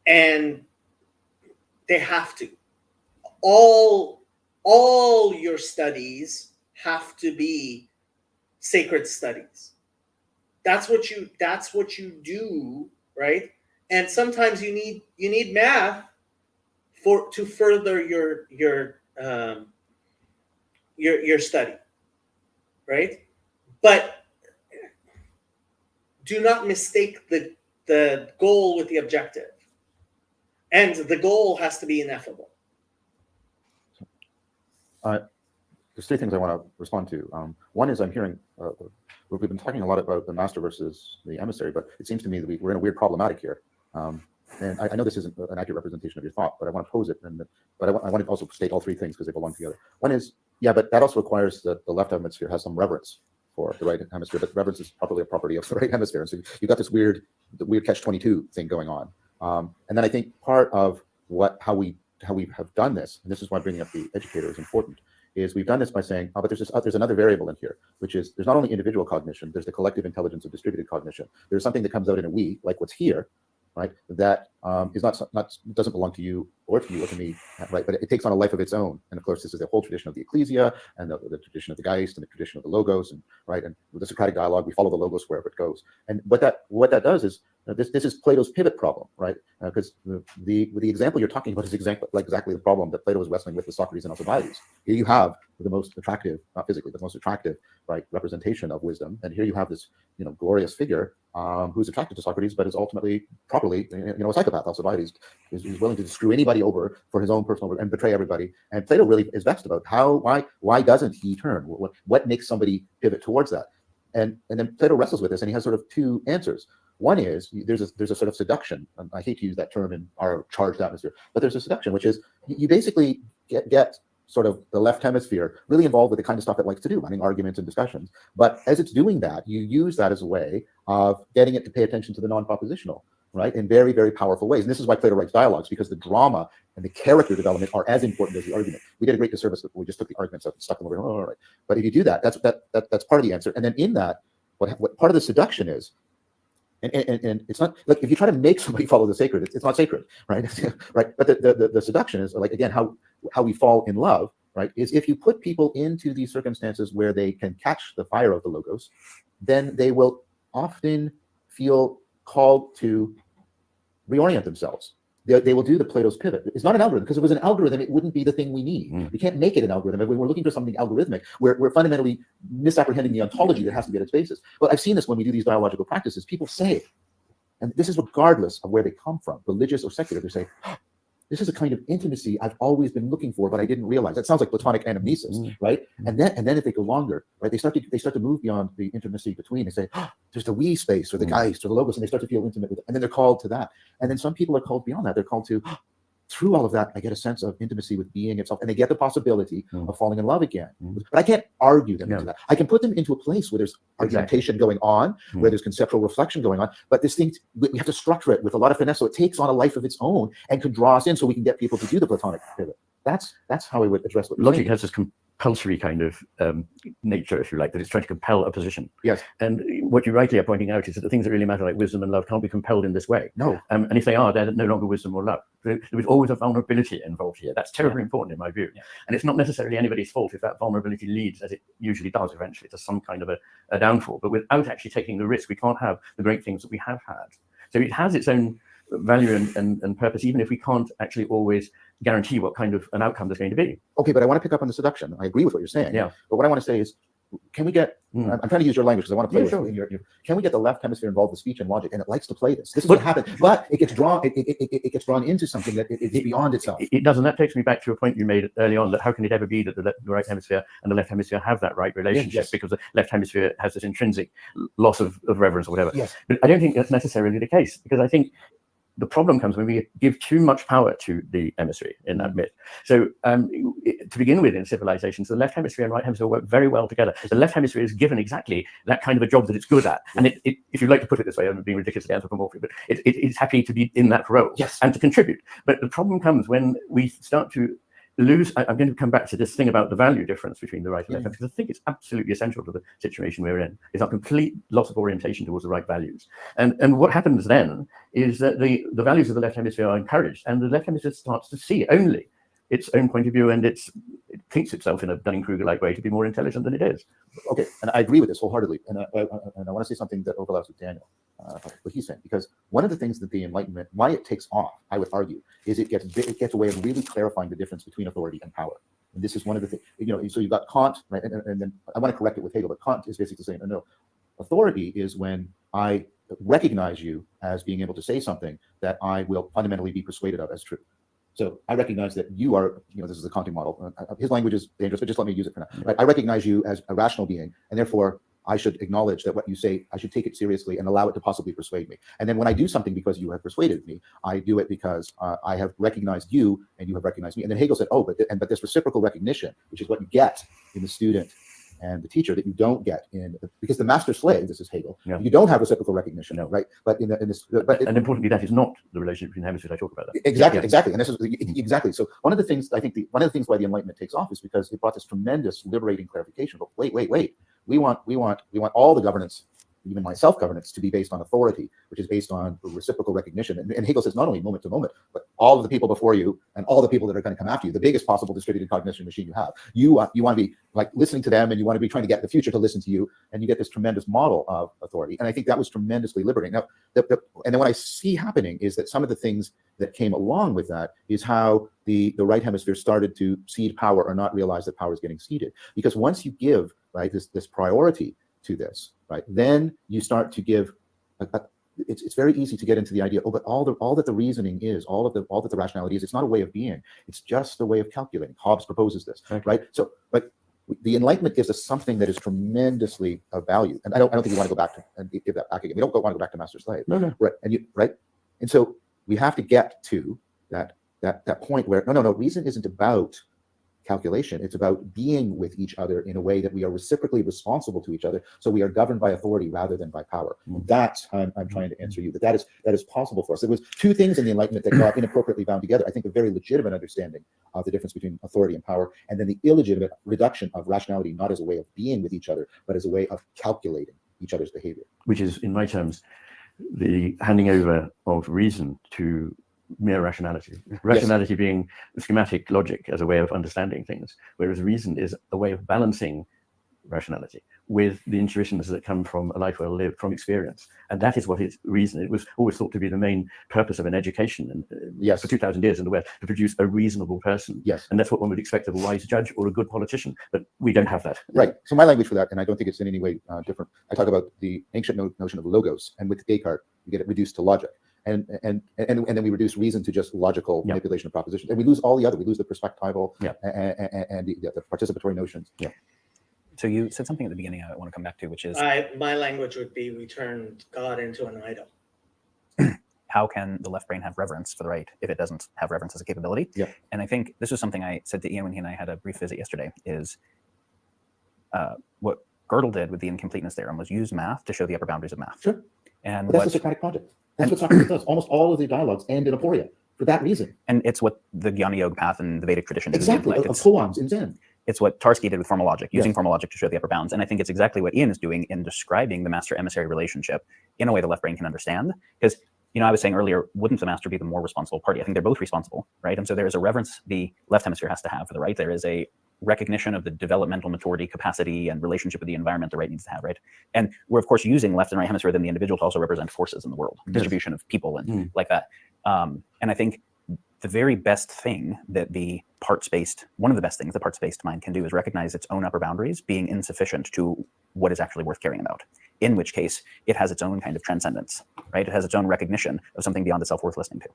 And they have to. All your studies have to be sacred studies. That's what you do, right? And sometimes you need math to further your study, right? But do not mistake the goal with the objective. And the goal has to be ineffable. There's 3 things I want to respond to. One is I'm hearing, we've been talking a lot about the master versus the emissary, but it seems to me that we're in a weird problematic here. And I know this isn't an accurate representation of your thought, but I want to pose it. But I want to also state all 3 things because they belong together. One is, yeah, but that also requires that the left hemisphere has some reverence for the right hemisphere, but reverence is properly a property of the right hemisphere. And so you've got this weird catch-22 thing going on. And then I think part of how we how we have done this, and this is why bringing up the educator is important, is we've done this by saying, oh, but there's another variable in here, which is there's not only individual cognition, there's the collective intelligence of distributed cognition. There's something that comes out in a we, like what's here, right? That is not doesn't belong to you or to you or to me, right? But it takes on a life of its own. And of course, this is the whole tradition of the ecclesia and the tradition of the Geist and the tradition of the logos, and right. And with the Socratic dialogue, we follow the logos wherever it goes. And what that does is this is Plato's pivot problem, right? Because the example you're talking about is exactly the problem that Plato was wrestling with Socrates and Alcibiades. Here you have the most attractive, not physically, but the most attractive, right, representation of wisdom, and here you have this, glorious figure who's attracted to Socrates, but is ultimately properly, a psychopath. Alcibiades is willing to screw anybody over for his own personal and betray everybody. And Plato really is vexed about why doesn't he turn? What makes somebody pivot towards that? And then Plato wrestles with this, and he has sort of two answers. One is there's a sort of seduction, and I hate to use that term in our charged atmosphere, but there's a seduction, which is you basically get sort of the left hemisphere really involved with the kind of stuff it likes to do, running arguments and discussions. But as it's doing that, you use that as a way of getting it to pay attention to the non-propositional, right, in very, very powerful ways. And this is why Plato writes dialogues, because the drama and the character development are as important as the argument. We did a great disservice if we just took the arguments out and stuck them over. All right. But if you do that, that's part of the answer. And then in that, what part of the seduction is, and it's not like if you try to make somebody follow the sacred, it's not sacred, right? Right. But the seduction is like, again, how we fall in love, right, is if you put people into these circumstances where they can catch the fire of the logos, then they will often feel called to reorient themselves. They will do the Plato's pivot. It's not an algorithm, because if it was an algorithm, it wouldn't be the thing we need. We can't make it an algorithm. If we're looking for something algorithmic, we're fundamentally misapprehending the ontology that has to be at its basis. But I've seen this when we do these dialogical practices. People say, and this is regardless of where they come from, religious or secular, they say, oh, this is a kind of intimacy I've always been looking for, but I didn't realize. That sounds like Platonic anamnesis, right? And then if they go longer, right, they start to move beyond the intimacy between. They say, oh, there's the we space or the Geist or the logos, and they start to feel intimate with it. And then they're called to that. And then some people are called beyond that. They're called to, oh, through all of that, I get a sense of intimacy with being itself, and they get the possibility of falling in love again. But I can't argue them into that. I can put them into a place where there's argumentation going on, where there's conceptual reflection going on. But this thing, we have to structure it with a lot of finesse, so it takes on a life of its own and can draw us in, so we can get people to do the Platonic pivot. That's how I would address what logic has this compulsory kind of nature, if you like, that it's trying to compel a position. Yes. And what you rightly are pointing out is that the things that really matter, like wisdom and love, can't be compelled in this way. No. And if they are, they're no longer wisdom or love. There is always a vulnerability involved here. That's terribly important in my view. And it's not necessarily anybody's fault if that vulnerability leads, as it usually does eventually, to some kind of a downfall. But without actually taking the risk, we can't have the great things that we have had. So it has its own value and purpose, even if we can't actually always guarantee what kind of an outcome there's going to be. Okay, but I want to pick up on the seduction. I agree with what you're saying. Yeah. But what I want to say is, can we get, I'm trying to use your language because I want to play with sure. Can we get the left hemisphere involved with speech and logic? And it likes to play this. This is what happens. But it gets drawn, it gets drawn into something that is beyond itself. It does, and that takes me back to a point you made early on, that how can it ever be that the right hemisphere and the left hemisphere have that right relationship? Yes. Because the left hemisphere has this intrinsic loss of reverence or whatever. Yes. But I don't think that's necessarily the case, because I think the problem comes when we give too much power to the emissary in that myth. So to begin with, in civilizations, the left hemisphere and right hemisphere work very well together. The left hemisphere is given exactly that kind of a job that it's good at. And if you like to put it this way, I'm being ridiculously anthropomorphic, but it's happy to be in that role and to contribute. But the problem comes when we start to lose. I'm going to come back to this thing about the value difference between the right and left, because I think it's absolutely essential to the situation we're in. It's our complete loss of orientation towards the right values. And what happens then is that the values of the left hemisphere are encouraged, and the left hemisphere starts to see only its own point of view, and it thinks itself in a Dunning-Kruger-like way to be more intelligent than it is. Okay, and I agree with this wholeheartedly. And I want to say something that overlaps with Daniel, what he's saying, because one of the things that the Enlightenment, why it takes off, I would argue, is it gets a way of really clarifying the difference between authority and power. And this is one of the things, so you've got Kant, right? And then I want to correct it with Hegel, but Kant is basically saying, no, authority is when I recognize you as being able to say something that I will fundamentally be persuaded of as true. So I recognize that you are, this is the Kantian model. His language is dangerous, but just let me use it for now. Right? I recognize you as a rational being, and therefore I should acknowledge that what you say, I should take it seriously and allow it to possibly persuade me. And then when I do something because you have persuaded me, I do it because I have recognized you and you have recognized me. And then Hegel said, but this reciprocal recognition, which is what you get in the student and the teacher that you don't get because the master slave, this is Hegel, Yeah. you don't have reciprocal recognition, No. right? But in this, And importantly, that is not the relationship between hemispheres. I talk about that. exactly, Yeah. exactly, and this is exactly. So one of the things I think one of the things why the Enlightenment takes off is because it brought this tremendous liberating clarification. But wait, we want all the governance, even my self-governance, to be based on authority, which is based on reciprocal recognition. And Hegel says not only moment to moment, but all of the people before you and all the people that are going to come after you, the biggest possible distributed cognition machine you have. You want to be like listening to them, and you want to be trying to get the future to listen to you, and you get this tremendous model of authority. And I think that was tremendously liberating. Now, and then what I see happening is that some of the things that came along with that is how the right hemisphere started to cede power or not realize that power is getting ceded. Because once you give this priority to this, right, then you start to give it's very easy to get into the idea, but all that the reasoning is, all that the rationality is, it's not a way of being, it's just a way of calculating. Hobbes proposes this. Okay. Right? So but the Enlightenment gives us something that is tremendously of value. And I don't think we want to go back to and give that back again. We don't want to go back to master slave. No. Right. And so we have to get to that point where no, reason isn't about calculation. It's about being with each other in a way that we are reciprocally responsible to each other. So we are governed by authority rather than by power. That's how I'm trying to answer you. That is possible for us. There was two things in the Enlightenment that got inappropriately bound together. I think a very legitimate understanding of the difference between authority and power, and then the illegitimate reduction of rationality, not as a way of being with each other, but as a way of calculating each other's behavior. Which is, in my terms, the handing over of reason to mere rationality. Rationality being schematic logic as a way of understanding things, whereas reason is a way of balancing rationality with the intuitions that come from a life well lived, from experience. And that is what is reason. It was always thought to be the main purpose of an education, and for 2,000 years in the West, to produce a reasonable person. Yes. And that's what one would expect of a wise judge or a good politician, but we don't have that. Right. So my language for that, and I don't think it's in any way different, I talk about the ancient notion of logos, and with Descartes, you get it reduced to logic. And then we reduce reason to just logical manipulation of propositions, and we lose all the other. We lose the perspectival and the participatory notions. Yeah. So you said something at the beginning I want to come back to, which is my language would be we turned God into an idol. How can the left brain have reverence for the right if it doesn't have reverence as a capability? Yeah. And I think this was something I said to Ian when he and I had a brief visit yesterday, is what Gödel did with the incompleteness theorem was use math to show the upper boundaries of math. Sure. And but that's the Socratic project. That's what Socrates does. Almost all of the dialogues end in aporia for that reason. And it's what the Jnana Yoga path and the Vedic tradition exactly did. Of koans in Zen. It's what Tarski did with formal logic, using formal logic to show the upper bounds. And I think it's exactly what Ian is doing in describing the master-emissary relationship in a way the left brain can understand. Because, I was saying earlier, wouldn't the master be the more responsible party? I think they're both responsible, right? And so there is a reverence the left hemisphere has to have for the right. There is a recognition of the developmental maturity, capacity, and relationship with the environment the right needs to have, right? And we're, of course, using left and right hemisphere within the individual to also represent forces in the world, distribution of people and like that. And I think the very best thing that one of the best things the parts-based mind can do is recognize its own upper boundaries being insufficient to what is actually worth caring about, in which case it has its own kind of transcendence, right? It has its own recognition of something beyond itself worth listening to.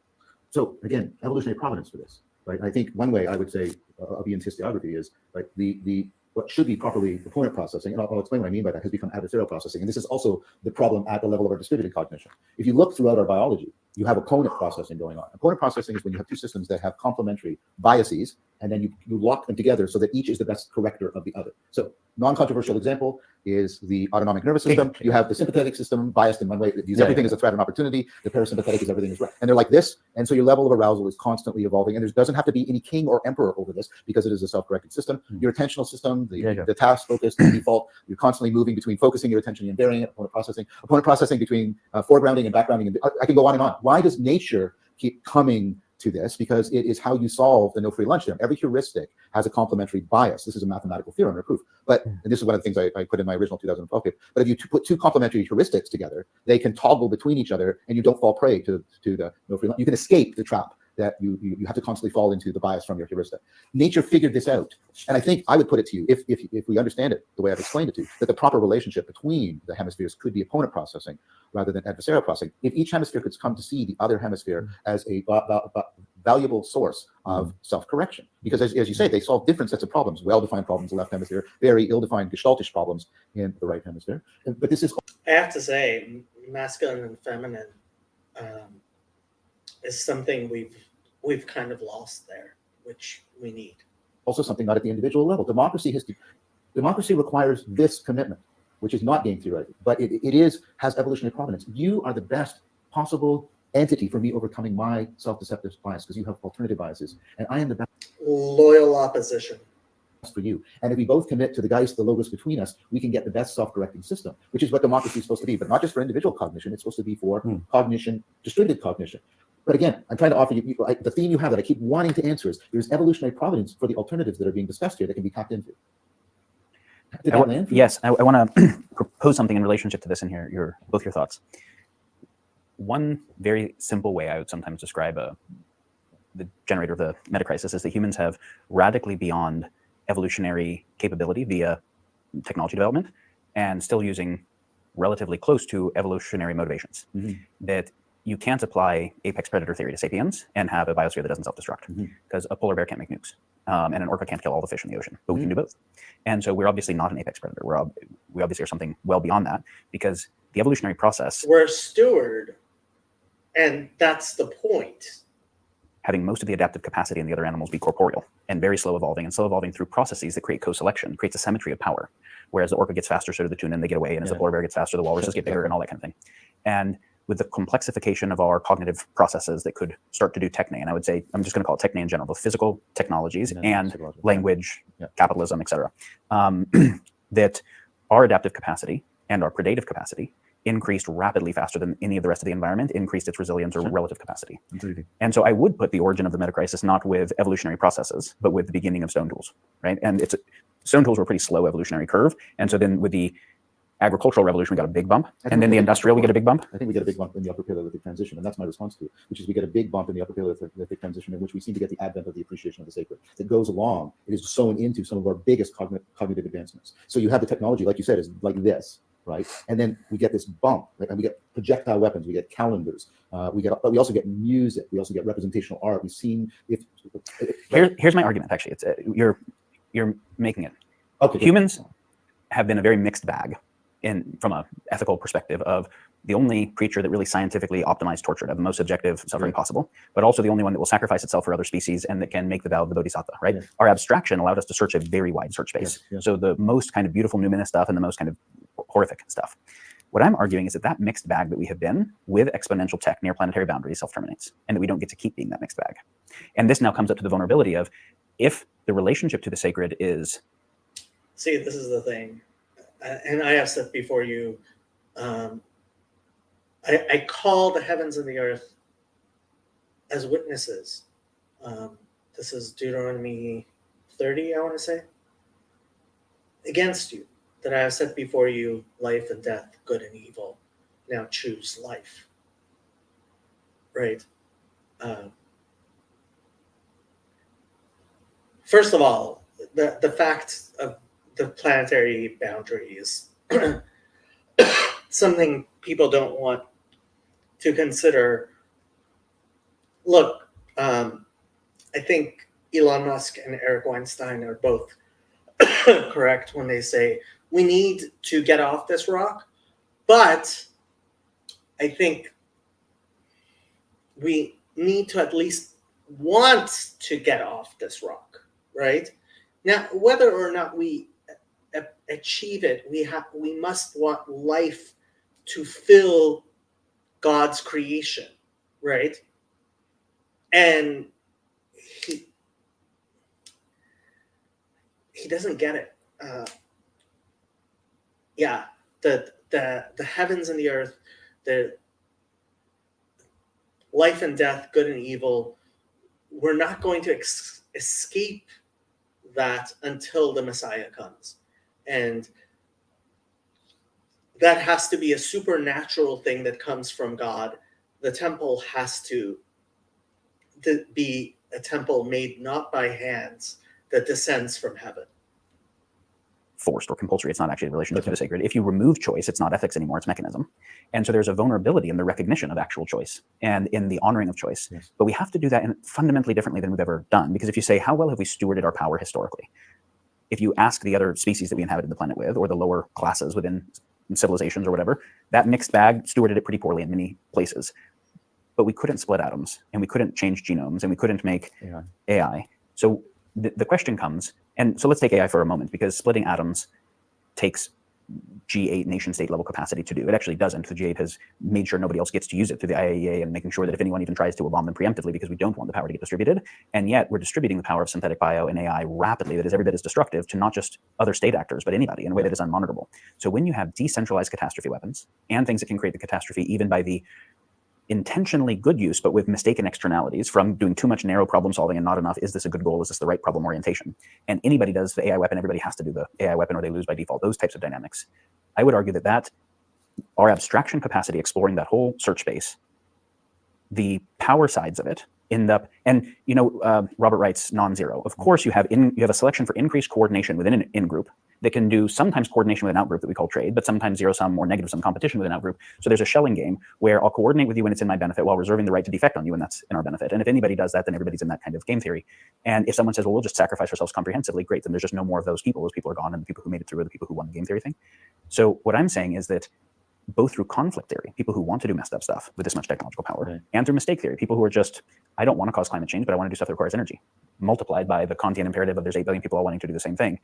So again, evolutionary providence for this, right? I think one way I would say of Ian's historiography is like the what should be properly opponent processing, and I'll explain what I mean by that, has become adversarial processing. And this is also the problem at the level of our distributed cognition. If you look throughout our biology, you have opponent processing going on. Opponent processing is when you have two systems that have complementary biases, and then you lock them together so that each is the best corrector of the other. So non-controversial example is the autonomic nervous system. You have the sympathetic system biased in one way. It views everything as a threat and opportunity. The parasympathetic is everything is right. And they're like this. And so your level of arousal is constantly evolving. And there doesn't have to be any king or emperor over this because it is a self-corrected system. Your attentional system, the task focus, the default, you're constantly moving between focusing your attention and varying it, opponent processing between foregrounding and backgrounding. And I can go on and on. Why does nature keep coming to this? Because it is how you solve the no free lunch theorem. Every heuristic has a complementary bias. This is a mathematical theorem or proof. But and this is one of the things I put in my original 2012 paper. But if you put two complementary heuristics together, they can toggle between each other, and you don't fall prey to the no free lunch. You can escape the trap that you have to constantly fall into the bias from your heuristic. Nature figured this out. And I think I would put it to you, if we understand it the way I've explained it to you, that the proper relationship between the hemispheres could be opponent processing rather than adversarial processing. If each hemisphere could come to see the other hemisphere as a valuable source of self-correction. Because as you say, they solve different sets of problems, well-defined problems in the left hemisphere, very ill-defined gestaltish problems in the right hemisphere. But this is... I have to say, masculine and feminine is something we've kind of lost there, which we need. Also something not at the individual level. Democracy has Democracy requires this commitment, which is not game theory, but it has evolutionary provenance. You are the best possible entity for me overcoming my self-deceptive bias, because you have alternative biases, and I am the best Loyal opposition. for you. And if we both commit to the Geist, the logos between us, we can get the best self-correcting system, which is what democracy is supposed to be, but not just for individual cognition. It's supposed to be for cognition, distributed cognition. But again, I'm trying to offer you, the theme you have that I keep wanting to answer is there's evolutionary providence for the alternatives that are being discussed here that can be tapped into. Did that land for you? Yes, I want to propose something in relationship to this and hear both your thoughts. One very simple way I would sometimes describe the generator of the Metacrisis is that humans have radically beyond evolutionary capability via technology development and still using relatively close to evolutionary motivations. That you can't apply apex predator theory to sapiens and have a biosphere that doesn't self-destruct, because a polar bear can't make nukes and an orca can't kill all the fish in the ocean, but we can do both. And so we're obviously not an apex predator. We obviously are something well beyond that, because the evolutionary process, We're a steward, and that's the point. having most of the adaptive capacity in the other animals be corporeal and very slow evolving through processes that create co-selection, creates a symmetry of power. Whereas the orca gets faster, so do the tuna, and they get away. And as the polar bear gets faster, the walruses get bigger, and all that kind of thing. And with the complexification of our cognitive processes that could start to do techne, and I would say, I'm just going to call it techne in general, the physical technologies and language, capitalism, etc., that our adaptive capacity and our predative capacity increased rapidly faster than any of the rest of the environment, increased its resilience or relative capacity. And so I would put the origin of the Metacrisis not with evolutionary processes, but with the beginning of stone tools, right? And stone tools were a pretty slow evolutionary curve. And so then with the agricultural revolution, we got a big bump. And then the industrial, we get a big bump. I think we get a big bump in the upper Paleolithic transition, and that's my response to it, which is we get a big bump in the upper Paleolithic transition, in which we seem to get the advent of the appreciation of the sacred that goes along. It is sewn into some of our biggest cognitive advancements. So you have the technology, like you said, is like this, right? And then we get this bump, right? And we get projectile weapons, we get calendars, we also get music, we also get representational art. We've seen Here's my argument. Actually, it's you're making it. Okay. Humans have been a very mixed bag from an ethical perspective of the only creature that really scientifically optimized torture to have the most subjective suffering possible, but also the only one that will sacrifice itself for other species and that can make the vow of the bodhisattva, right? Yes. Our abstraction allowed us to search a very wide search space. Yes. So the most kind of beautiful numinous stuff and the most kind of horrific stuff. What I'm arguing is that mixed bag that we have been with exponential tech near planetary boundaries self-terminates, and that we don't get to keep being that mixed bag. And this now comes up to the vulnerability of, if the relationship to the sacred is... See, this is the thing. And I have said before you, I call the heavens and the earth as witnesses. This is Deuteronomy 30, I want to say. Against you, that I have set before you life and death, good and evil. Now choose life. Right? First of all, the fact of the planetary boundaries, something people don't want to consider. Look, I think Elon Musk and Eric Weinstein are both correct when they say we need to get off this rock, but I think we need to at least want to get off this rock, right? Now, whether or not we achieve it, we must want life to fill God's creation, right? And he doesn't get it. The heavens and the earth, the life and death, good and evil, we're not going to escape that until the Messiah comes. And that has to be a supernatural thing that comes from God. The temple has to be a temple made not by hands, that descends from heaven. Forced or compulsory. It's not actually a relationship to the sacred. If you remove choice, it's not ethics anymore, it's mechanism. And so there's a vulnerability in the recognition of actual choice and in the honoring of choice. Yes. But we have to do that fundamentally differently than we've ever done. Because if you say, how well have we stewarded our power historically? If you ask the other species that we inhabited the planet with, or the lower classes within civilizations or whatever, that mixed bag stewarded it pretty poorly in many places. But we couldn't split atoms, and we couldn't change genomes, and we couldn't make AI. So the question comes, And so let's take AI for a moment, because splitting atoms takes G8 nation state level capacity to do. It actually doesn't. The G8 has made sure nobody else gets to use it through the IAEA and making sure that if anyone even tries to, we'll bomb them preemptively because we don't want the power to get distributed. And yet we're distributing the power of synthetic bio and AI rapidly that is every bit as destructive to not just other state actors, but anybody in a way that is unmonitorable. So when you have decentralized catastrophe weapons and things that can create the catastrophe even by the intentionally good use, but with mistaken externalities from doing too much narrow problem solving and not enough, is this a good goal? Is this the right problem orientation? And anybody does the AI weapon, everybody has to do the AI weapon or they lose by default, those types of dynamics. I would argue that our abstraction capacity exploring that whole search space, the power sides of it end up, and Robert writes non-zero. Of course, you have a selection for increased coordination within an in-group that can do sometimes coordination with an out-group that we call trade, but sometimes zero-sum or negative-sum competition with an out-group. So there's a shelling game where I'll coordinate with you when it's in my benefit while reserving the right to defect on you when that's in our benefit. And if anybody does that, then everybody's in that kind of game theory. And if someone says, well, we'll just sacrifice ourselves comprehensively, great, then there's just no more of those people. Those people are gone, and the people who made it through are the people who won the game theory thing. So what I'm saying is that both through conflict theory, people who want to do messed up stuff with this much technological power, right, and through mistake theory, people who are just, I don't want to cause climate change, but I want to do stuff that requires energy, multiplied by the Kantian imperative of there's 8 billion people all wanting to do the same thing.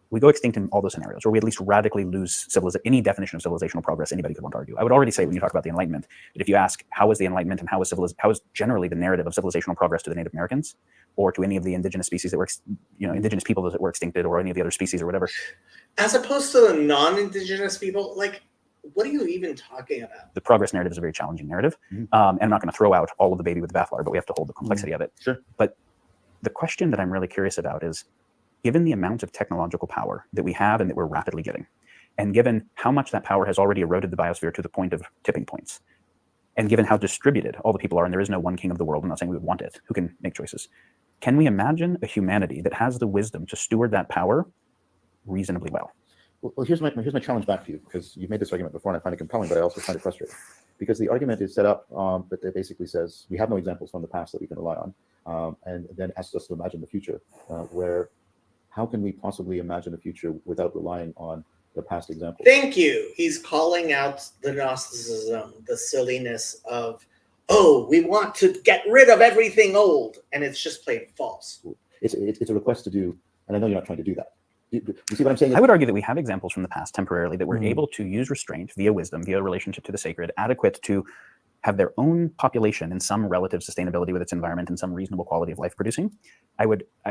We go extinct in all those scenarios, or we at least radically lose any definition of civilizational progress anybody could want to argue. I would already say when you talk about the Enlightenment, that if you ask how was the Enlightenment and how is generally the narrative of civilizational progress to the Native Americans, or to any of the indigenous species that were, indigenous people that were extincted, or any of the other species or whatever, as opposed to the non-indigenous people, like, what are you even talking about? The progress narrative is a very challenging narrative, and I'm not going to throw out all of the baby with the bathwater, but we have to hold the complexity of it. Sure. But the question that I'm really curious about is, given the amount of technological power that we have and that we're rapidly getting, and given how much that power has already eroded the biosphere to the point of tipping points, and given how distributed all the people are, and there is no one king of the world, I'm not saying we would want it, who can make choices, can we imagine a humanity that has the wisdom to steward that power reasonably well? Well, here's my challenge back to you, because you've made this argument before, and I find it compelling, but I also find it frustrating, because the argument is set up that it basically says we have no examples from the past that we can rely on, and then asks us to imagine the future, where how can we possibly imagine the future without relying on the past examples? Thank you. He's calling out the Gnosticism, the silliness of, oh, we want to get rid of everything old, and it's just plain false. It's a request to do, and I know you're not trying to do that. You see what I'm saying? I would argue that we have examples from the past temporarily that were able to use restraint via wisdom, via relationship to the sacred, adequate to have their own population in some relative sustainability with its environment and some reasonable quality of life producing. I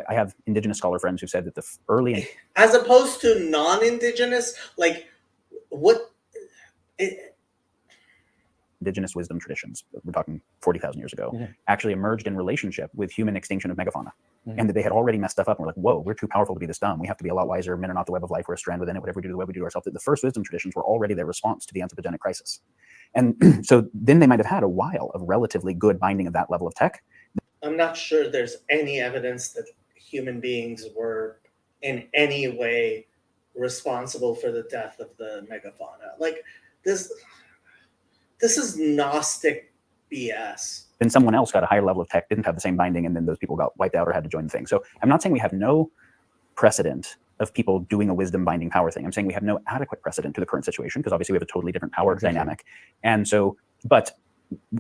have indigenous scholar friends who said that the early... As opposed to non-indigenous, like what... Indigenous wisdom traditions, we're talking 40,000 years ago, actually emerged in relationship with human extinction of megafauna. And that they had already messed stuff up and we're like, whoa, we're too powerful to be this dumb. We have to be a lot wiser. Men are not the web of life. We're a strand within it. Whatever we do to the web, we do to ourselves. The first wisdom traditions were already their response to the anthropogenic crisis. And so then they might have had a while of relatively good binding of that level of tech. I'm not sure there's any evidence that human beings were in any way responsible for the death of the megafauna. Like this is Gnostic BS. Then someone else got a higher level of tech, didn't have the same binding, and then those people got wiped out or had to join the thing. So I'm not saying we have no precedent of people doing a wisdom binding power thing. I'm saying we have no adequate precedent to the current situation, because obviously we have a totally different power dynamic. And so, but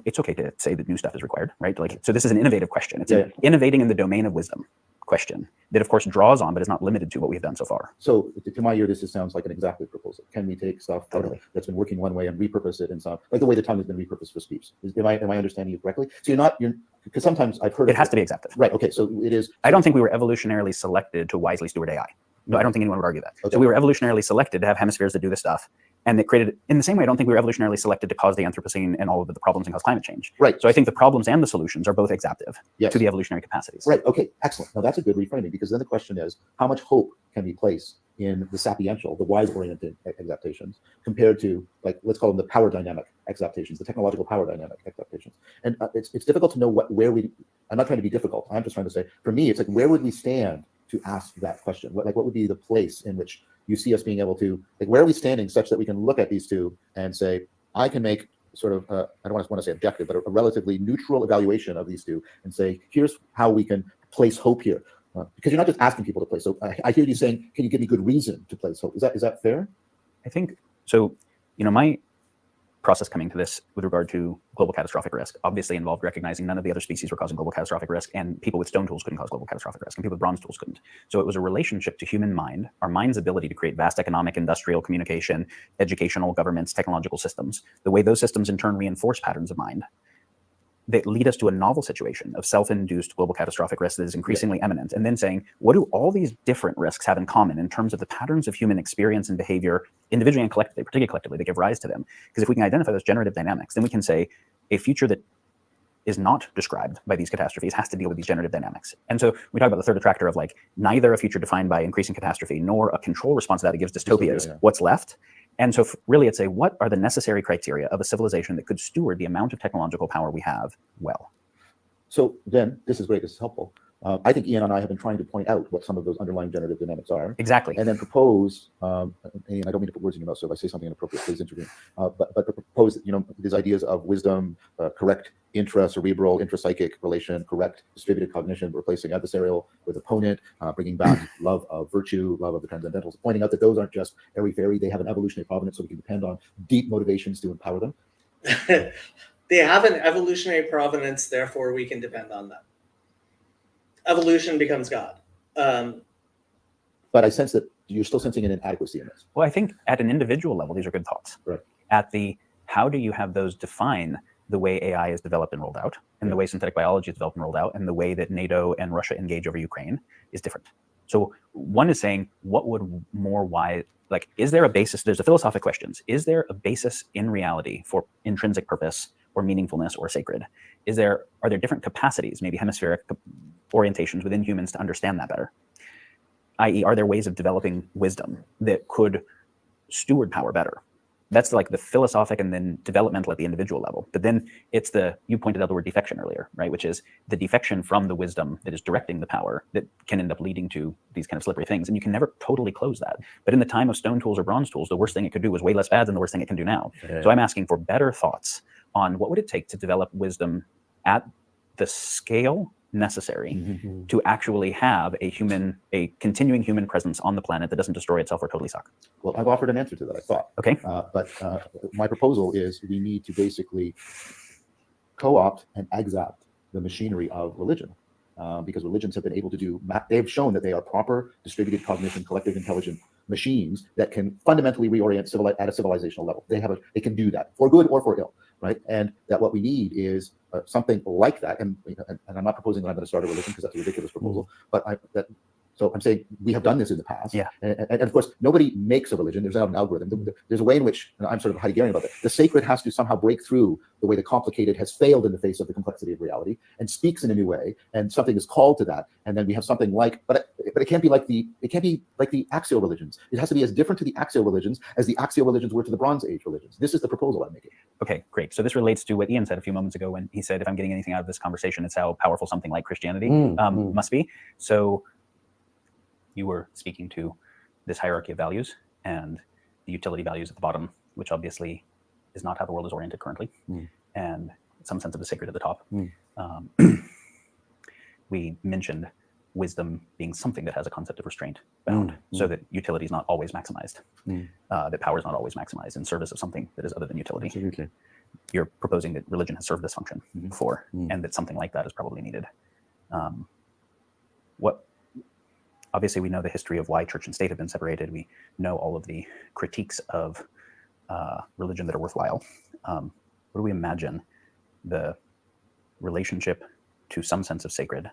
it's okay to say that new stuff is required, right? Like, so this is an innovative question. It's an innovating in the domain of wisdom question that of course draws on, but is not limited to what we've done so far. So to my ear, this just sounds like an exactly proposal. Can we take stuff that's been working one way and repurpose it in some, like the way the tongue has been repurposed for speech? Am I understanding you correctly? So you're because sometimes I've heard it has to be exactive. Right. Okay. So it is. I don't think we were evolutionarily selected to wisely steward AI. No, I don't think anyone would argue that. Okay. So we were evolutionarily selected to have hemispheres that do this stuff. And it created, in the same way, I don't think we were evolutionarily selected to cause the Anthropocene and all of the problems and cause climate change. Right. So I think the problems and the solutions are both exaptive to the evolutionary capacities. Right. Okay. Excellent. Now that's a good reframing, because then the question is, how much hope can we place in the sapiential, the wise-oriented exaptations, compared to, like, let's call them the power dynamic exaptations, the technological power dynamic exaptations. And it's difficult to know where we. I'm not trying to be difficult. I'm just trying to say, for me, it's like, where would we stand to ask that question? What would be the place in which you see us being able to, like, where are we standing such that we can look at these two and say, I can make sort of, I don't want to say objective, but a relatively neutral evaluation of these two and say, here's how we can place hope here. Because you're not just asking people to place hope. I hear you saying, can you give me good reason to place hope? Is that fair? I think so. You know, my process coming to this with regard to global catastrophic risk obviously involved recognizing none of the other species were causing global catastrophic risk, and people with stone tools couldn't cause global catastrophic risk, and people with bronze tools couldn't. So it was a relationship to human mind, our mind's ability to create vast economic, industrial, communication, educational, governments, technological systems, the way those systems in turn reinforce patterns of mind that lead us to a novel situation of self-induced global catastrophic risk that is increasingly imminent, and then saying, what do all these different risks have in common in terms of the patterns of human experience and behavior, individually and collectively, particularly collectively, that give rise to them? Because if we can identify those generative dynamics, then we can say a future that is not described by these catastrophes has to deal with these generative dynamics. And so we talk about the third attractor of like neither a future defined by increasing catastrophe nor a control response to that gives dystopias. Yeah. What's left? And so really it's what are the necessary criteria of a civilization that could steward the amount of technological power we have well? So then, this is great, this is helpful. I think Ian and I have been trying to point out what some of those underlying generative dynamics are. Exactly. And then propose, and I don't mean to put words in your mouth, so if I say something inappropriate, please intervene. But propose, these ideas of wisdom, correct intra-cerebral, intrapsychic relation, correct distributed cognition, replacing adversarial with opponent, bringing back love of virtue, love of the transcendentals, pointing out that those aren't just airy-fairy, they have an evolutionary provenance, so we can depend on deep motivations to empower them. They have an evolutionary provenance, therefore we can depend on them. Evolution becomes God. But I sense that you're still sensing an inadequacy in this. Well, I think at an individual level, these are good thoughts. Right. At the how do you have those define the way AI is developed and rolled out, and the way synthetic biology is developed and rolled out, and the way that NATO and Russia engage over Ukraine is different. So one is saying, what would more wise, like, is there a basis? There's a philosophic questions. Is there a basis in reality for intrinsic purpose or meaningfulness or sacred? Are there different capacities, maybe hemispheric orientations within humans to understand that better? i.e., are there ways of developing wisdom that could steward power better? That's like the philosophic and then developmental at the individual level. But then it's you pointed out the word defection earlier, right? Which is the defection from the wisdom that is directing the power that can end up leading to these kind of slippery things. And you can never totally close that. But in the time of stone tools or bronze tools, the worst thing it could do was way less bad than the worst thing it can do now. Yeah. So I'm asking for better thoughts on what would it take to develop wisdom at the scale necessary to actually have a continuing human presence on the planet that doesn't destroy itself or totally suck. Well, I've offered an answer to that, I thought. Okay. But my proposal is we need to basically co-opt and exapt the machinery of religion, because religions have been able to they've shown that they are proper distributed cognition, collective intelligent machines that can fundamentally reorient at a civilizational level. They can do that for good or for ill, right? And that what we need is something like that. And I'm not proposing that I'm going to start a religion because that's a ridiculous proposal. But so I'm saying we have done this in the past. Yeah. And of course, nobody makes a religion. There's not an algorithm. There's a way in which, and I'm sort of Heideggerian about that, the sacred has to somehow break through the way the complicated has failed in the face of the complexity of reality and speaks in a new way, and something is called to that. And then we have something like, but it can't be like the axial religions. It has to be as different to the axial religions as the axial religions were to the Bronze Age religions. This is the proposal I'm making. Okay, great. So this relates to what Ian said a few moments ago when he said, if I'm getting anything out of this conversation, it's how powerful something like Christianity must be. So you were speaking to this hierarchy of values and the utility values at the bottom, which obviously is not how the world is oriented currently, and some sense of the sacred at the top. We mentioned wisdom being something that has a concept of restraint bound, so that utility is not always maximized, that power is not always maximized in service of something that is other than utility. Absolutely. You're proposing that religion has served this function before, and that something like that is probably needed. Obviously, we know the history of why church and state have been separated. We know all of the critiques of religion that are worthwhile. What do we imagine the relationship to some sense of sacred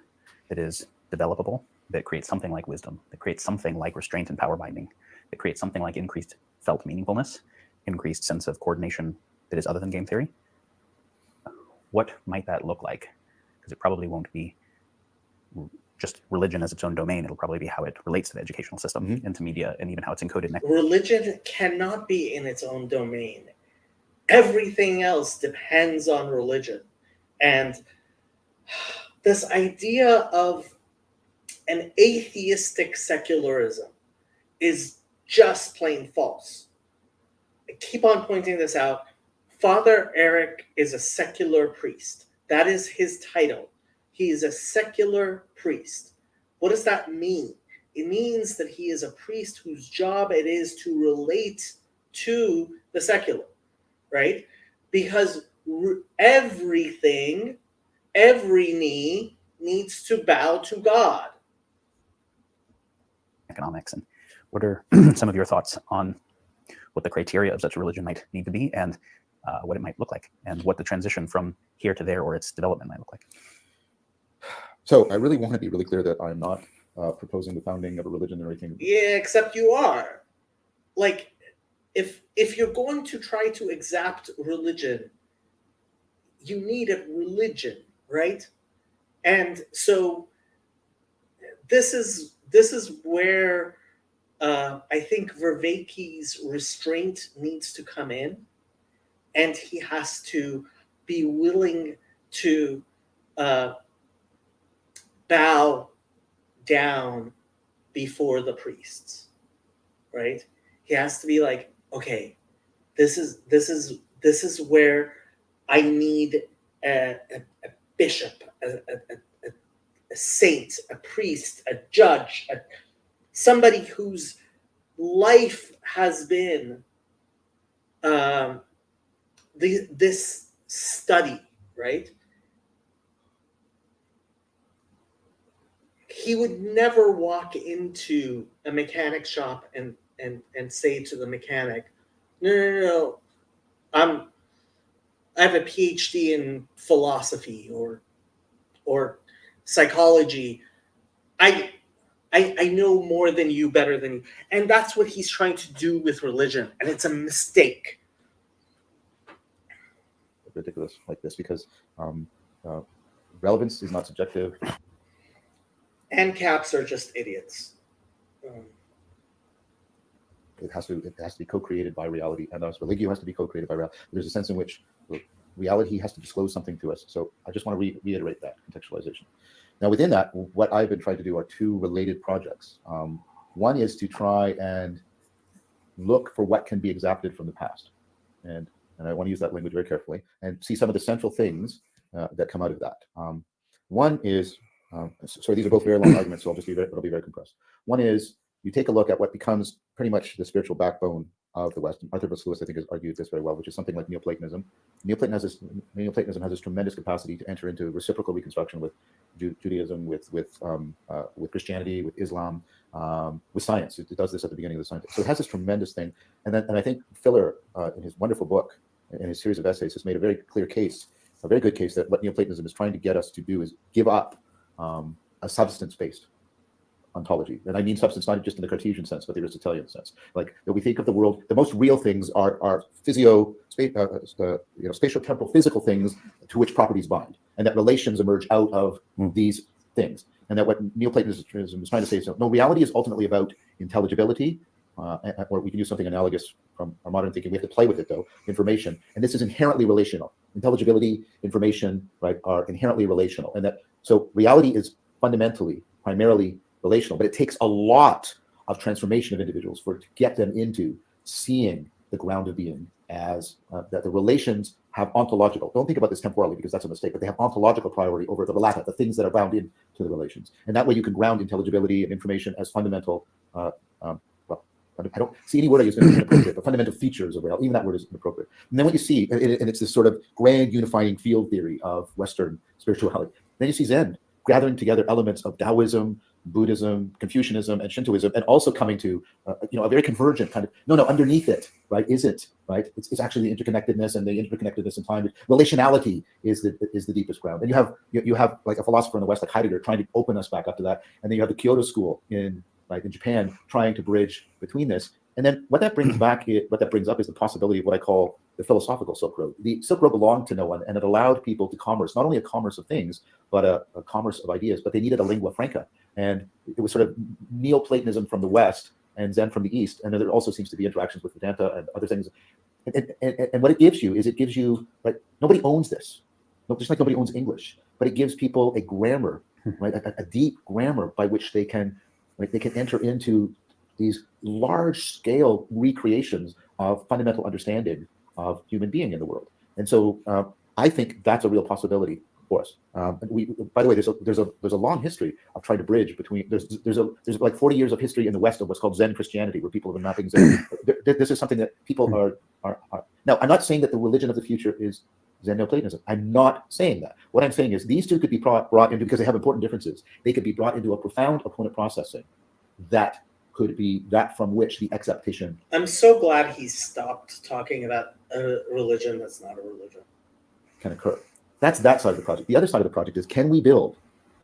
that is developable, that creates something like wisdom, that creates something like restraint and power binding, that creates something like increased felt meaningfulness, increased sense of coordination that is other than game theory? What might that look like? Because it probably won't be just religion as its own domain. It'll probably be how it relates to the educational system, and to media, and even how it's encoded. Religion cannot be in its own domain. Everything else depends on religion. And this idea of an atheistic secularism is just plain false. I keep on pointing this out. Father Eric is a secular priest. That is his title. He is a secular priest. What does that mean? It means that he is a priest whose job it is to relate to the secular, right? because everything, every knee needs to bow to God. Economics. And what are some of your thoughts on what the criteria of such a religion might need to be, and what it might look like, and what the transition from here to there or its development might look like? So I really want to be really clear that I'm not proposing the founding of a religion or anything. Yeah, except you are. Like, if you're going to try to exact religion, you need a religion, right? And so this is where I think Vervaeke's restraint needs to come in, and he has to be willing to bow down before the priests, right? He has to be like, okay, this is where I need a bishop, a saint, a priest, a judge, somebody whose life has been this study, right? He would never walk into a mechanic shop and say to the mechanic, no, I have a PhD in philosophy or psychology. I know more than you, better than you. And that's what he's trying to do with religion. And it's a mistake. Ridiculous like this, because relevance is not subjective. And caps are just idiots. It has to be co-created by reality, and thus religio has to be co-created by reality. There's a sense in which reality has to disclose something to us. So I just want to reiterate that contextualization. Now, within that, what I've been trying to do are two related projects. One is to try and look for what can be exacted from the past, and I want to use that language very carefully and see some of the central things that come out of that. One is, sorry, these are both very long arguments, so it'll be very compressed. One is, you take a look at what becomes pretty much the spiritual backbone of the West. And Arthur Lewis, I think, has argued this very well, which is something like Neoplatonism. Neoplatonism has this tremendous capacity to enter into reciprocal reconstruction with Judaism, with Christianity, with Islam, with science. It does this at the beginning of the science. So it has this tremendous thing. And I think Filler, in his wonderful book, in his series of essays, has made a very clear case, a very good case, that what Neoplatonism is trying to get us to do is give up a substance-based ontology. And I mean substance not just in the Cartesian sense, but the Aristotelian sense. Like, that we think of the world, the most real things are spatial temporal physical things to which properties bind, and that relations emerge out of these things. And that what Neoplatonism is trying to say is, no, reality is ultimately about intelligibility, or we can use something analogous from our modern thinking. We have to play with it, though, information. And this is inherently relational. Intelligibility, information, right, are inherently relational. And that, so reality is fundamentally, primarily relational, but it takes a lot of transformation of individuals to get them into seeing the ground of being as that the relations have ontological. Don't think about this temporally, because that's a mistake, but they have ontological priority over the relata, the things that are bound into the relations. And that way you can ground intelligibility and information as fundamental, I don't see any word I use going to be inappropriate, but fundamental features of reality. Even that word is inappropriate. And then what you see, and it's this sort of grand unifying field theory of Western spirituality. Then you see Zen gathering together elements of Taoism, Buddhism, Confucianism, and Shintoism, and also coming to a very convergent kind of no, underneath it, right? Is it right? It's actually the interconnectedness, and the interconnectedness in time. Relationality is the deepest ground. And you have like a philosopher in the West like Heidegger trying to open us back up to that, and then you have the Kyoto School in Japan trying to bridge between this. And then what that brings up is the possibility of what I call the philosophical Silk Road. The Silk Road belonged to no one, and it allowed people to commerce, not only a commerce of things, but a commerce of ideas. But they needed a lingua franca. And it was sort of Neoplatonism from the West and Zen from the East. And there also seems to be interactions with Vedanta and other things. And what it gives you like, nobody owns this. Just like nobody owns English, but it gives people a grammar, right? A deep grammar by which they can enter into these large-scale recreations of fundamental understanding of human being in the world. And so I think that's a real possibility for us. By the way, there's a long history of trying to bridge between. There's like 40 years of history in the West of what's called Zen Christianity, where people have been mapping Zen. This is something that people are Now, I'm not saying that the religion of the future is Zen Neoplatonism. I'm not saying that. What I'm saying is these two could be brought into, because they have important differences, they could be brought into a profound opponent processing that could be that from which the acceptation. I'm so glad he stopped talking about a religion that's not a religion. Can occur. That's that side of the project. The other side of the project is, can we build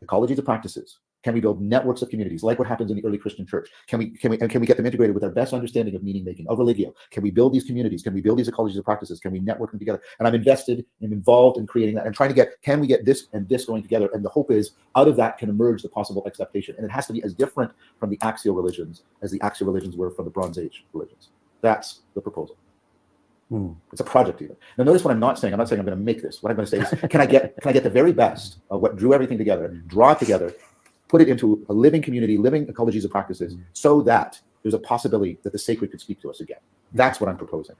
ecologies of practices? Can we build networks of communities like what happens in the early Christian church? Can we get them integrated with our best understanding of meaning making, of religio? Can we build these communities? Can we build these ecologies of practices? Can we network them together? And I'm invested and involved in creating that and trying to get, can we get this and this going together? And the hope is out of that can emerge the possible acceptation. And it has to be as different from the axial religions as the axial religions were from the Bronze Age religions. That's the proposal. It's a project even. Now notice what I'm not saying. I'm not saying I'm going to make this. What I'm going to say is, can I get the very best of what drew everything together, draw it together, put it into a living community, living ecologies of practices, so that there's a possibility that the sacred could speak to us again. That's what I'm proposing.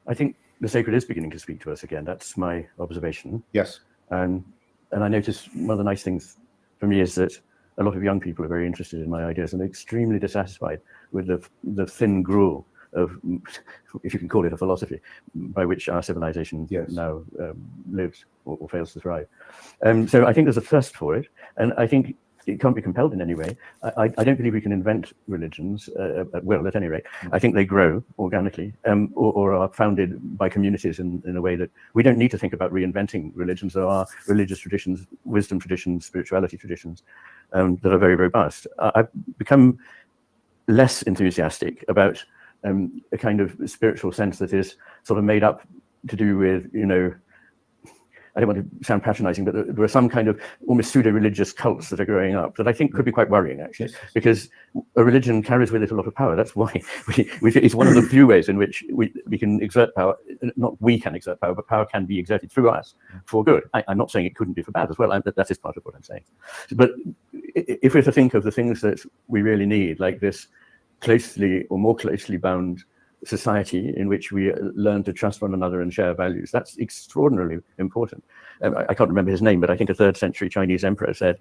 I think the sacred is beginning to speak to us again. That's my observation. Yes. And I notice one of the nice things for me is that a lot of young people are very interested in my ideas and they're extremely dissatisfied with the thin gruel of, if you can call it a philosophy, by which our civilization now lives or fails to thrive. So I think there's a thirst for it, and I think it can't be compelled in any way. I don't believe we can invent religions at will, at any rate. I think they grow organically or are founded by communities in a way that we don't need to think about reinventing religions. There are religious traditions, wisdom traditions, spirituality traditions that are very, very robust. I've become less enthusiastic about a kind of spiritual sense that is sort of made up to do with, I don't want to sound patronizing, but there are some kind of almost pseudo-religious cults that are growing up that I think could be quite worrying, actually, because a religion carries with it a lot of power. That's why it's one of the few ways in which we can exert power. Not we can exert power, but power can be exerted through us for good. I'm not saying it couldn't be for bad as well. That is part of what I'm saying. But if we're to think of the things that we really need, like this closely or more closely bound society in which we learn to trust one another and share values, that's extraordinarily important. I can't remember his name, but I think a 3rd century Chinese emperor said,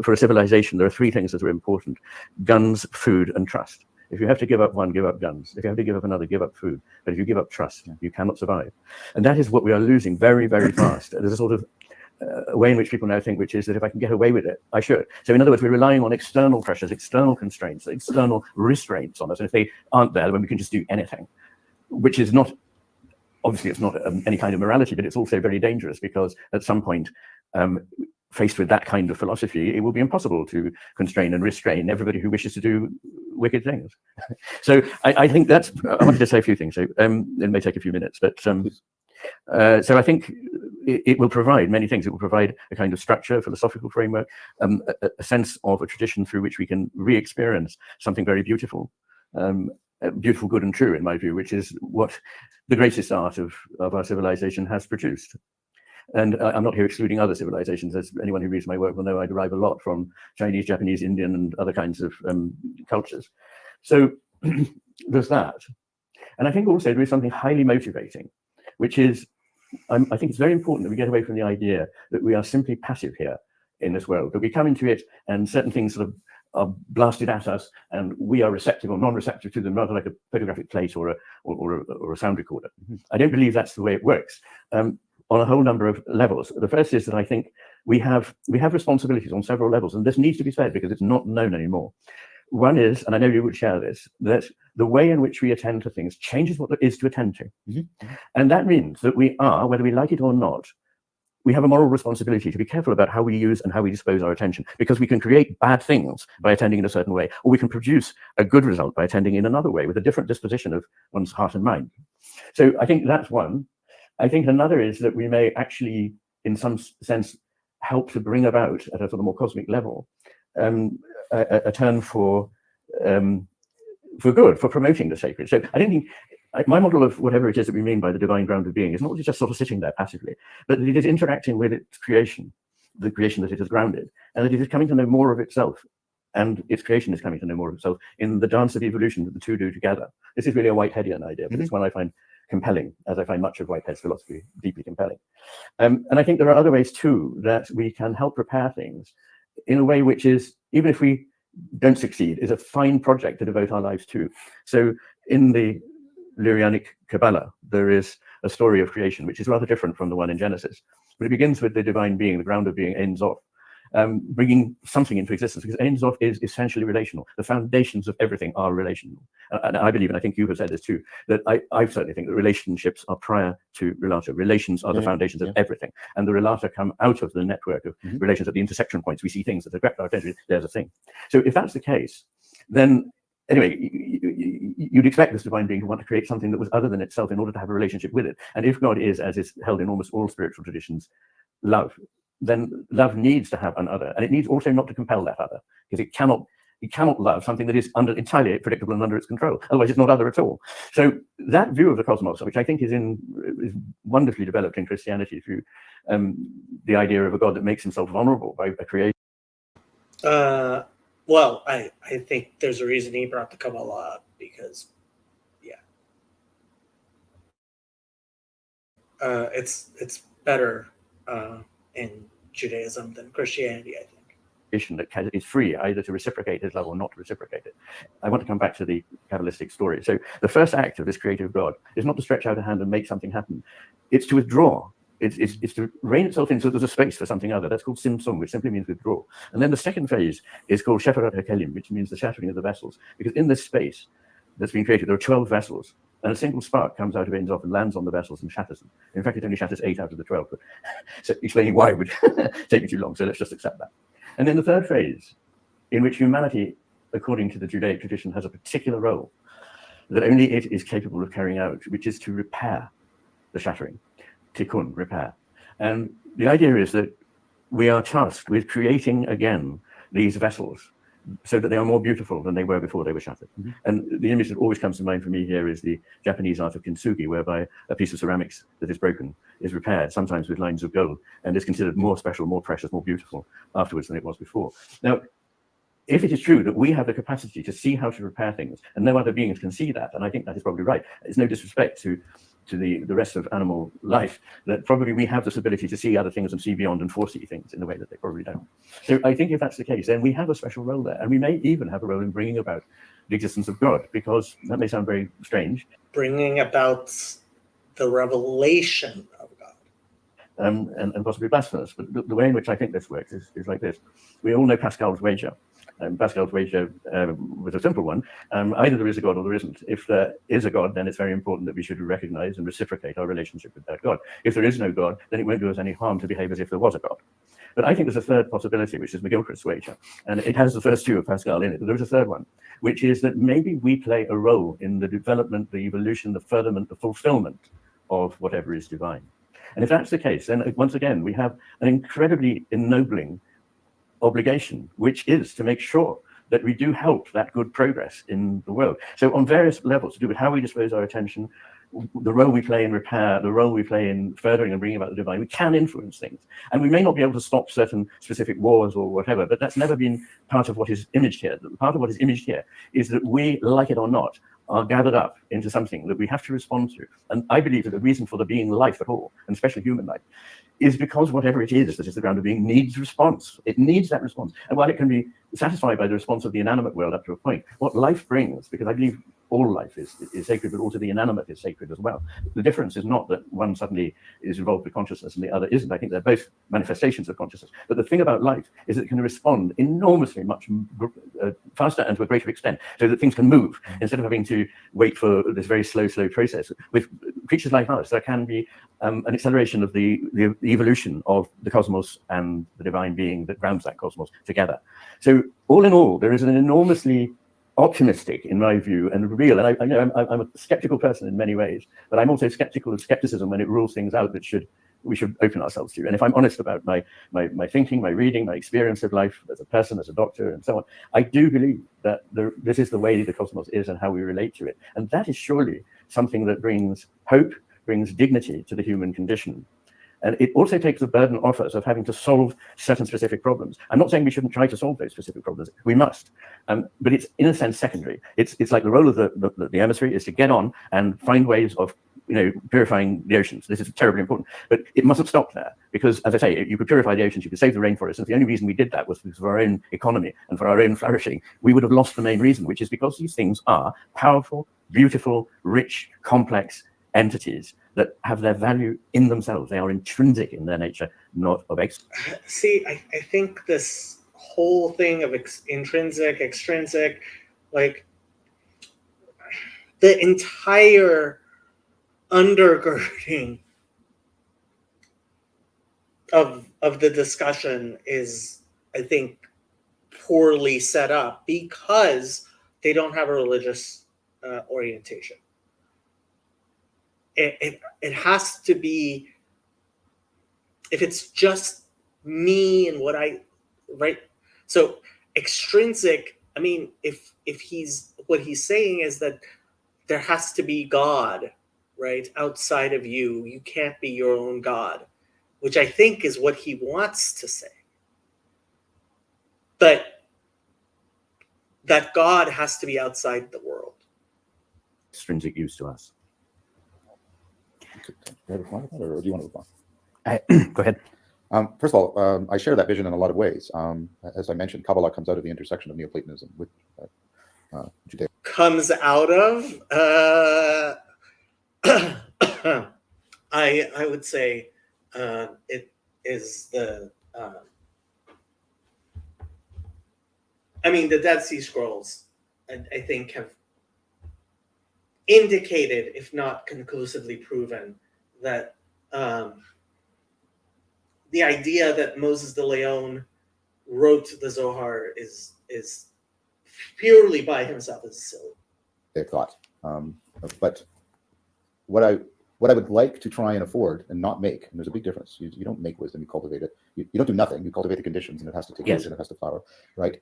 for a civilization, there are 3 things that are important: guns, food, and trust. If you have to give up one, give up guns. If you have to give up another, give up food. But if you give up trust, you cannot survive. And that is what we are losing very, very fast. There's a sort of a way in which people now think, which is that if I can get away with it, I should. So in other words, we're relying on external pressures, external constraints, external restraints on us. And if they aren't there, then we can just do anything, which is not, obviously it's not any kind of morality, but it's also very dangerous, because at some point, faced with that kind of philosophy, it will be impossible to constrain and restrain everybody who wishes to do wicked things. So I think that's, I wanted to say a few things. So it may take a few minutes, but so I think it will provide many things. It will provide a kind of structure, philosophical framework, a sense of a tradition through which we can re-experience something very beautiful, beautiful, good and true, in my view, which is what the greatest art of our civilization has produced. And I'm not here excluding other civilizations. As anyone who reads my work will know, I derive a lot from Chinese, Japanese, Indian, and other kinds of cultures. So there's that. And I think also there is something highly motivating, which is, I think it's very important that we get away from the idea that we are simply passive here in this world, that we come into it and certain things sort of are blasted at us and we are receptive or non-receptive to them, rather like a photographic plate or a sound recorder. I don't believe that's the way it works on a whole number of levels. The first is that I think we have responsibilities on several levels, and this needs to be said because it's not known anymore. One is, and I know you would share this, that the way in which we attend to things changes what there is to attend to. And that means that we are, whether we like it or not, we have a moral responsibility to be careful about how we use and how we dispose our attention, because we can create bad things by attending in a certain way, or we can produce a good result by attending in another way with a different disposition of one's heart and mind. So I think that's one. I think another is that we may actually, in some sense, help to bring about, at a sort of more cosmic level, a turn for good, for promoting the sacred. So I don't think, my model of whatever it is that we mean by the divine ground of being is not just sort of sitting there passively, but that it is interacting with its creation, the creation that it has grounded, and that it is coming to know more of itself, and its creation is coming to know more of itself in the dance of evolution that the two do together. This is really a Whiteheadian idea, but it's one I find compelling, as I find much of Whitehead's philosophy deeply compelling. And I think there are other ways too that we can help prepare things in a way which is, even if we don't succeed, is a fine project to devote our lives to. So in the Lurianic Kabbalah, there is a story of creation, which is rather different from the one in Genesis. But it begins with the divine being, the ground of being, Ein Sof, bringing something into existence, because Ein Sof is essentially relational. The foundations of everything are relational. And I believe, and I think you have said this too, that I certainly think that relationships are prior to relata. Relations are the foundations of everything. And the relata come out of the network of relations at the intersection points. We see things that attract our attention. There's a thing. So if that's the case, then anyway, you'd expect this divine being to want to create something that was other than itself in order to have a relationship with it. And if God is, as is held in almost all spiritual traditions, love, then love needs to have an other, and it needs also not to compel that other, because it cannot love something that is entirely predictable and under its control. Otherwise, it's not other at all. So that view of the cosmos, which I think is wonderfully developed in Christianity through the idea of a God that makes himself vulnerable by a creation. Well, I think there's a reason he brought the Kabbalah up, because, it's better in Judaism than Christianity, I think. That is free either to reciprocate his love or not to reciprocate it. I want to come back to the Kabbalistic story. So the first act of this creative God is not to stretch out a hand and make something happen. It's to withdraw. It's to rein itself in so there's a space for something other. That's called Simsum, which simply means withdraw. And then the second phase is called Shefarat HaKelim, which means the shattering of the vessels. Because in this space that's been created, there are 12 vessels, and a single spark comes out of Ein Sof and lands on the vessels and shatters them. In fact, it only shatters 8 out of the 12, but so explaining why would take me too long, so let's just accept that. And then the third phase, in which humanity, according to the Judaic tradition, has a particular role that only it is capable of carrying out, which is to repair the shattering, tikkun, repair. And the idea is that we are tasked with creating again these vessels so that they are more beautiful than they were before they were shattered. And the image that always comes to mind for me here is the Japanese art of kintsugi, whereby a piece of ceramics that is broken is repaired, sometimes with lines of gold, and is considered more special, more precious, more beautiful afterwards than it was before. Now, if it is true that we have the capacity to see how to repair things, and no other beings can see that, and I think that is probably right, it's no disrespect to the rest of animal life, that probably we have this ability to see other things and see beyond and foresee things in a way that they probably don't. So I think if that's the case, then we have a special role there, and we may even have a role in bringing about the existence of God, because that may sound very strange. Bringing about the revelation of God. And possibly blasphemous, but the way in which I think this works is like this. We all know Pascal's wager. Pascal's wager was a simple one. Either there is a God or there isn't. If there is a God, then it's very important that we should recognize and reciprocate our relationship with that God. If there is no God, then it won't do us any harm to behave as if there was a God. But I think there's a third possibility, which is McGilchrist's wager. And it has the first two of Pascal in it, but there is a third one, which is that maybe we play a role in the development, the evolution, the furtherment, the fulfillment of whatever is divine. And if that's the case, then once again, we have an incredibly ennobling obligation, which is to make sure that we do help that good progress in the world. So on various levels, to do with how we dispose our attention, the role we play in repair, the role we play in furthering and bringing about the divine, we can influence things. And we may not be able to stop certain specific wars or whatever, but that's never been part of what is imaged here. Part of what is imaged here is that we, like it or not, are gathered up into something that we have to respond to. And I believe that the reason for there being life at all, and especially human life, is because whatever it is that is the ground of being needs response. It needs that response. And while it can be satisfied by the response of the inanimate world up to a point, what life brings, because I believe all life is sacred, but also the inanimate is sacred as well. The difference is not that one suddenly is involved with consciousness and the other isn't. I think they're both manifestations of consciousness. But the thing about life is that it can respond enormously much faster and to a greater extent, so that things can move instead of having to wait for this very slow process. With creatures like us, there can be an acceleration of the evolution of the cosmos and the divine being that grounds that cosmos together. So all in all, there is an enormously optimistic, in my view, and real, and I know I'm a skeptical person in many ways, but I'm also skeptical of skepticism when it rules things out that we should open ourselves to. And if I'm honest about my thinking, my reading, my experience of life as a person, as a doctor, and so on, I do believe that this is the way the cosmos is and how we relate to it. And that is surely something that brings hope, brings dignity to the human condition. And it also takes the burden off us of having to solve certain specific problems. I'm not saying we shouldn't try to solve those specific problems. We must. But it's, in a sense, secondary. It's like the role of the emissary is to get on and find ways of purifying the oceans. This is terribly important. But it mustn't stop there. Because, as I say, you could purify the oceans, you could save the rainforests. And if the only reason we did that was because of our own economy and for our own flourishing, we would have lost the main reason, which is because these things are powerful, beautiful, rich, complex entities that have their value in themselves. They are intrinsic in their nature, not of See, I think this whole thing of intrinsic, extrinsic, like the entire undergirding of the discussion is, I think, poorly set up because they don't have a religious orientation. It has to be, if it's just me and what I, right? So extrinsic, I mean, if he's, what he's saying is that there has to be God, right, outside of you. You can't be your own God, which I think is what he wants to say. But that God has to be outside the world. extrinsic use to us. Do you have a comment, or do you want to move on? Go ahead. First of all, I share that vision in a lot of ways. As I mentioned, Kabbalah comes out of the intersection of Neoplatonism with Judaism. Comes out of, I would say it is the, I mean, the Dead Sea Scrolls, I think, have indicated, if not conclusively proven, that the idea that Moses de Leon wrote the Zohar is purely by himself is silly. They thought, but what I would like to try and afford and not make, and there's a big difference. You don't make wisdom; you cultivate it. You don't do nothing. You cultivate the conditions, and it has to take root and it has to flower, right?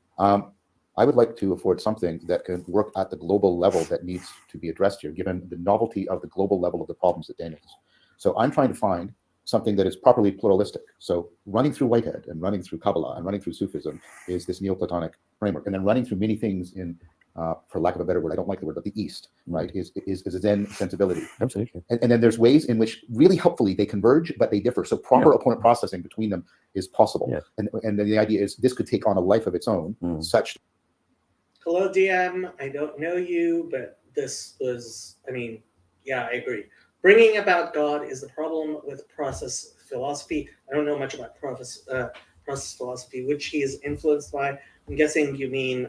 I would like to afford something that can work at the global level that needs to be addressed here, given the novelty of the global level of the problems that Daniel has. So I'm trying to find something that is properly pluralistic. So running through Whitehead and running through Kabbalah and running through Sufism is this Neoplatonic framework, and then running through many things in, for lack of a better word, I don't like the word, but the East, right, is a Zen sensibility. Absolutely. And then there's ways in which really helpfully they converge, but they differ. So proper opponent processing between them is possible. Yes. And then the idea is this could take on a life of its own, such. Hello, DM. I don't know you, but this was, I mean, yeah, I agree. Bringing about God is the problem with process philosophy. I don't know much about process philosophy, which he is influenced by. I'm guessing you mean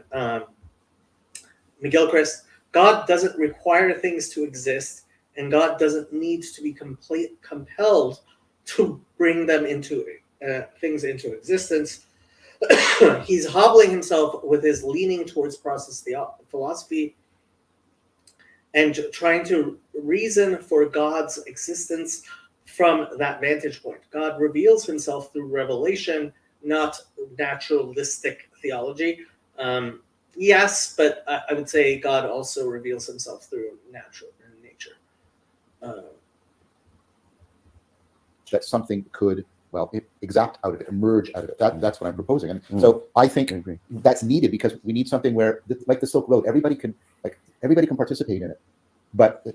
Miguel Chris. God doesn't require things to exist, and God doesn't need to be compelled to bring them into things into existence. He's hobbling himself with his leaning towards process philosophy and trying to reason for God's existence from that vantage point. God reveals himself through revelation, not naturalistic theology. Yes, but I would say God also reveals himself through nature. That something could, well, exact out of it, emerge out of it. That's what I'm proposing. And so I think that's needed because we need something where, like the Silk Road, everybody can participate in it. But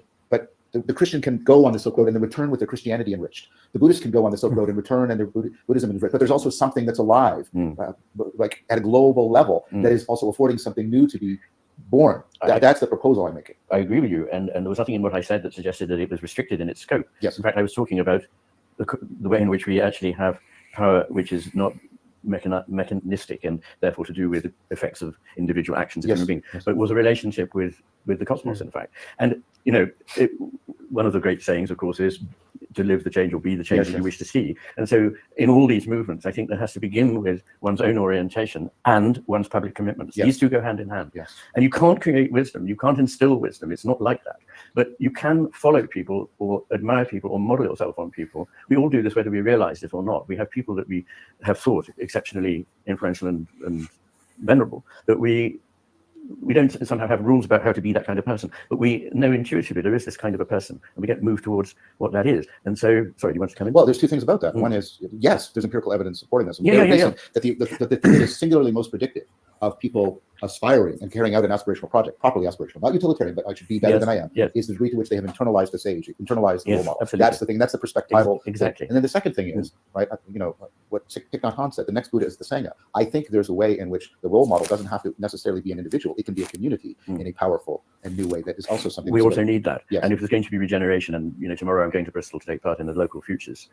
the Christian can go on the Silk Road and then return with their Christianity enriched. The Buddhist can go on the Silk Road and return and their Buddhism enriched. But there's also something that's alive, like at a global level, that is also affording something new to be born. That's the proposal I'm making. I agree with you. And there was nothing in what I said that suggested that it was restricted in its scope. Yes. In fact, I was talking about the way in which we actually have power which is not mechanistic and therefore to do with effects of individual actions of human beings, but was a relationship with the cosmos, in fact. And one of the great sayings, of course, is to live the change or be the change that you wish to see. And so in all these movements, I think there has to begin with one's own orientation and one's public commitments. These two go hand in hand. And you can't create wisdom, you can't instill wisdom, it's not like that. But you can follow people or admire people or model yourself on people. We all do this whether we realize it or not. We have people that we have thought exceptionally influential and venerable, that we don't somehow have rules about how to be that kind of person, but we know intuitively there is this kind of a person, and we get moved towards what that is. And so, sorry, do you want to come in? Well, there's two things about that. One is, yes, there's empirical evidence supporting this. That the thing that is singularly most predictive of people aspiring and carrying out an aspirational project, properly aspirational, not utilitarian, but I should be better Yes, than I am, yes. is the degree to which they have internalized the sage, internalized the Yes, role model. absolutely. That's the thing. That's the perspectival. Exactly. And then the second thing is, right, what Thich Nhat Hanh said, the next Buddha is the Sangha. I think there's a way in which the role model doesn't have to necessarily be an individual. It can be a community in a powerful and new way that is also something we also need that. Yes. And if there's going to be regeneration, and tomorrow I'm going to Bristol to take part in the local futures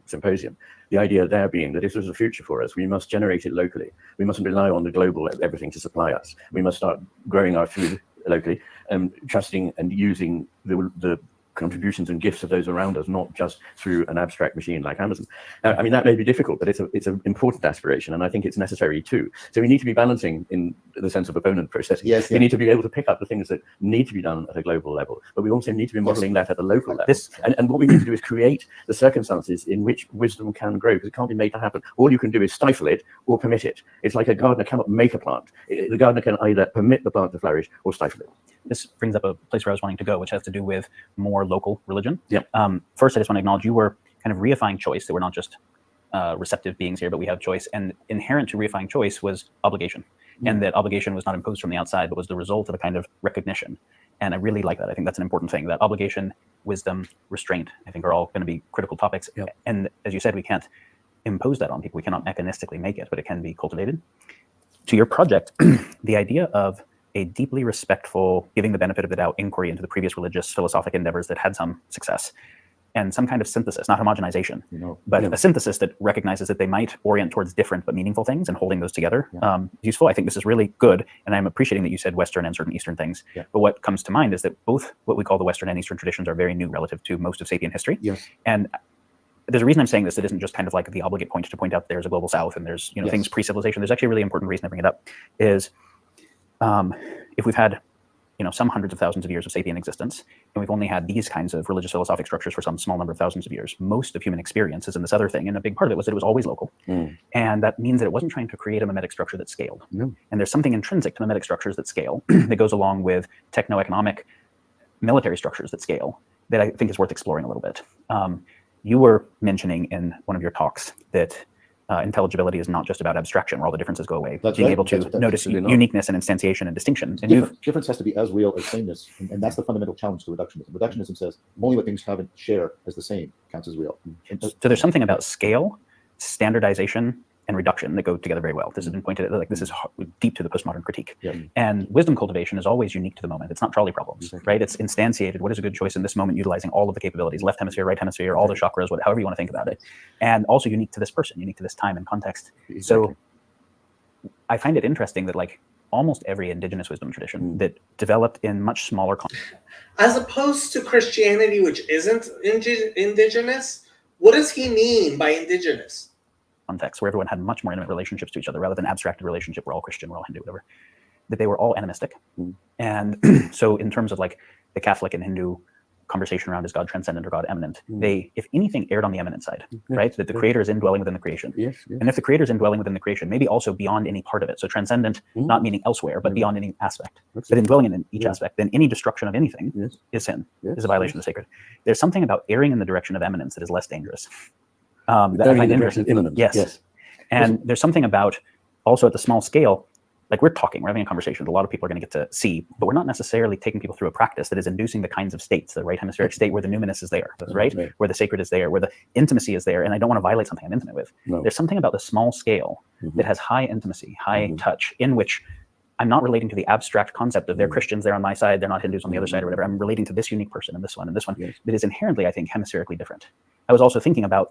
symposium, the idea there being that if there's a future for us, we must generate it locally. We mustn't rely on the global everything to supply us. We must start growing our food locally and trusting and using the contributions and gifts of those around us, not just through an abstract machine like Amazon. I mean, that may be difficult, but it's an important aspiration, and I think it's necessary too. So we need to be balancing in the sense of opponent processing. Yes, we need to be able to pick up the things that need to be done at a global level, but we also need to be modeling that at a local level. And what we need to do is create the circumstances in which wisdom can grow, because it can't be made to happen. All you can do is stifle it or permit it. It's like a gardener cannot make a plant. The gardener can either permit the plant to flourish or stifle it. This brings up a place where I was wanting to go, which has to do with more local religion. Yeah. First, I just want to acknowledge you were kind of reifying choice, that we're not just receptive beings here, but we have choice. And inherent to reifying choice was obligation. And that obligation was not imposed from the outside, but was the result of a kind of recognition. And I really like that. I think that's an important thing, that obligation, wisdom, restraint, I think are all going to be critical topics. Yep. And as you said, we can't impose that on people. We cannot mechanistically make it, but it can be cultivated. To your project, the idea of a deeply respectful, giving the benefit of the doubt inquiry into the previous religious philosophic endeavors that had some success, and some kind of synthesis, not homogenization, but a synthesis that recognizes that they might orient towards different but meaningful things, and holding those together useful. I think this is really good, and I'm appreciating that you said Western and certain Eastern things. But what comes to mind is that both what we call the Western and Eastern traditions are very new relative to most of sapient history. Yes. And there's a reason I'm saying this. It isn't just kind of like the obligate point to point out there's a global South and there's things pre-civilization. There's actually a really important reason I bring it up is if we've had some hundreds of thousands of years of sapient existence, and we've only had these kinds of religious philosophic structures for some small number of thousands of years, most of human experience is in this other thing, and a big part of it was that it was always local. And that means that it wasn't trying to create a mimetic structure that scaled. And there's something intrinsic to mimetic structures that scale that goes along with techno-economic military structures that scale that I think is worth exploring a little bit. You were mentioning in one of your talks that intelligibility is not just about abstraction where all the differences go away. That's being right. able to notice uniqueness and instantiation and distinction. And difference has to be as real as sameness, and that's the fundamental challenge to reductionism. Reductionism says only what things have in share as the same counts as real. So there's something about scale, standardization, and reduction that go together very well. This has been pointed out, this is deep to the postmodern critique. And wisdom cultivation is always unique to the moment. It's not trolley problems, right? It's instantiated. What is a good choice in this moment, utilizing all of the capabilities, left hemisphere, right hemisphere, all the chakras, however you want to think about it. And also unique to this person, unique to this time and context. So I find it interesting that almost every indigenous wisdom tradition that developed in much smaller as opposed to Christianity, which isn't indigenous, what does he mean by indigenous? Context where everyone had much more intimate relationships to each other rather than abstracted relationship, we're all Christian, we're all Hindu, whatever, that they were all animistic. And so in terms of the Catholic and Hindu conversation around is God transcendent or God immanent, they, if anything, erred on the immanent side, right? That the creator is indwelling within the creation. And if the creator is indwelling within the creation, maybe also beyond any part of it. So transcendent, not meaning elsewhere, but beyond any aspect. But indwelling in each aspect, then any destruction of anything is sin, is a violation of the sacred. There's something about erring in the direction of eminence that is less dangerous. That I find interesting. Yes. And there's something about also at the small scale, we're having a conversation that a lot of people are going to get to see, but we're not necessarily taking people through a practice that is inducing the kinds of states, the right hemispheric state where the numinous is there, right? Where the sacred is there, where the intimacy is there. And I don't want to violate something I'm intimate with. There's something about the small scale that has high intimacy, high touch, in which I'm not relating to the abstract concept of they're Christians, they're on my side, they're not Hindus on the other side or whatever. I'm relating to this unique person and this one that is inherently, I think, hemispherically different. I was also thinking about,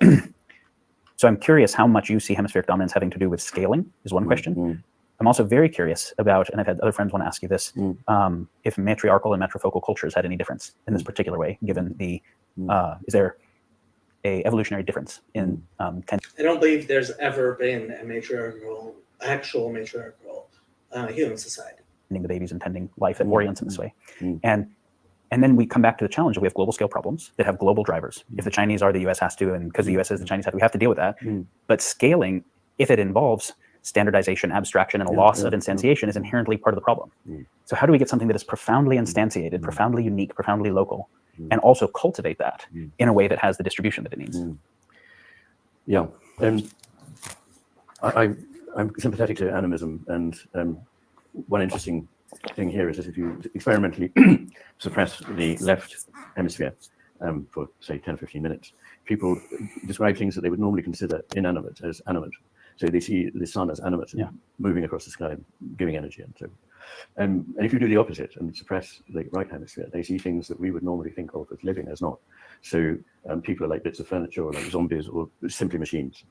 so I'm curious how much you see hemispheric dominance having to do with scaling is one question. I'm also very curious about, and I've had other friends want to ask you this, if matriarchal and matrifocal cultures had any difference in this particular way, given the, is there a evolutionary difference in tension? I don't believe there's ever been a actual matriarchal human society. The babies and tending life that orients in this way. And then we come back to the challenge that we have global scale problems that have global drivers. If the Chinese are, the US has to, and because the US is, the Chinese have to, we have to deal with that. But scaling, if it involves standardization, abstraction, and a loss of instantiation, is inherently part of the problem. So how do we get something that is profoundly instantiated, profoundly unique, profoundly local, and also cultivate that in a way that has the distribution that it needs? Yeah, and I'm sympathetic to animism, and one interesting thing here is that if you experimentally suppress the left hemisphere for say 10 or 15 minutes, people describe things that they would normally consider inanimate as animate. So they see the sun as animate, and moving across the sky, giving energy. And so, and if you do the opposite and suppress the right hemisphere, they see things that we would normally think of as living as not. So people are like bits of furniture, or like zombies, or simply machines.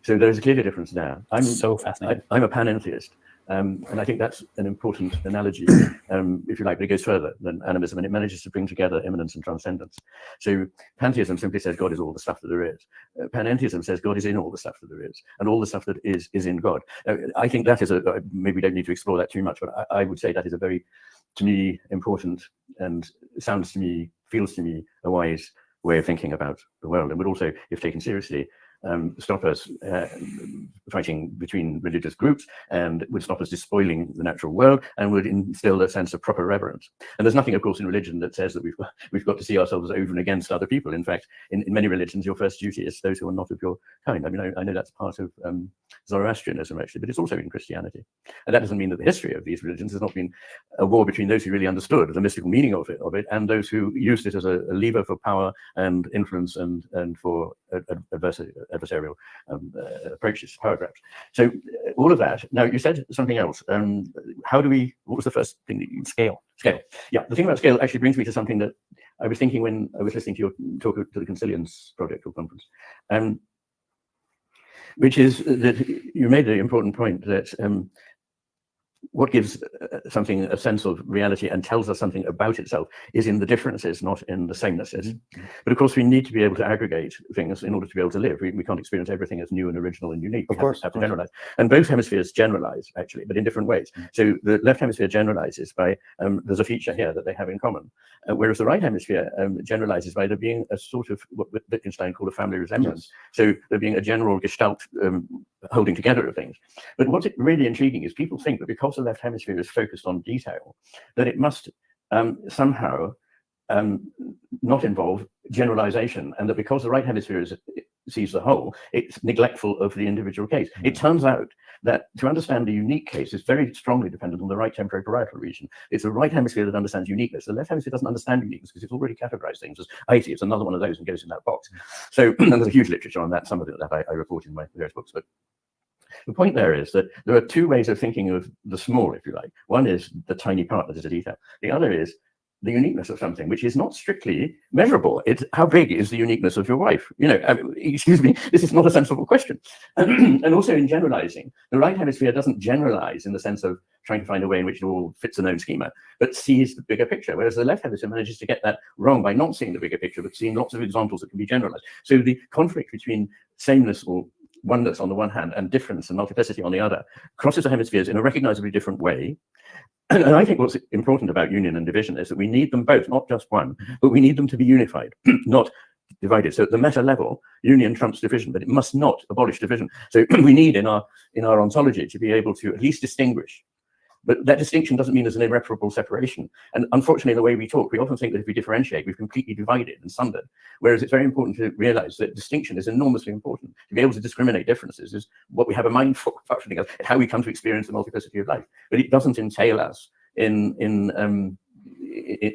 So there's a clear difference there. I'm so fascinating. I'm a panentheist. And I think that's an important analogy, if you like, but it goes further than animism, and it manages to bring together immanence and transcendence. So pantheism simply says God is all the stuff that there is. Panentheism says God is in all the stuff that there is, and all the stuff that is in God. I think that is maybe we don't need to explore that too much, but I would say that is a very, to me, important and sounds to me, feels to me, a wise way of thinking about the world, and would also, if taken seriously, stop us fighting between religious groups, and would stop us despoiling the natural world, and would instill a sense of proper reverence. And there's nothing, of course, in religion that says that we've got to see ourselves over and against other people. In fact, in many religions, your first duty is those who are not of your kind. I mean, I know that's part of Zoroastrianism, actually, but it's also in Christianity. And that doesn't mean that the history of these religions has not been a war between those who really understood the mystical meaning of it and those who used it as a lever for power and influence and for adversarial approaches, power grabs. So all of that. Now, you said something else. What was the first thing that you... Scale. Yeah, the thing about scale actually brings me to something that I was thinking when I was listening to your talk to the Consilience Project or conference, which is that you made the important point that what gives something a sense of reality and tells us something about itself is in the differences, not in the samenesses. But of course, we need to be able to aggregate things in order to be able to live. We can't experience everything as new and original and unique. We have to generalize. And both hemispheres generalize, actually, but in different ways. So the left hemisphere generalizes by, there's a feature here that they have in common, whereas the right hemisphere generalizes by there being a sort of what Wittgenstein called a family resemblance. So there being a general gestalt holding together of things. But what's really intriguing is people think that because the left hemisphere is focused on detail, that it must somehow not involve generalization, and that because the right hemisphere sees the whole, it's neglectful of the individual case. It turns out that to understand the unique case is very strongly dependent on the right temporal parietal region. It's the right hemisphere that understands uniqueness. The left hemisphere doesn't understand uniqueness because it's already categorized things as, I see, it's another one of those and goes in that box. So and there's a huge literature on that, some of it that I report in my various books. But the point there is that there are two ways of thinking of the small, if you like. One is the tiny part that is a detail. The other is the uniqueness of something, which is not strictly measurable. It's how big is the uniqueness of your wife? You know, excuse me, this is not a sensible question. And also in generalizing, the right hemisphere doesn't generalize in the sense of trying to find a way in which it all fits a known schema, but sees the bigger picture, whereas the left hemisphere manages to get that wrong by not seeing the bigger picture, but seeing lots of examples that can be generalized. So the conflict between sameness or oneness on the one hand and difference and multiplicity on the other crosses the hemispheres in a recognizably different way. And I think what's important about union and division is that we need them both, not just one, but we need them to be unified, not divided. So at the meta level, union trumps division, but it must not abolish division. So we need in our ontology to be able to at least distinguish. But that distinction doesn't mean there's an irreparable separation. And unfortunately, the way we talk, we often think that if we differentiate, we've completely divided and sundered. Whereas it's very important to realize that distinction is enormously important. To be able to discriminate differences is what we have a mind for, how we come to experience the multiplicity of life. But it doesn't entail us in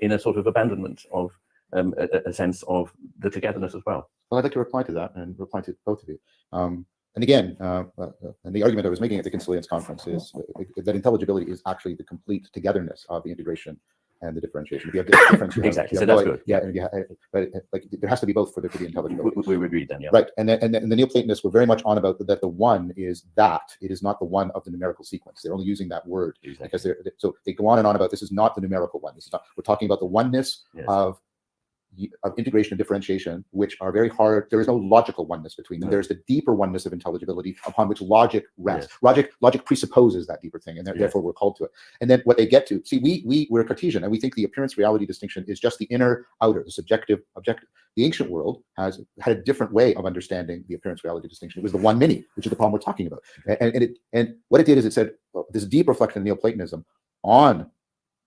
a sort of abandonment of a sense of the togetherness as well. Well, I'd like to reply to that and reply to both of you. And again, and the argument I was making at the Consilience Conference is that intelligibility is actually the complete togetherness of the integration and the differentiation. If you have this difference, exactly. So that's good. Yeah, but like there has to be both for there to be intelligibility. We would agree then, yeah. Right, and the Neoplatonists were very much on about that the one is that it is not the one of the numerical sequence. They're only using that word because so they go on and on about this is not the numerical one. This is not. We're talking about the oneness of integration and differentiation, which are very hard. There is no logical oneness between them. There's the deeper oneness of intelligibility upon which logic rests. Logic presupposes that deeper thing, and therefore we're called to it. And then what they get to, see, we're Cartesian, and we think the appearance reality distinction is just the inner outer, the subjective objective. The ancient world has had a different way of understanding the appearance reality distinction. It was the one many, which is the problem we're talking about. And what it did is it said, well, this deep reflection in Neoplatonism on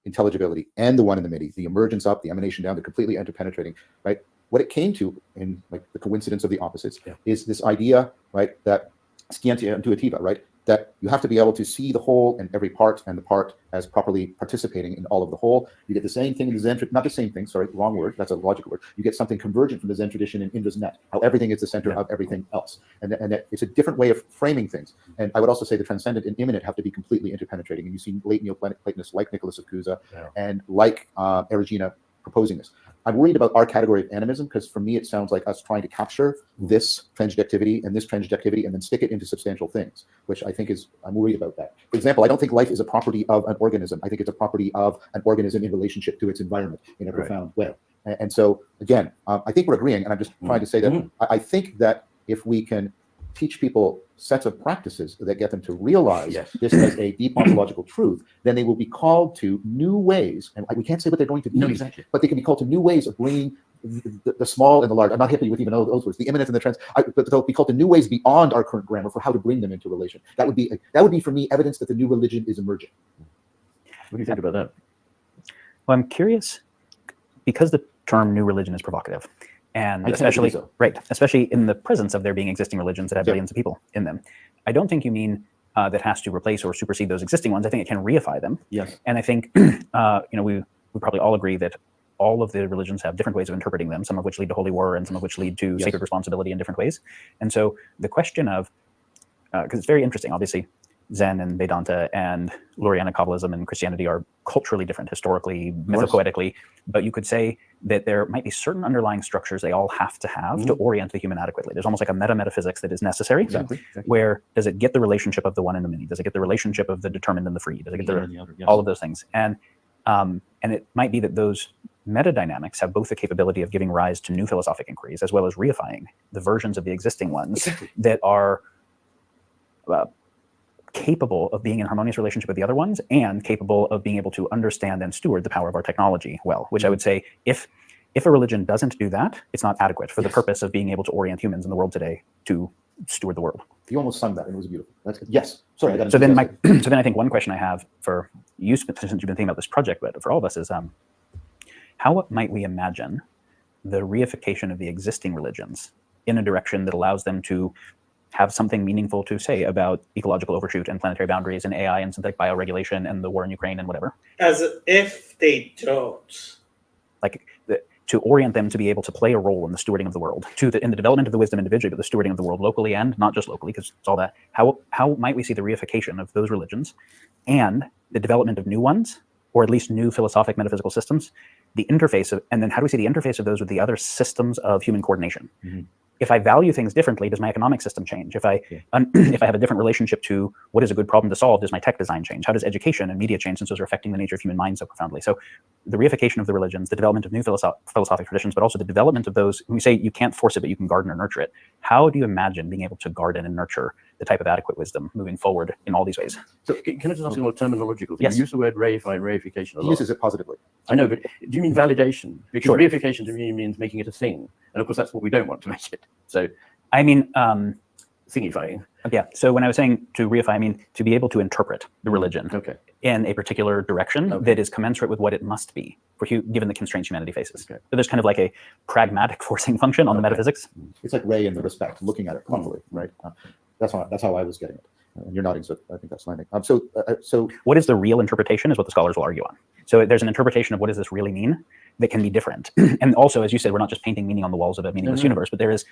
intelligibility and the one in the many, the emergence up, the emanation down, they're completely interpenetrating, right? What it came to in like the coincidence of the opposites is this idea, right, that scientia intuitiva, right? that you have to be able to see the whole and every part, and the part as properly participating in all of the whole. You get the same thing in the Zen, not the same thing, sorry, wrong word, that's a logical word. You get something convergent from the Zen tradition in Indra's net, how everything is the center of everything else. And that it's a different way of framing things. And I would also say the transcendent and immanent have to be completely interpenetrating. And you see late Neoplatonists like Nicholas of Cusa and like Erigena proposing this. I'm worried about our category of animism, because for me it sounds like us trying to capture this transjectivity and then stick it into substantial things, which I think is, I'm worried about that. For example, I don't think life is a property of an organism. I think it's a property of an organism in relationship to its environment in a profound way. And so again, I think we're agreeing, and I'm just trying to say that I think that if we can teach people sets of practices that get them to realize this as a deep ontological truth, then they will be called to new ways, and we can't say what they're going to be, but they can be called to new ways of bringing the small and the large. I'm not happy with even those words, the immanent and the trans, but they'll be called to new ways beyond our current grammar for how to bring them into relation. That would be for me evidence that the new religion is emerging. What do you think about that? Well, I'm curious, because the term new religion is provocative, and especially especially in the presence of there being existing religions that have billions of people in them. I don't think you mean that has to replace or supersede those existing ones. I think it can reify them. Yes. And I think we probably all agree that all of the religions have different ways of interpreting them, some of which lead to holy war and some of which lead to sacred responsibility in different ways. And so the question of, because it's very interesting, obviously, Zen and Vedanta and Lurianic Kabbalism and Christianity are culturally different, historically, mythopoetically, but you could say that there might be certain underlying structures they all have to have to orient the human adequately. There's almost like a metaphysics that is necessary, where does it get the relationship of the one and the many? Does it get the relationship of the determined and the free? Does it get all of those things? And it might be that those metadynamics have both the capability of giving rise to new philosophic inquiries, as well as reifying the versions of the existing ones that are capable of being in harmonious relationship with the other ones, and capable of being able to understand and steward the power of our technology well, which I would say, if a religion doesn't do that, it's not adequate for the purpose of being able to orient humans in the world today to steward the world. You almost sung that, and it was beautiful. That's good. Yes. Sorry. So then I think one question I have for you, since you've been thinking about this project, but for all of us, is how might we imagine the reification of the existing religions in a direction that allows them to have something meaningful to say about ecological overshoot and planetary boundaries and AI and synthetic bioregulation and the war in Ukraine and whatever? As if they don't. Like, to orient them to be able to play a role in the stewarding of the world, in the development of the wisdom individually, but the stewarding of the world locally and not just locally, because it's all that. How might we see the reification of those religions and the development of new ones, or at least new philosophic metaphysical systems, the interface of, and then how do we see the interface of those with the other systems of human coordination? If I value things differently, does my economic system change? If I have a different relationship to what is a good problem to solve, does my tech design change? How does education and media change, since those are affecting the nature of human minds so profoundly? So the reification of the religions, the development of new philosophic traditions, but also the development of those, when we say you can't force it, but you can garden or nurture it. How do you imagine being able to garden and nurture the type of adequate wisdom moving forward in all these ways? So can I just ask you more terminological thing? Yes. You use the word reification a lot. He uses it positively. I know, but do you mean validation? Because reification to me means making it a thing. And of course, that's what we don't want to make it. So I mean, thingifying. Yeah. So when I was saying to reify, I mean to be able to interpret the religion in a particular direction that is commensurate with what it must be for given the constraints humanity faces. So there's kind of like a pragmatic forcing function on the metaphysics. It's like Ray in the respect, looking at it properly, right? That's how I was getting it. You're nodding, so I think that's landing. So what is the real interpretation is what the scholars will argue on. So there's an interpretation of what does this really mean that can be different. And also, as you said, we're not just painting meaning on the walls of a meaningless universe, but there's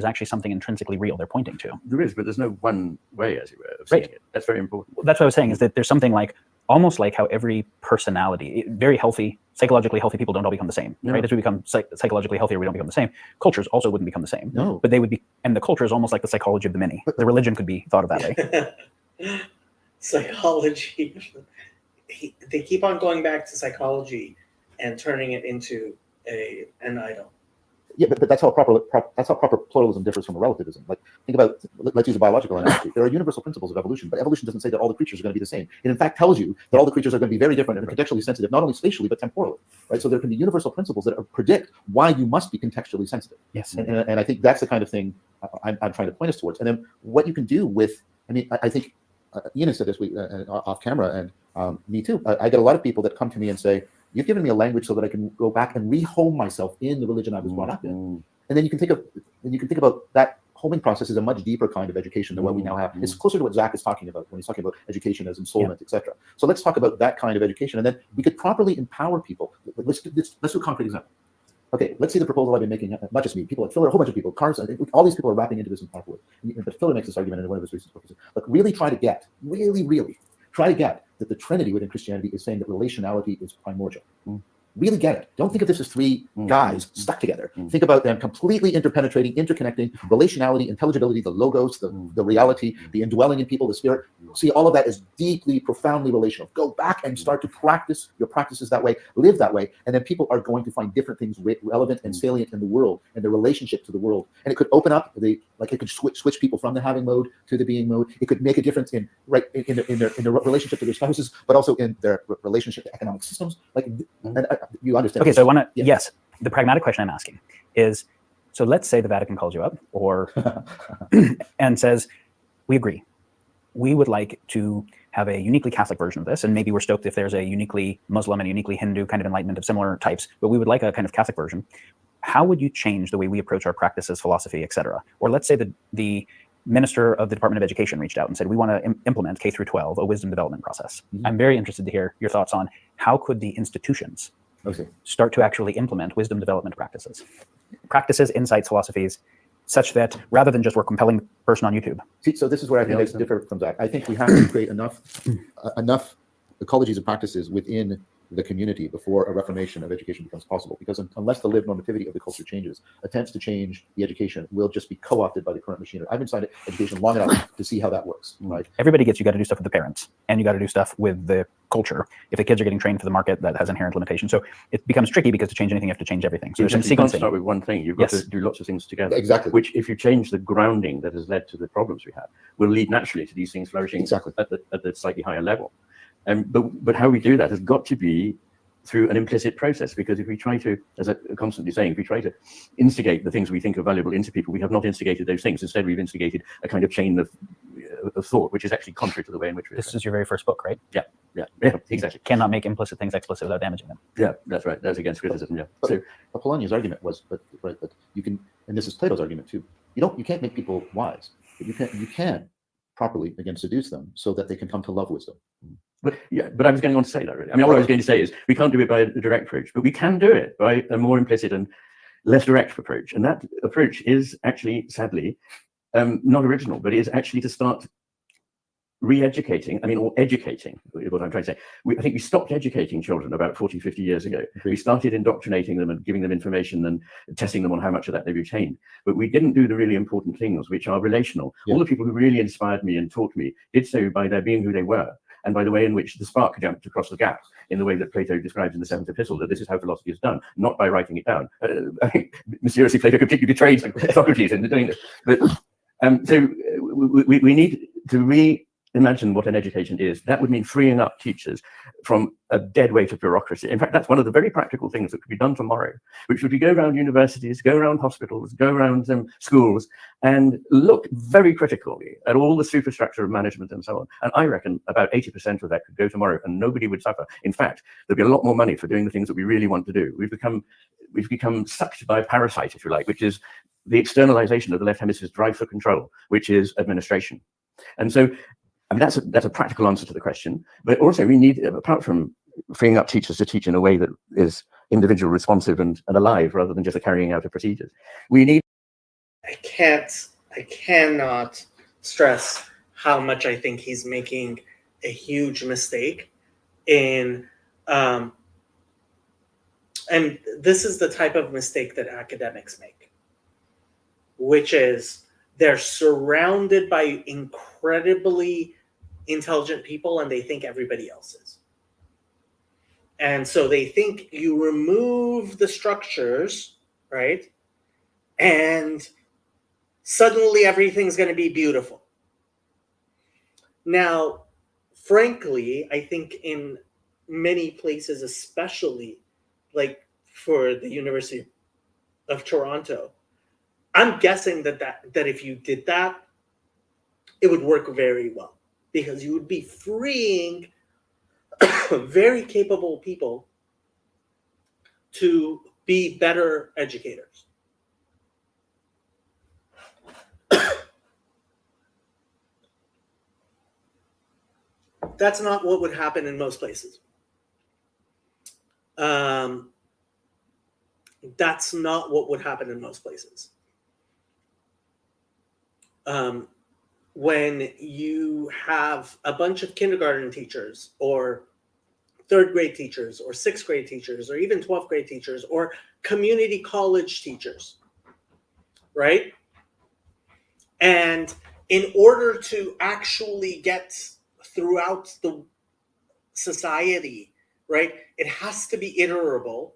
actually something intrinsically real they're pointing to. There is, but there's no one way, as it were, of seeing it. That's very important. That's what I was saying, is that there's something like, almost like how every personality, very healthy, psychologically healthy people don't all become the same, right? As we become psychologically healthier, we don't become the same. Cultures also wouldn't become the same, but they would be, and the culture is almost like the psychology of the many. The religion could be thought of that way. Psychology. They keep on going back to psychology and turning it into an idol. Yeah, but that's how proper pluralism differs from relativism. Like, think about, let's use a biological analogy. There are universal principles of evolution, but evolution doesn't say that all the creatures are going to be the same. It in fact tells you that all the creatures are going to be very different and contextually sensitive, not only spatially but temporally, right? So there can be universal principles that predict why you must be contextually sensitive. Yes. And I think that's the kind of thing I'm trying to point us towards. And then what you can do with, I think Ian said this week off camera, and me too. I get a lot of people that come to me and say, you've given me a language so that I can go back and rehome myself in the religion I was brought up in. And then you can think about that homing process is a much deeper kind of education than what we now have. It's closer to what Zach is talking about when he's talking about education as ensoulment, etc. So let's talk about that kind of education, and then we could properly empower people. Let's do a concrete example. Okay, let's see the proposal I've been making, not just me, people like Filler, a whole bunch of people, Cars, all these people are wrapping into this in powerful way. But Filler makes this argument in one of his recent books. Like, really try to get that the Trinity within Christianity is saying that relationality is primordial. Really get it. Don't think of this as three guys stuck together. Think about them completely interpenetrating, interconnecting, relationality, intelligibility, the logos, the reality, the indwelling in people, the spirit. See, all of that is deeply, profoundly relational. Go back and start to practice your practices that way, live that way, and then people are going to find different things relevant and salient in the world and their relationship to the world. And it could open up it could switch people from the having mode to the being mode. It could make a difference in their relationship to their spouses, but also in their relationship to economic systems. You understand? Okay, so I want to, yes, the pragmatic question I'm asking is, so let's say the Vatican calls you up and says, we agree. We would like to have a uniquely Catholic version of this, and maybe we're stoked if there's a uniquely Muslim and a uniquely Hindu kind of enlightenment of similar types, but we would like a kind of Catholic version. How would you change the way we approach our practices, philosophy, et cetera? Or let's say that the minister of the Department of Education reached out and said, we want to implement K through 12, a wisdom development process. I'm very interested to hear your thoughts on how could the institutions start to actually implement wisdom development practices, insights, philosophies, such that rather than just we're compelling the person on YouTube. See, so this is where I think it's different from that. I think we have to create enough ecologies and practices within the community before a reformation of education becomes possible. Because unless the lived normativity of the culture changes, attempts to change the education will just be co-opted by the current machinery. I've been inside education long enough to see how that works. Right? Everybody gets you got to do stuff with the parents, and you got to do stuff with the culture. If the kids are getting trained for the market, that has inherent limitations. So it becomes tricky because to change anything, you have to change everything. So there's some sequencing. You can't start with one thing. You've got to do lots of things together. Exactly. Which, if you change the grounding that has led to the problems we have, will lead naturally to these things flourishing at the slightly higher level. But how we do that has got to be through an implicit process, because if we try to, as I'm constantly saying, if we try to instigate the things we think are valuable into people, we have not instigated those things. Instead, we've instigated a kind of chain of thought, which is actually contrary to the way in which we're This is your very first book, right? Yeah, exactly. You cannot make implicit things explicit without damaging them. Yeah, that's right. That's against criticism. Yeah. But so Apollonius' argument was, but you can, and this is Plato's argument too. You can't make people wise, but you can properly again seduce them so that they can come to love wisdom. But I was going on to say that, really. I mean, all I was going to say is we can't do it by a direct approach, but we can do it by a more implicit and less direct approach. And that approach is actually, sadly, not original, but it is actually to start re-educating, or educating, what I'm trying to say. I think we stopped educating children about 40, 50 years ago. We started indoctrinating them and giving them information and testing them on how much of that they retained. But we didn't do the really important things, which are relational. All the people who really inspired me and taught me did so by their being who they were, and by the way in which the spark jumped across the gap, in the way that Plato describes in the Seventh Epistle, that this is how philosophy is done, not by writing it down. I think mysteriously Plato completely betrayed Socrates in doing this. But so we need to reimagine what an education is. That would mean freeing up teachers from a dead weight of bureaucracy. In fact, that's one of the very practical things that could be done tomorrow, which would be go around universities, go around hospitals, go around schools, and look very critically at all the superstructure of management and so on. And I reckon about 80% of that could go tomorrow and nobody would suffer. In fact, there'd be a lot more money for doing the things that we really want to do. We've become sucked by a parasite, if you like, which is the externalization of the left hemisphere's drive for control, which is administration. And so that's a practical answer to the question. But also we need, apart from freeing up teachers to teach in a way that is individual, responsive, and alive, rather than just a carrying out of procedures, we need. I cannot stress how much I think he's making a huge mistake in, and this is the type of mistake that academics make, which is they're surrounded by incredibly intelligent people and they think everybody else is. And so they think you remove the structures, right? And suddenly everything's going to be beautiful. Now, frankly, I think in many places, especially like for the University of Toronto, I'm guessing that if you did that, it would work very well, because you would be freeing very capable people to be better educators. That's not what would happen in most places. That's not what would happen in most places. When you have a bunch of kindergarten teachers or third grade teachers or sixth grade teachers or even 12th grade teachers or community college teachers, right? And in order to actually get throughout the society, right, it has to be iterable.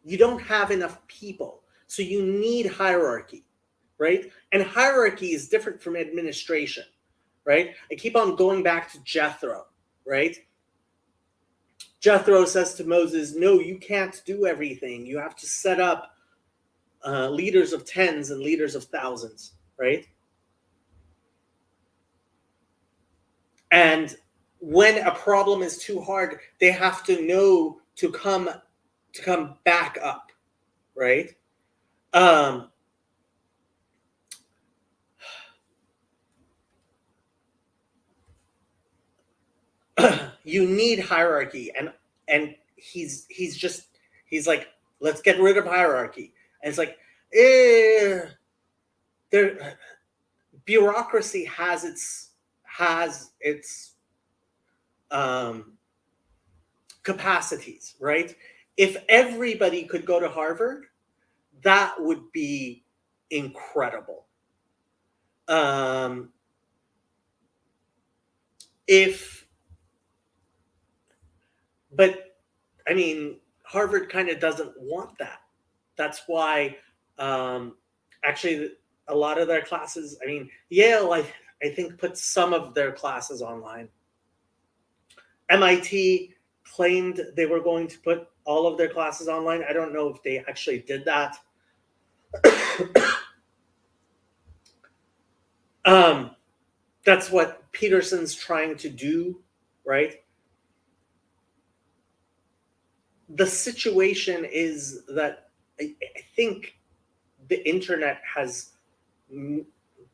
You don't have enough people, so you need hierarchy, right? And hierarchy is different from administration, right? I keep on going back to Jethro, right? Jethro says to Moses, no, you can't do everything. You have to set up leaders of tens and leaders of thousands, right? And when a problem is too hard, they have to know to come back up, right? You need hierarchy, and he's like, let's get rid of hierarchy, and it's like, there, bureaucracy has its capacities, right? If everybody could go to Harvard, that would be incredible. But I mean, Harvard kind of doesn't want that. That's why, actually, a lot of their classes. I mean, Yale, I think, puts some of their classes online. MIT claimed they were going to put all of their classes online. I don't know if they actually did that. That's what Peterson's trying to do, right? The situation is that I think the internet has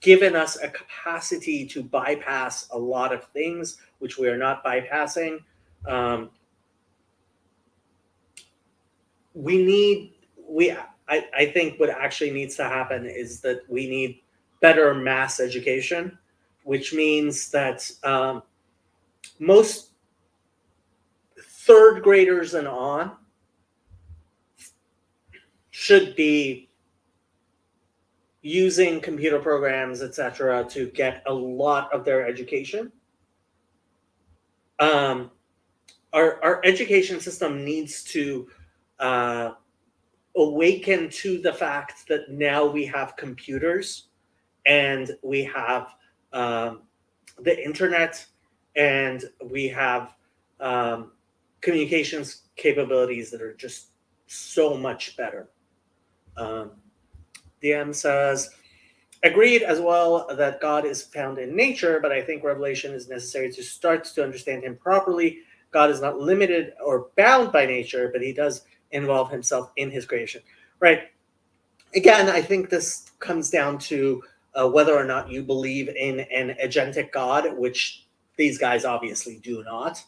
given us a capacity to bypass a lot of things, which we are not bypassing. I think what actually needs to happen is that we need better mass education, which means that most third graders and on should be using computer programs, etc., to get a lot of their education. Our education system needs to awaken to the fact that now we have computers and we have the internet and we have communications capabilities that are just so much better. DM says, agreed as well that God is found in nature, but I think revelation is necessary to start to understand him properly. God is not limited or bound by nature, but he does involve himself in his creation. Right. Again, I think this comes down to whether or not you believe in an agentic God, which these guys obviously do not.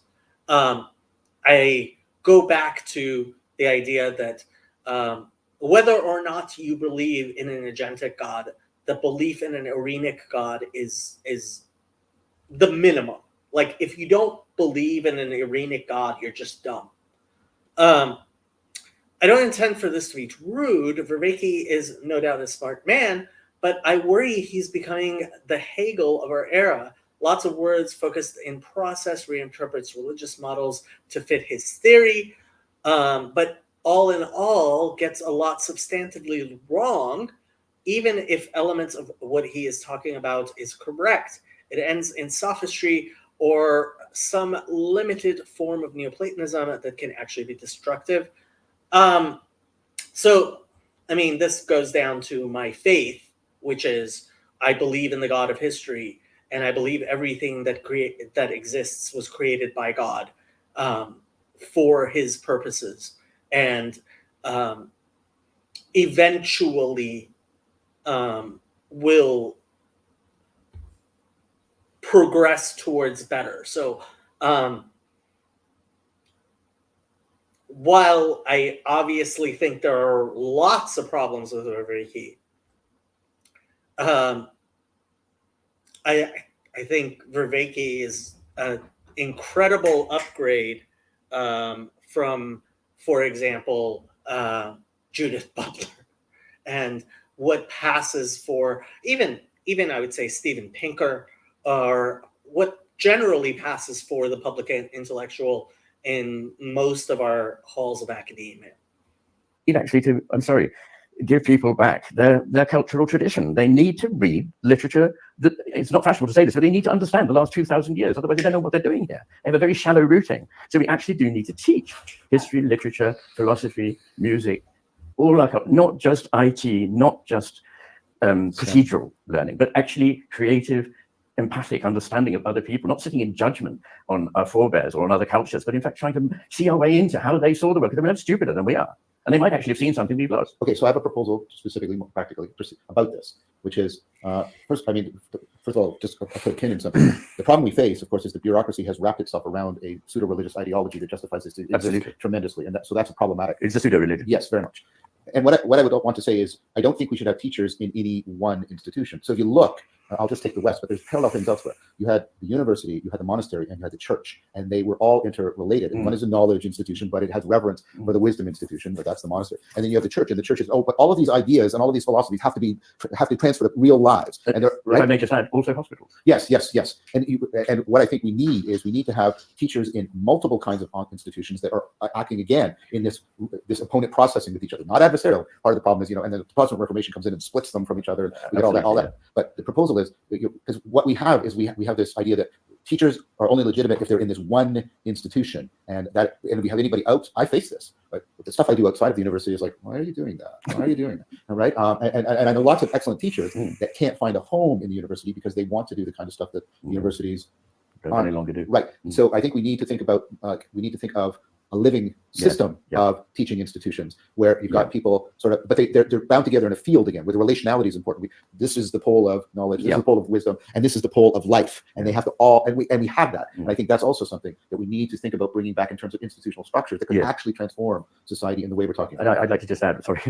I go back to the idea that whether or not you believe in an agentic God, the belief in an Irenic God is the minimum. Like, if you don't believe in an Irenic God, you're just dumb. I don't intend for this to be rude. Vervaeke is no doubt a smart man, but I worry he's becoming the Hegel of our era. Lots of words focused in process, reinterprets religious models to fit his theory, but all in all gets a lot substantively wrong, even if elements of what he is talking about is correct. It ends in sophistry or some limited form of Neoplatonism that can actually be destructive. So, I mean, this goes down to my faith, which is I believe in the God of history, and I believe everything that exists was created by God for his purposes, and eventually will progress towards better. So while I obviously think there are lots of problems with Vervaeke, I think Vervaeke is an incredible upgrade from, for example, Judith Butler, and what passes for even I would say Steven Pinker, or what generally passes for the public intellectual in most of our halls of academia. Actually, I'm sorry, give people back their cultural tradition. They need to read literature. It's not fashionable to say this, but they need to understand the last 2,000 years. Otherwise, they don't know what they're doing here. They have a very shallow rooting. So we actually do need to teach history, literature, philosophy, music, all our culture, not just IT, not just procedural learning, but actually creative, empathic understanding of other people, not sitting in judgment on our forebears or on other cultures, but in fact trying to see our way into how they saw the world, because they're much stupider than we are. And they might actually have seen something we've lost. Okay, so I have a proposal specifically, more practically, about this, which is, first of all, just I'll put a pin in something. The problem we face, of course, is the bureaucracy has wrapped itself around a pseudo-religious ideology that justifies this tremendously, and so that's problematic. It's a pseudo-religion. Yes, very much. And what I would want to say is, I don't think we should have teachers in any one institution. So if you look, I'll just take the West, but there's parallel things elsewhere. You had the university, you had the monastery, and you had the church, and they were all interrelated. And one is a knowledge institution, but it has reverence for the wisdom institution, but that's the monastery. And then you have the church, and the church is, but all of these ideas and all of these philosophies have to transfer to real lives. And they're right. If I may just add, also hospitals. Yes. And what I think we need is to have teachers in multiple kinds of institutions that are acting again in this opponent processing with each other, not adversarial. Part of the problem is, and then the Protestant Reformation comes in and splits them from each other. We get all that. But the proposal is, because what we have is we have this idea that teachers are only legitimate if they're in this one institution, and if we have anybody out, I face this. But the stuff I do outside of the university is like, why are you doing that? Why are you doing that? All right. And I know lots of excellent teachers that can't find a home in the university because they want to do the kind of stuff that universities don't any longer do. Right. So I think we need to think about of a living system of teaching institutions where you've got people sort of, but they're bound together in a field again, where the relationality is important. This is the pole of knowledge, this is the pole of wisdom, and this is the pole of life, and they have to all, and we have that. And I think that's also something that we need to think about bringing back in terms of institutional structure that can actually transform society in the way we're talking about. And I'd like to just add, sorry,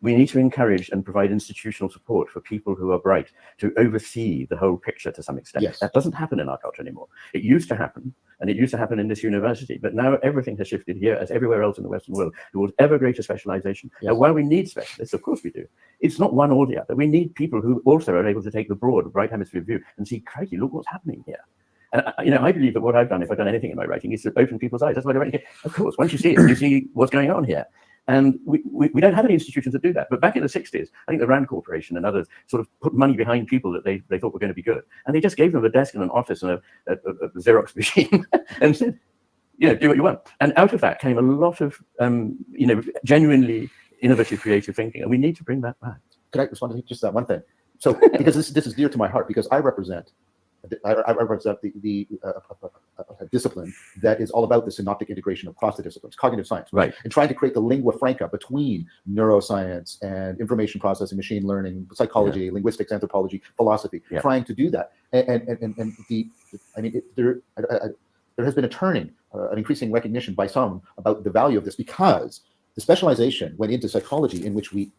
we need to encourage and provide institutional support for people who are bright to oversee the whole picture to some extent. Yes. That doesn't happen in our culture anymore. It used to happen, and it used to happen in this university, but now everything has shifted here, as everywhere else in the Western world, towards ever greater specialization. Now, while we need specialists, of course we do, it's not one or the other. We need people who also are able to take the broad, right hemisphere view and see, crikey, look what's happening here. And I believe that what I've done, if I've done anything in my writing, is to open people's eyes. That's why I write. Of course, once you see it, you see what's going on here. And we don't have any institutions that do that. But back in the 60s, I think the Rand Corporation and others sort of put money behind people that they thought were going to be good. And they just gave them a desk and an office and a Xerox machine and said, do what you want. And out of that came a lot of, genuinely innovative, creative thinking. And we need to bring that back. Could I respond to just that one thing? So, because this is dear to my heart, because I represent the discipline that is all about the synoptic integration across the disciplines, cognitive science, right? And trying to create the lingua franca between neuroscience and information processing, machine learning, psychology, linguistics, anthropology, philosophy. Trying to do that, there has been a turning, an increasing recognition by some about the value of this, because the specialization went into psychology, in which we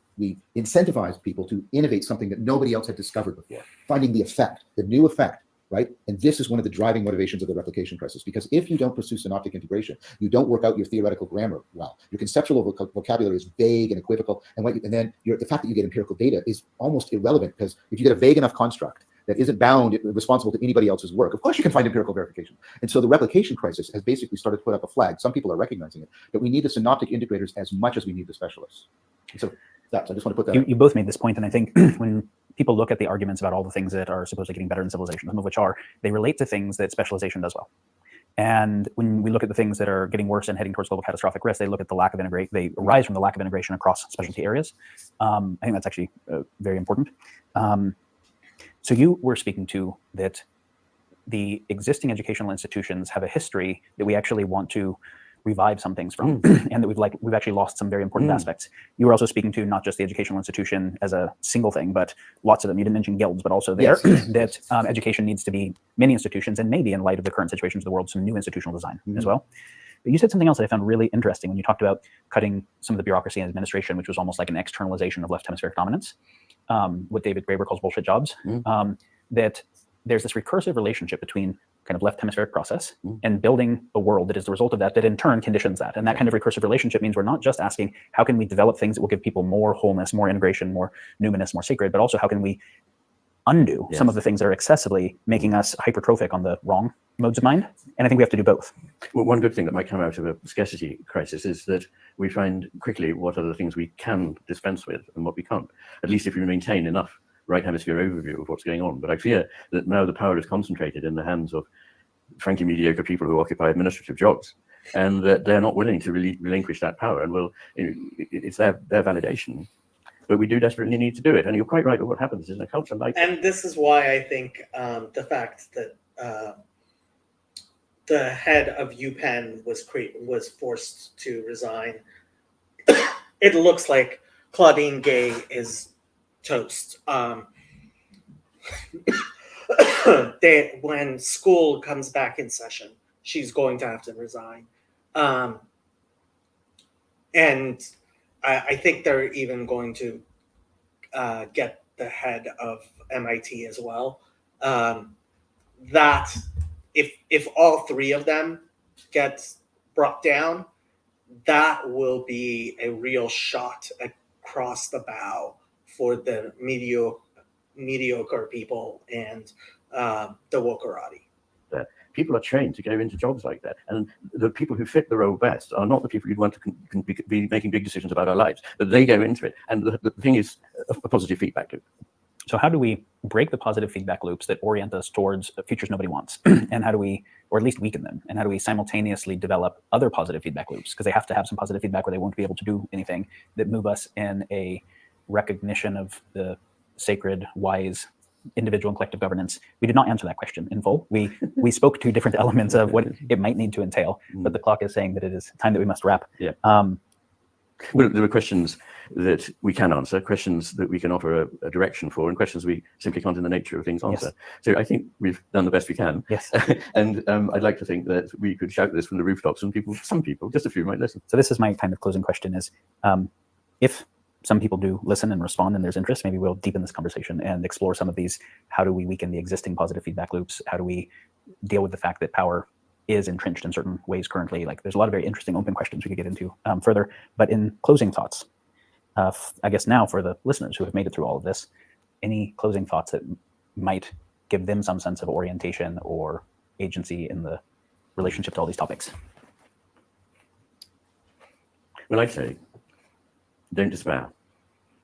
incentivized people to innovate something that nobody else had discovered before, finding the effect, the new effect. Right? And this is one of the driving motivations of the replication crisis, because if you don't pursue synoptic integration, you don't work out your theoretical grammar well. Your conceptual vocabulary is vague and equivocal, and then the fact that you get empirical data is almost irrelevant, because if you get a vague enough construct that isn't responsible to anybody else's work, of course you can find empirical verification. And so the replication crisis has basically started to put up a flag. Some people are recognizing it, that we need the synoptic integrators as much as we need the specialists. And so I just want to put that. You both made this point, and I think when people look at the arguments about all the things that are supposedly getting better in civilization, some of which they relate to things that specialization does well. And when we look at the things that are getting worse and heading towards global catastrophic risk, they look at the lack of integration. They arise from the lack of integration across specialty areas. I think that's actually very important. So you were speaking to that the existing educational institutions have a history that we actually want to revive some things from, and that we've actually lost some very important aspects. You were also speaking to not just the educational institution as a single thing, but lots of them. You didn't mention guilds, but also there that education needs to be many institutions, and maybe in light of the current situations of the world, some new institutional design as well. But you said something else that I found really interesting when you talked about cutting some of the bureaucracy and administration, which was almost like an externalization of left hemispheric dominance, what David Graeber calls bullshit jobs, that there's this recursive relationship between kind of left hemispheric process and building a world that is the result of that in turn conditions that. And that kind of recursive relationship means we're not just asking, how can we develop things that will give people more wholeness, more integration, more numinous, more sacred, but also how can we undo some of the things that are excessively making us hypertrophic on the wrong modes of mind? And I think we have to do both. Well, one good thing that might come out of a scarcity crisis is that we find quickly what are the things we can dispense with and what we can't, at least if we maintain enough right hemisphere overview of what's going on. But I fear that now the power is concentrated in the hands of frankly mediocre people who occupy administrative jobs, and that they're not willing to really relinquish that power. And it's their validation, but we do desperately need to do it. And you're quite right that what happens is in a culture like and this is why I think the fact that the head of UPenn was forced to resign, it looks like Claudine Gay is toast. When school comes back in session, she's going to have to resign. And I think they're even going to get the head of MIT as well. That if all three of them get brought down, that will be a real shot across the bow for the mediocre people and the wokerati. People are trained to go into jobs like that, and the people who fit the role best are not the people you'd want to be making big decisions about our lives, but they go into it. And the thing is a positive feedback loop. So how do we break the positive feedback loops that orient us towards futures nobody wants? And how do we, or at least weaken them? And how do we simultaneously develop other positive feedback loops? Because they have to have some positive feedback or they won't be able to do anything that move us in a recognition of the sacred, wise, individual and collective governance. We did not answer that question in full. We spoke to different elements of what it might need to entail, but the clock is saying that it is time that we must wrap. Yeah. Well, there are questions that we can answer, questions that we can offer a direction for, and questions we simply can't in the nature of things answer. Yes. So I think we've done the best we can. Yes. And I'd like to think that we could shout this from the rooftops and some people, just a few might listen. So this is my kind of closing question is, if some people do listen and respond and there's interest, maybe we'll deepen this conversation and explore some of these. How do we weaken the existing positive feedback loops? How do we deal with the fact that power is entrenched in certain ways currently? Like there's a lot of very interesting open questions we could get into further. But in closing thoughts, I guess now for the listeners who have made it through all of this, any closing thoughts that might give them some sense of orientation or agency in the relationship to all these topics? Well, I'd say, don't despair.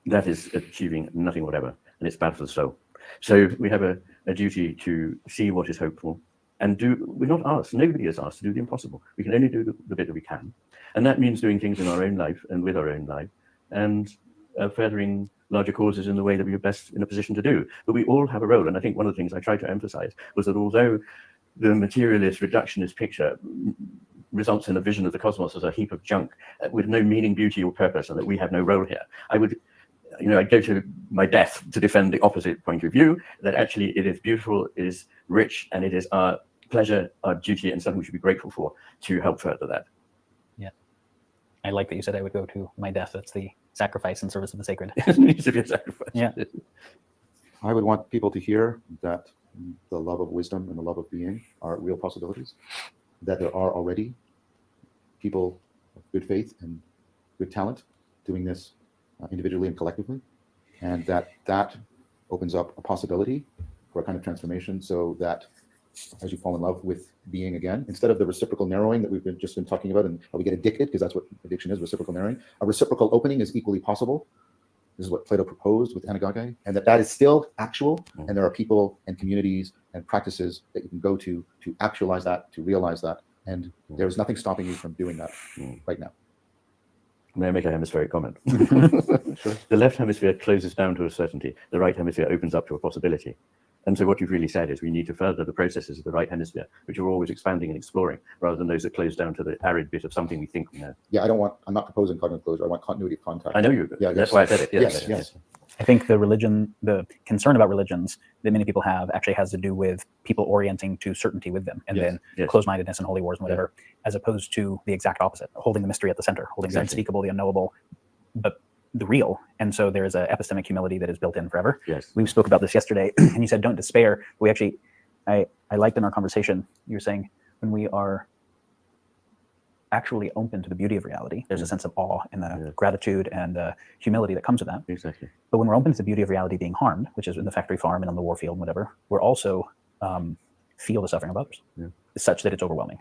That is achieving nothing whatever, and it's bad for the soul. So we have a duty to see what is hopeful and we're not asked, nobody is asked to do the impossible. We can only do the bit that we can. And that means doing things in our own life and with our own life and furthering larger causes in the way that we're best in a position to do. But we all have a role. And I think one of the things I tried to emphasize was that although the materialist reductionist picture results in a vision of the cosmos as a heap of junk with no meaning, beauty, or purpose, and that we have no role here, I'd go to my death to defend the opposite point of view, that actually it is beautiful, it is rich, and it is our pleasure, our duty, and something we should be grateful for to help further that. Yeah. I like that you said I would go to my death. That's the sacrifice in service of the sacred. It needs to be a sacrifice. Yeah. I would want people to hear that the love of wisdom and the love of being are real possibilities, that there are already people of good faith and good talent doing this individually and collectively, and that opens up a possibility for a kind of transformation, so that as you fall in love with being again, instead of the reciprocal narrowing that we've just been talking about and how we get addicted, because that's what addiction is, reciprocal narrowing, a reciprocal opening is equally possible. This is what Plato proposed with anagoge, and that is still actual, and there are people and communities and practices that you can go to actualize that, to realize that, and there's nothing stopping you from doing that right now. May I make a hemispheric comment? Sure. The left hemisphere closes down to a certainty. The right hemisphere opens up to a possibility. And so what you've really said is we need to further the processes of the right hemisphere, which are always expanding and exploring, rather than those that close down to the arid bit of something we think we know. Yeah, I'm not proposing cognitive closure. I want continuity of contact. I know you. Yeah, That's yes. why I said it. Yes, Yes. I think the concern about religions that many people have actually has to do with people orienting to certainty with them, and then closed-mindedness and holy wars and whatever, as opposed to the exact opposite, holding the mystery at the center, holding the unspeakable, the unknowable, but the real. And so there is an epistemic humility that is built in forever. Yes. We spoke about this yesterday, and you said don't despair. We actually, I liked in our conversation, you were saying when we are actually open to the beauty of reality, there's a sense of awe and the gratitude and humility that comes with that. Exactly. But when we're open to the beauty of reality being harmed, which is in the factory farm and on the war field and whatever, we're also feel the suffering of others such that it's overwhelming.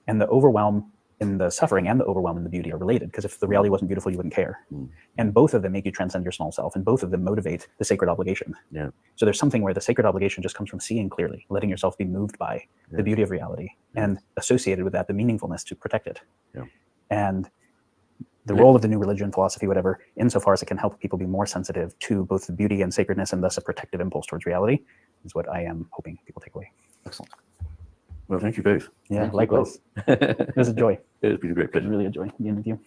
And the overwhelm in the suffering and the overwhelm in the beauty are related, because if the reality wasn't beautiful, you wouldn't care. And both of them make you transcend your small self, and both of them motivate the sacred obligation. So there's something where the sacred obligation just comes from seeing clearly, letting yourself be moved by the beauty of reality, and associated with that, the meaningfulness to protect it. And the role of the new religion, philosophy, whatever, insofar as it can help people be more sensitive to both the beauty and sacredness and thus a protective impulse towards reality, is what I am hoping people take away. Excellent. Well, thank you both. Yeah, likewise. It was a joy. It's been a great pleasure. Really a joy being with you.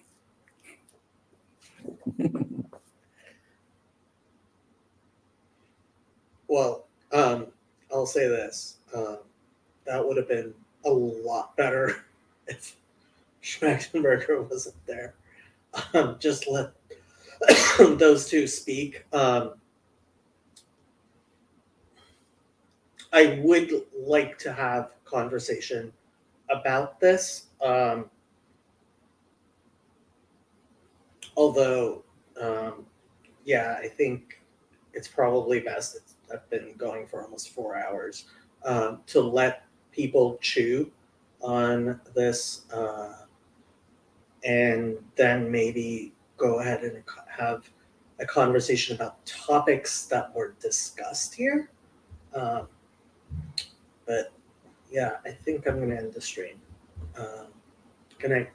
Well, I'll say this. That would have been a lot better if Schmachtenberger wasn't there. Just let those two speak. I would like to have conversation about this. Although, I think it's probably best. I've been going for almost 4 hours, to let people chew on this, and then maybe go ahead and have a conversation about topics that were discussed here. But yeah, I think I'm going to end the stream. Good night.